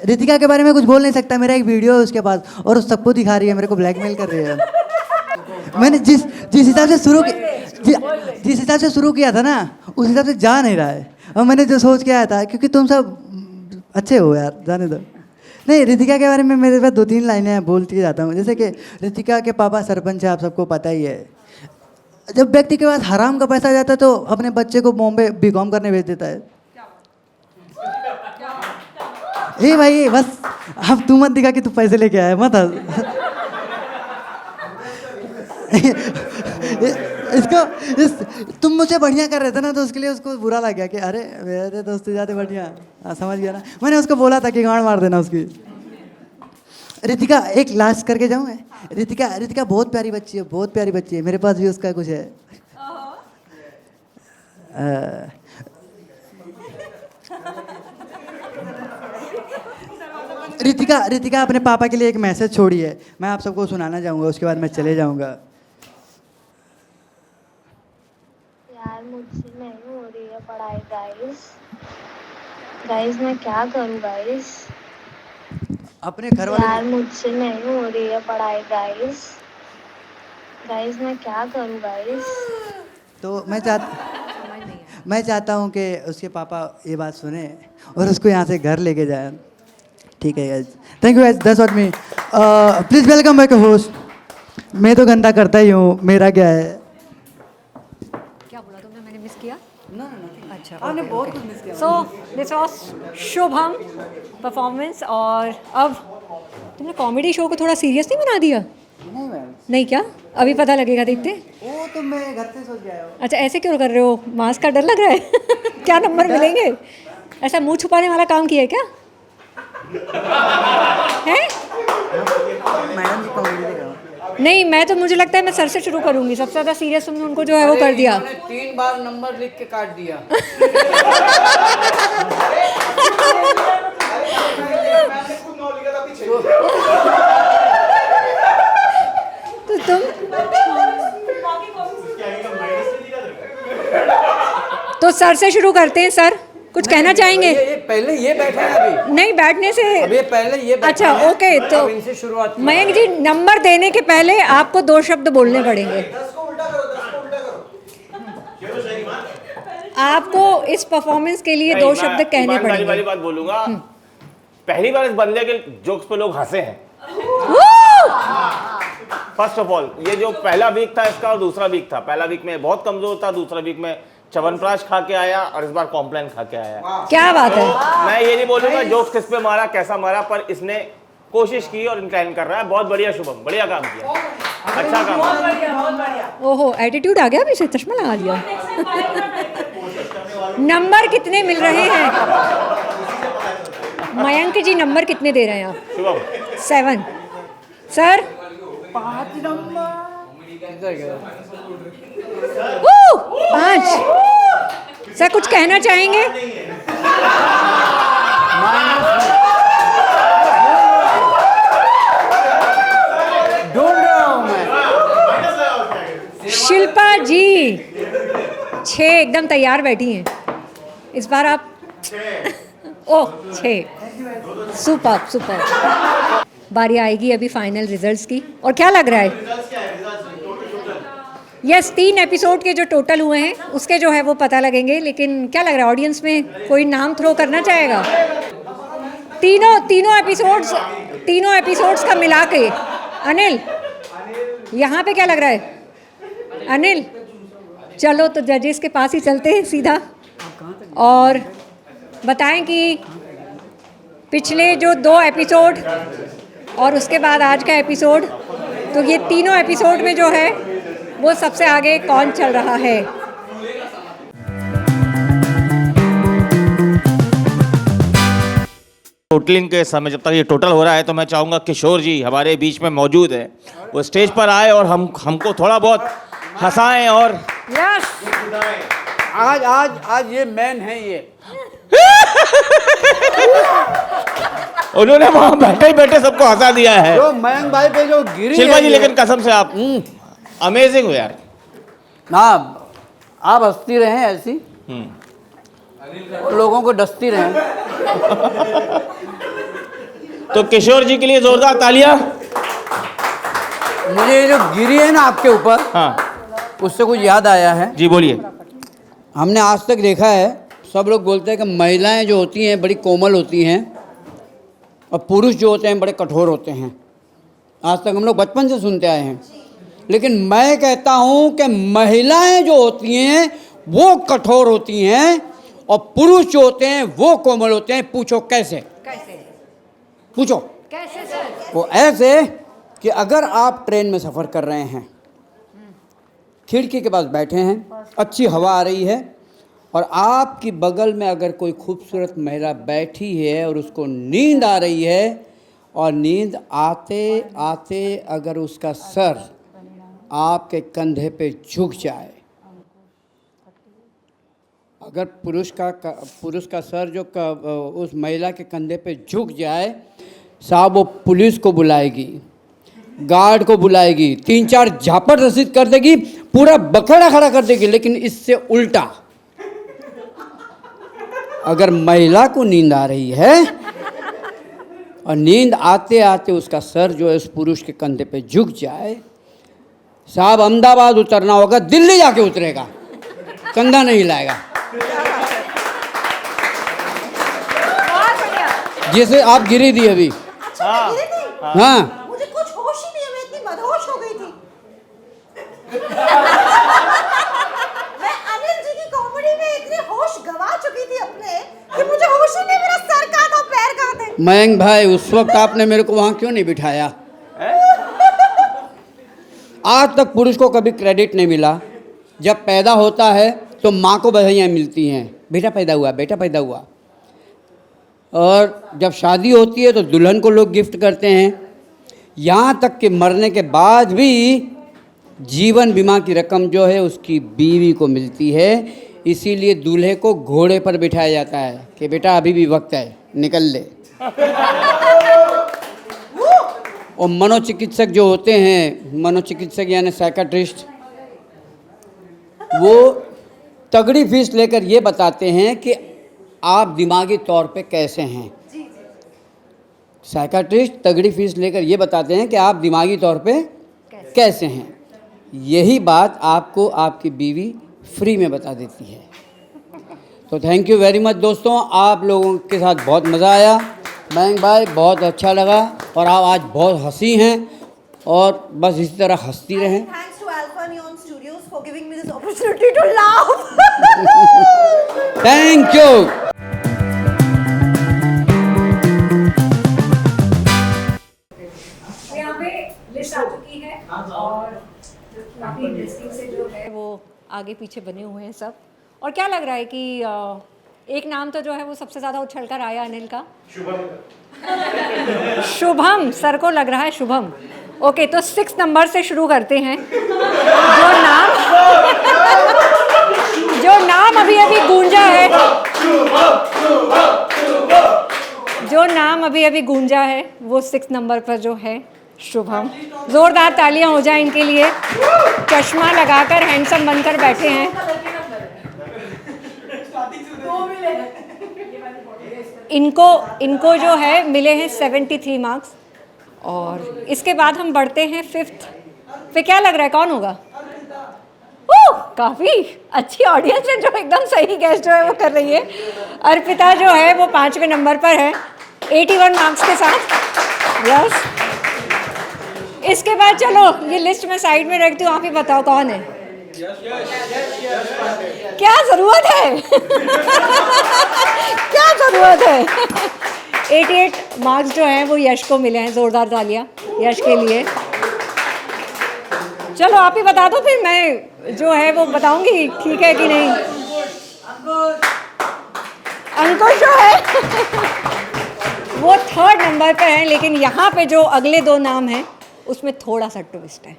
रितिका के बारे में कुछ बोल नहीं सकता, मेरा एक वीडियो है उसके पास, और उस सबको दिखा रही है, मेरे को ब्लैकमेल कर रही है। मैंने जिस हिसाब से शुरू किया था ना, उस हिसाब से जा नहीं रहा है। और मैंने जो सोच के आया था, क्योंकि तुम सब अच्छे हो यार, जाने दो। नहीं, रितिका के बारे में मेरे पास 2-3 लाइनें हैं, बोलती जाता हूँ। जैसे कि रितिका के पापा सरपंच है, आप सबको पता ही है। जब व्यक्ति के पास हराम का पैसा जाता है तो अपने बच्चे को बॉम्बे बीकॉम करने भेज देता है। ए भाई बस अब तू मत दिखा कि तू पैसे लेके आया, मत तुम मुझे बढ़िया कर रहे थे ना, तो उसके लिए उसको बुरा लग गया कि अरे मेरे दोस्त ज़्यादा बढ़िया। समझ गया ना, मैंने उसको बोला था कि गांड मार देना उसकी। रितिका एक लास्ट करके जाऊँ मैं। रितिका बहुत प्यारी बच्ची है, मेरे पास भी उसका कुछ है। रितिका अपने पापा के लिए एक मैसेज छोड़ी है, मैं आप सबको सुनाना चाहूँगा, उसके बाद मैं चले जाऊँगा। यार मुझसे नहीं हो रही है पढ़ाई गाइस मैं क्या करूँ गाइस? अपने घर वाले यार मुझसे नहीं हो रही है पढ़ाई गाइस मैं क्या करूँ गाइस? तो मैं चाहता हूँ कि उसके पापा ये बात सुने और उसको यहाँ से घर लेके जाए। ठीक है guys, thank you guys, that's what me. Please welcome my host. मैं तो गंदा करता ही हूँ, मेरा क्या है। क्या बोला तुमने, मैंने मिस किया? अच्छा, आपने बहुत कुछ मिस किया। So this was Shubham performance. और अब तुमने कॉमेडी शो को थोड़ा सीरियस नहीं बना दिया? नहीं मैम, नहीं क्या? अभी पता लगेगा, देखते। वो तो मैं घर से सोच गया हूँ। अच्छा, ऐसे क्यों कर रहे हो? मास्क का डर लग रहा है? क्या नंबर मिलेंगे? ऐसा मुंह छुपाने वाला काम किया है क्या? है? मैडम की कॉमेडी देख रहा हूँ। नहीं, मैं तो, मुझे लगता है मैं सर से शुरू करूंगी। सबसे ज़्यादा सीरियस तुमने उनको जो है वो कर दिया। 3 बार नंबर लिख के काट दिया। तो तुम तो सर से शुरू करते हैं। सर कुछ कहना चाहेंगे? ये पहले ये बैठे हैं अभी। नहीं, बैठने से अब ये पहले ये बैठे अच्छा, हैं, ओके। तो अब इनसे शुरुआत की। मयंक जी, नंबर देने के पहले आपको 2 शब्द बोलने पड़ेंगे। आपको इस परफॉर्मेंस के लिए 2 शब्द कहने ईमानदारी पड़ेंगे। वाली बात बोलूंगा, पहली बार इस बंदे के जोक्स पे लोग हंसे हैं। फर्स्ट ऑफ ऑल, ये जो पहला वीक था इसका और दूसरा वीक था, पहला वीक में बहुत कमजोर था, दूसरा वीक में च्यवनप्राश खा के आया और इस बार कॉम्प्लेन खा के आया। क्या बात है? मैं ये नहीं बोलूंगा जोक्स किस पे मारा, कैसा मारा, पर इसने कोशिश की और इंक्लाइन कर रहा है। बहुत बढ़िया शुभम, बढ़िया काम किया, अच्छा काम किया। ओहो, एटीट्यूड आ गया अभी से, चश्मा लगा दिया। नंबर कितने मिल रहे हैं? मयंक जी, नंबर कितने दे रहे हैं आप? शुभम 7। Sir 5 number. 5। सर कुछ कहना चाहेंगे? ढूंढ रहा हूँ मैं। शिल्पा जी 6 एकदम तैयार बैठी हैं। इस बार आप ओह 6। Super super. बारी आएगी अभी फाइनल रिजल्ट्स की। और क्या लग रहा है? यस, 3 एपिसोड के जो टोटल हुए हैं उसके जो है वो पता लगेंगे। लेकिन क्या लग रहा है, ऑडियंस में कोई नाम थ्रो करना चाहेगा? तीनों एपिसोड्स का मिला के। अनिल, यहाँ पे क्या लग रहा है? अनिल, चलो तो जजेस के पास ही चलते हैं सीधा और बताएं कि पिछले जो 2 एपिसोड और उसके बाद आज का एपिसोड, तो ये तीनों एपिसोड में जो है वो सबसे आगे कौन चल रहा है। टोटलिंग के समय जब तक ये टोटल हो रहा है तो मैं चाहूँगा किशोर जी हमारे बीच में मौजूद है, वो स्टेज पर आए और हमको थोड़ा बहुत हंसाएं। और यस, आज ये मैन है ये। उन्होंने वहाँ बैठे सबको हंसा दिया है। जो मयंक भाई पे जो गिरी शिल्पा है जी, ये। लेकिन कसम से आप अमेजिंग हो यार। ना आप हंसती रहें ऐसी, लोगों को डसती रहें। तो किशोर जी के लिए जोरदार तालियां। मुझे ये जो गिरी है ना आपके ऊपर, हाँ, उससे कुछ याद आया है। जी बोलिए। हमने आज तक देखा है, सब लोग बोलते हैं कि महिलाएं जो होती हैं बड़ी कोमल होती हैं और पुरुष जो होते हैं बड़े कठोर होते हैं। आज तक हम लोग बचपन से सुनते आए हैं। लेकिन मैं कहता हूं कि महिलाएं जो होती हैं वो कठोर होती हैं और पुरुष जो होते हैं वो कोमल होते हैं। पूछो कैसे? पूछो कैसे सर? वो ऐसे कि अगर आप ट्रेन में सफ़र कर रहे हैं, खिड़की के पास बैठे हैं, अच्छी हवा आ रही है और आपकी बगल में अगर कोई खूबसूरत महिला बैठी है और उसको नींद आ रही है और नींद आते आते अगर उसका सर आपके कंधे पे झुक जाए, अगर पुरुष का सर जो उस महिला के कंधे पे झुक जाए, साहब वो पुलिस को बुलाएगी, गार्ड को बुलाएगी, 3-4 झापट रसीद कर देगी, पूरा बखेड़ा खड़ा कर देगी। लेकिन इससे उल्टा अगर महिला को नींद आ रही है और नींद आते आते उसका सर जो है उस पुरुष के कंधे पे झुक जाए, साहब अहमदाबाद उतरना होगा, दिल्ली जाके उतरेगा, कंधा नहीं हिलाएगा। जैसे आप गिरी थी अभी। अच्छा गिरी थी? हाँ मुझे कुछ होश ही नहीं है, मैं इतनी मदहोश हो गई थी। मैं अनिल जी की कॉमेडी में इतनी होश गवा चुकी थी अपने कि मुझे होश ही नहीं, मेरा सर कहाँ था, पैर कहाँ थे। मयंक भाई, उस वक्त आपने मेरे को वहां क्यों नहीं बिठाया? आज तक पुरुष को कभी क्रेडिट नहीं मिला। जब पैदा होता है तो माँ को बधाइयाँ मिलती हैं, बेटा पैदा हुआ, बेटा पैदा हुआ। और जब शादी होती है तो दुल्हन को लोग गिफ्ट करते हैं। यहाँ तक कि मरने के बाद भी जीवन बीमा की रकम जो है उसकी बीवी को मिलती है। इसीलिए दूल्हे को घोड़े पर बिठाया जाता है कि बेटा अभी भी वक्त है, निकल ले। और मनोचिकित्सक जो होते हैं, मनोचिकित्सक यानी साइकाट्रिस्ट, वो तगड़ी फीस लेकर ये बताते हैं कि आप दिमागी तौर पे कैसे हैं। साइकाट्रिस्ट तगड़ी फीस लेकर ये बताते हैं कि आप दिमागी तौर पे कैसे हैं। यही बात आपको आपकी बीवी फ्री में बता देती है। तो थैंक यू वेरी मच दोस्तों, आप लोगों के साथ बहुत मज़ा आया। मयंक भाई बहुत अच्छा लगा और आप आज बहुत हंसी हैं और बस इसी तरह हंसती रहें। Thanks to Alpha Neon Studios for giving me this opportunity to laugh. Thank you. यहाँ पे लिस्ट आ चुकी है और काफ़ी इंटरेस्टिंग से जो है वो आगे पीछे बने हुए हैं सब। और क्या लग रहा है कि एक नाम तो जो है वो सबसे ज़्यादा उछल कर आया अनिल का, शुभम। सर को लग रहा है शुभम। ओके, तो 6 नंबर से शुरू करते हैं। जो नाम अभी अभी गूंजा है, जो नाम अभी अभी गूंजा है वो 6 नंबर पर जो है शुभम। जोरदार तालियां हो जाए इनके लिए। चश्मा लगाकर हैंडसम बनकर बैठे हैं। इनको जो है मिले हैं 73 मार्क्स। और इसके बाद हम बढ़ते हैं 5th पे। क्या लग रहा है कौन होगा? काफ़ी अच्छी ऑडियंस है जो एकदम सही गेस जो है वो कर रही है। अर्पिता जो है वो 5वें नंबर पर है 81 मार्क्स के साथ। यस, इसके बाद चलो ये लिस्ट में साइड में रखती हूँ, आप ही बताओ कौन है। क्या ज़रूरत है? क्या ज़रूरत है? 88 मार्क्स जो हैं वो यश को मिले हैं। ज़ोरदार तालियां यश के लिए। चलो आप ही बता दो, फिर मैं जो है वो बताऊंगी ठीक है कि नहीं। अंकुश जो है वो 3rd नंबर पे है, लेकिन यहाँ पे जो अगले 2 नाम हैं उसमें थोड़ा सा ट्विस्ट है।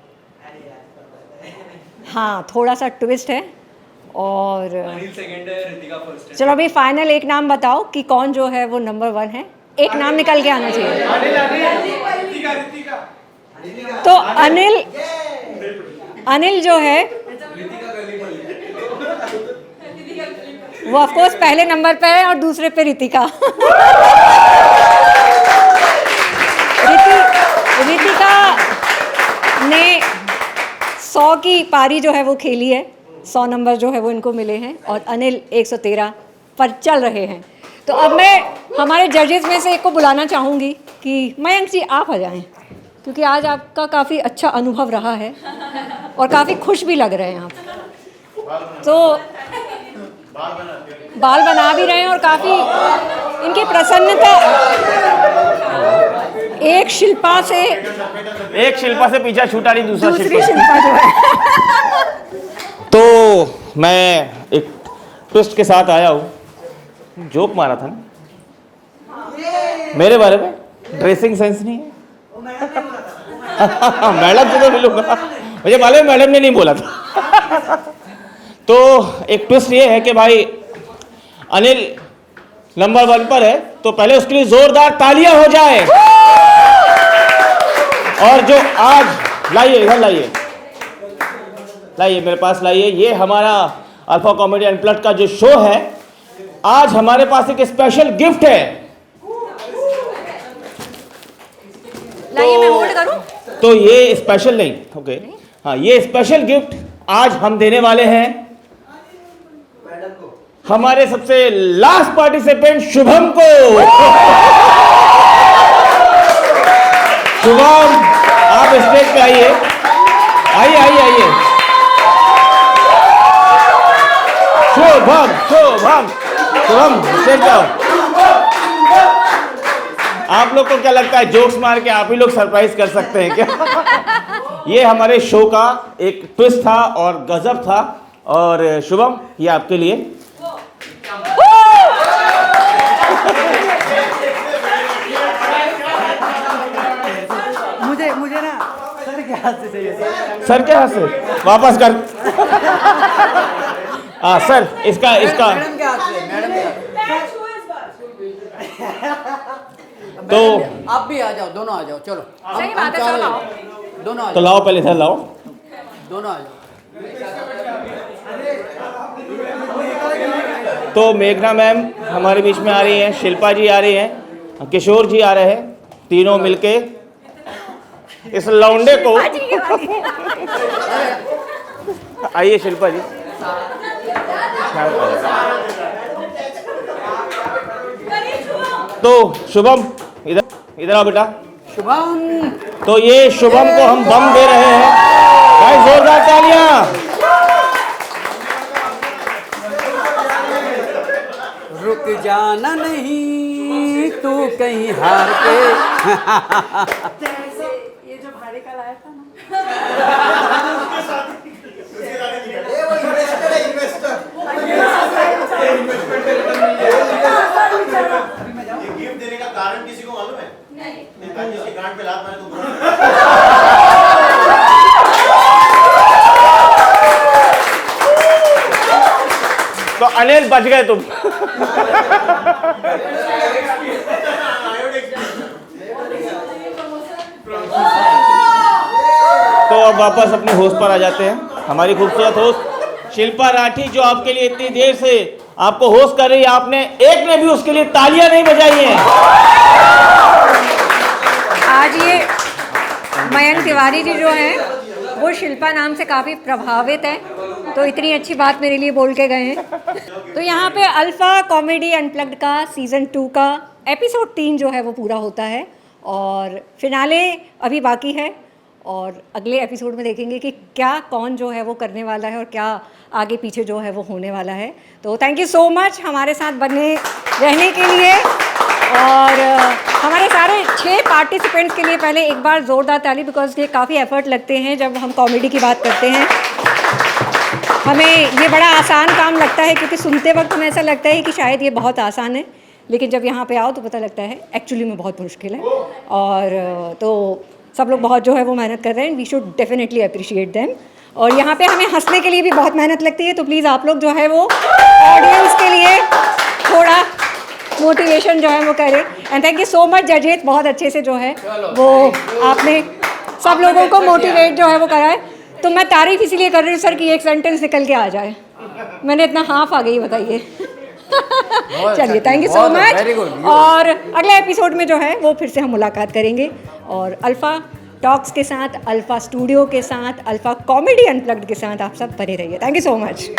हाँ, थोड़ा सा ट्विस्ट है। और चलो अभी फाइनल एक नाम बताओ कि कौन जो है वो नंबर 1 है। एक नाम निकल के आना चाहिए। तो अनिल जो है वो ऑफ कोर्स पहले नंबर पे है और दूसरे पे रितिका। रितिका ने 100 की पारी जो है वो खेली है। 100 नंबर जो है वो इनको मिले हैं और अनिल 113 पर चल रहे हैं। तो अब मैं हमारे जजेस में से एक को बुलाना चाहूँगी कि मयंक जी आप आ जाएं, क्योंकि आज आपका काफ़ी अच्छा अनुभव रहा है और काफ़ी खुश भी लग रहे हैं आप। तो बाल बना भी रहे हैं और काफ़ी इनकी प्रसन्नता एक शिल्पा से पीछा छूटा नहीं, दूसरी शिल्पा जो है। तो मैं एक ट्विस्ट के साथ आया हूँ। जोक मारा था ना मेरे बारे में, ड्रेसिंग सेंस नहीं है। मैडम से तो मिलूंगा, मुझे मालूम मैडम ने नहीं बोला था। तो एक ट्विस्ट ये है कि भाई अनिल नंबर 1 पर है, तो पहले उसके लिए जोरदार तालियां हो जाए। और जो आज लाइए, इधर लाइए, मेरे पास लाइए, ये हमारा अल्फा कॉमेडी अनप्लग्ड का जो शो है, आज हमारे पास एक स्पेशल गिफ्ट है। लाइए, मैं होल्ड करूं? तो ये स्पेशल नहीं, ओके, हाँ, ये स्पेशल गिफ्ट आज हम देने वाले हैं। हमारे सबसे लास्ट पार्टिसिपेंट शुभम को। शुभम आप स्टेज पे आइए, आइए आइए आइए। शुभम शुभम शुभम स्टेज पे आओ। आप लोग को क्या लगता है जोक्स मार के आप ही लोग सरप्राइज कर सकते हैं क्या? ये हमारे शो का एक ट्विस्ट था और गजब था। और शुभम ये आपके लिए मुझे ना सर के हाथ से चाहिए। सर के हाथ से वापस कर। सर इसका मैडम के हाथ से, मैडम के हाथ से। तो आप भी आ जाओ, दोनों आ जाओ, चलो। सही बात है, चलो आओ। दोनों आ तो जाओ, लाओ पहले इधर लाओ। दोनों आ जाओ। तो मेघना मैम हमारे बीच में आ रही हैं, शिल्पा जी आ रही हैं, किशोर जी आ रहे हैं, तीनों मिलके इस लौंडे को। आइए शिल्पा जी। तो शुभम इधर आओ बेटा। शुभम तो ये शुभम को हम बम दे रहे हैं भाई, जोरदार तालियां। रुक जाना नहीं तू कहीं हार के। ये जो भाड़े का लाया था ना, गिफ्ट देने का कारण किसी को मालूम है? नहीं। जिसके गांड पे लात मारे तो तो अनिल बच गए तुम। तो अब वापस अपने होस्ट पर आ जाते हैं। हमारी खूबसूरत होस्ट शिल्पा राठी जो आपके लिए इतनी देर से आपको होस्ट कर रही है, आपने एक ने भी उसके लिए तालियां नहीं बजाई हैं। आज ये मयंक तिवारी जी जो हैं वो शिल्पा नाम से काफ़ी प्रभावित हैं, तो इतनी अच्छी बात मेरे लिए बोल के गए हैं। तो यहाँ पे अल्फा कॉमेडी अनप्लग्ड का सीज़न 2 का एपिसोड 3 जो है वो पूरा होता है और फिनाले अभी बाकी है और अगले एपिसोड में देखेंगे कि क्या कौन जो है वो करने वाला है और क्या आगे पीछे जो है वो होने वाला है। तो थैंक यू सो मच हमारे साथ बने रहने के लिए और हमारे सारे 6 पार्टिसिपेंट्स के लिए पहले एक बार ज़ोरदार ताली, बिकॉज ये काफ़ी एफर्ट लगते हैं जब हम कॉमेडी की बात करते हैं। हमें ये बड़ा आसान काम लगता है क्योंकि सुनते वक्त हमें ऐसा लगता है कि शायद ये बहुत आसान है, लेकिन जब यहाँ पे आओ तो पता लगता है एक्चुअली में बहुत मुश्किल है। और तो सब लोग बहुत जो है वो मेहनत कर रहे हैं, we should definitely appreciate them. और यहाँ पे हमें हंसने के लिए भी बहुत मेहनत लगती है, तो प्लीज़ आप लोग जो है वो ऑडियंस के लिए थोड़ा मोटिवेशन जो है वो करें। And thank you so much जजेस, बहुत अच्छे से जो है वो आपने सब लोगों को मोटिवेट जो है वो करा है। तो मैं तारीफ इसीलिए कर रही हूँ सर कि एक सेंटेंस निकल के आ जाए, मैंने इतना हाफ आ गई बताइए। चलिए थैंक यू सो मच। और अगले एपिसोड में जो है वो फिर से हम मुलाकात करेंगे और अल्फ़ा टॉक्स के साथ, अल्फ़ा स्टूडियो के साथ, अल्फ़ा कॉमेडी अनप्लग्ड के साथ आप सब बने रहिए। Thank you so much.